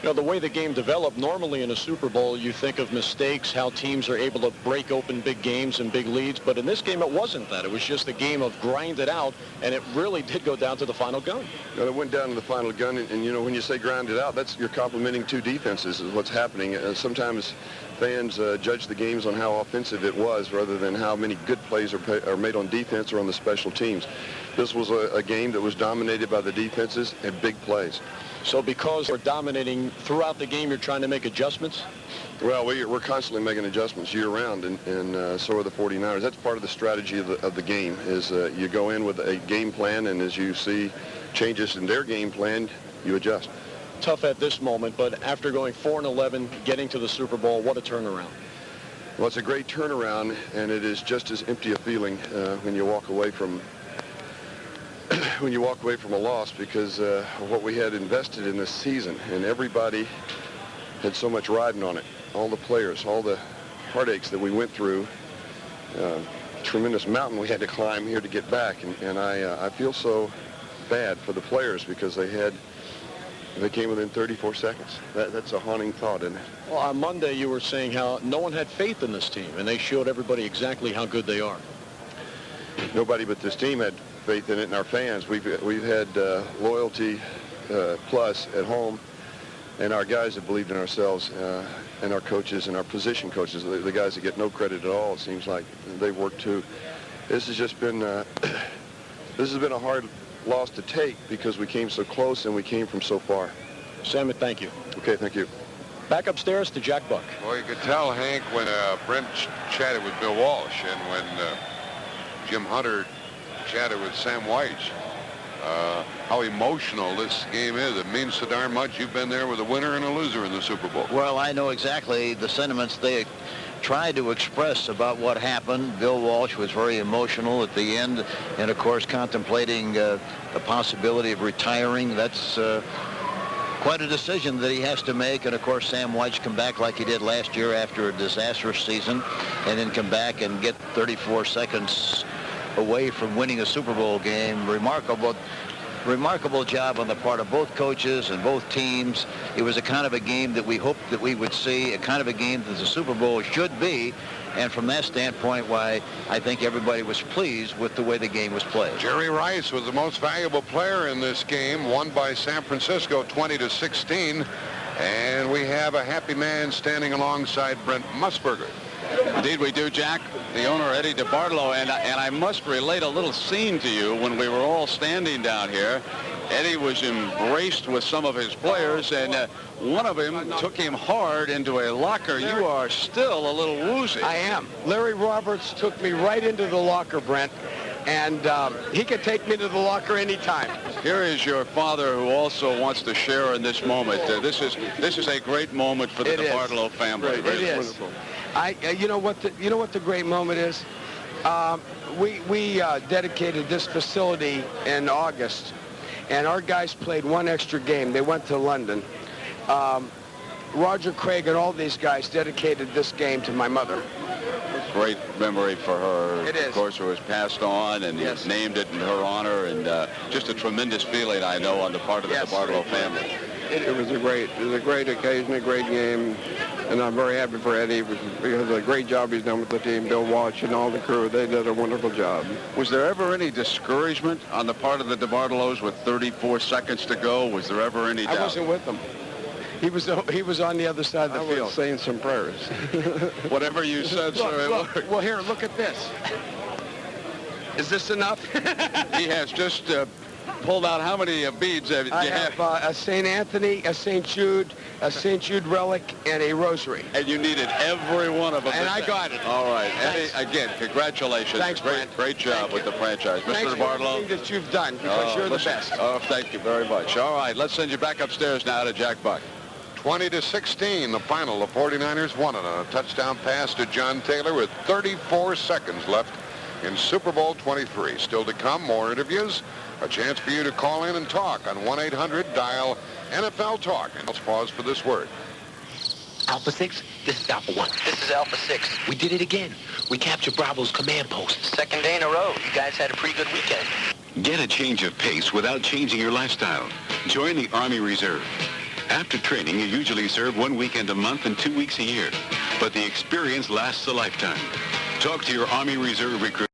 You know, the way the game developed, normally in a Super Bowl, you think of mistakes, how teams are able to break open big games and big leads, but in this game it wasn't that. It was just a game of grind it out, and it really did go down to the final gun. Well, it went down to the final gun, and you know, when you say grind it out, that's you're complimenting two defenses is what's happening. Sometimes fans judge the games on how offensive it was rather than how many good plays are made on defense or on the special teams. This was a game that was dominated by the defenses and big plays. So because we're dominating throughout the game, you're trying to make adjustments? Well, we're constantly making adjustments year-round, and so are the 49ers. That's part of the strategy of the game, is you go in with a game plan, and as you see changes in their game plan, you adjust. Tough at this moment, but after going 4-11, getting to the Super Bowl, what a turnaround. Well, it's a great turnaround, and it is just as empty a feeling when you walk away from a loss, because what we had invested in this season, and everybody had so much riding on it. All the players, all the heartaches that we went through, tremendous mountain we had to climb here to get back, and I feel so bad for the players because they came within 34 seconds. That's a haunting thought, isn't it? Well, on Monday you were saying how no one had faith in this team, and they showed everybody exactly how good they are. Nobody but this team had faith in it, and our fans. We've had loyalty plus at home, and our guys have believed in ourselves, and our coaches and our position coaches, the guys that get no credit at all. It seems like they've worked too. This has just been this has been a hard loss to take because we came so close and we came from so far. Sam, thank you. Okay, thank you. Back upstairs to Jack Buck. Well, you could tell, Hank, when Brent chatted with Bill Walsh and when Jim Hunter chatted with Sam Weiss, how emotional this game is. It means so darn much. You've been there with a winner and a loser in the Super Bowl. Well, I know exactly the sentiments they tried to express about what happened. Bill Walsh was very emotional at the end, and of course contemplating the possibility of retiring. That's quite a decision that he has to make, and of course Sam Weiss come back like he did last year after a disastrous season, and then come back and get 34 seconds away from winning a Super Bowl game. Remarkable job on the part of both coaches and both teams. It was a kind of a game that we hoped that we would see, a kind of a game that the Super Bowl should be, and from that standpoint, why I think everybody was pleased with the way the game was played. Jerry Rice was the most valuable player in this game, won by San Francisco 20-16, and we have a happy man standing alongside Brent Musburger. Indeed we do, Jack. The owner, Eddie DeBartolo, and I must relate a little scene to you when we were all standing down here. Eddie was embraced with some of his players, and one of them took him hard into a locker. You are still a little woozy. I am. Larry Roberts took me right into the locker, Brent, and he could take me to the locker anytime. Here is your father, who also wants to share in this moment. This is a great moment for the DeBartolo family. It is. Wonderful. You know what the great moment is? We dedicated this facility in August, and our guys played one extra game. They went to London. Roger Craig and all these guys dedicated this game to my mother. Great memory for her. It is. Of course, it was passed on, and yes. Named it in her honor, and just a tremendous feeling, I know, on the part of the DeBartolo family. It was a great occasion, a great game, and I'm very happy for Eddie because of the great job he's done with the team. Bill Walsh and all the crew, they did a wonderful job. Was there ever any discouragement on the part of the DeBartolos with 34 seconds to go? Was there ever any doubt? I wasn't with them. He was on the other side of the field. I was saying some prayers. Whatever you said, sir. Look, well, here, look at this. Is this enough? He has just pulled out how many beads have you I have a St. Anthony, a St. Jude, a St. Jude relic, and a rosary. And you needed every one of them. And I got it. All right. Eddie, again, congratulations. Thanks, Brent. Great job with the franchise. Thanks Mr. DeBartolo. for everything that you've done, because you're the best. Oh, thank you very much. All right, let's send you back upstairs now to Jack Buck. 20-16, the final. The 49ers won it on a touchdown pass to John Taylor with 34 seconds left in Super Bowl 23. Still to come, more interviews, a chance for you to call in and talk on 1-800-DIAL NFL Talk. And let's pause for this word. Alpha 6, this is Alpha 1. This is Alpha 6. We did it again. We captured Bravo's command post. Second day in a row. You guys had a pretty good weekend. Get a change of pace without changing your lifestyle. Join the Army Reserve. After training, you usually serve 1 weekend a month and 2 weeks a year. But the experience lasts a lifetime. Talk to your Army Reserve recruit.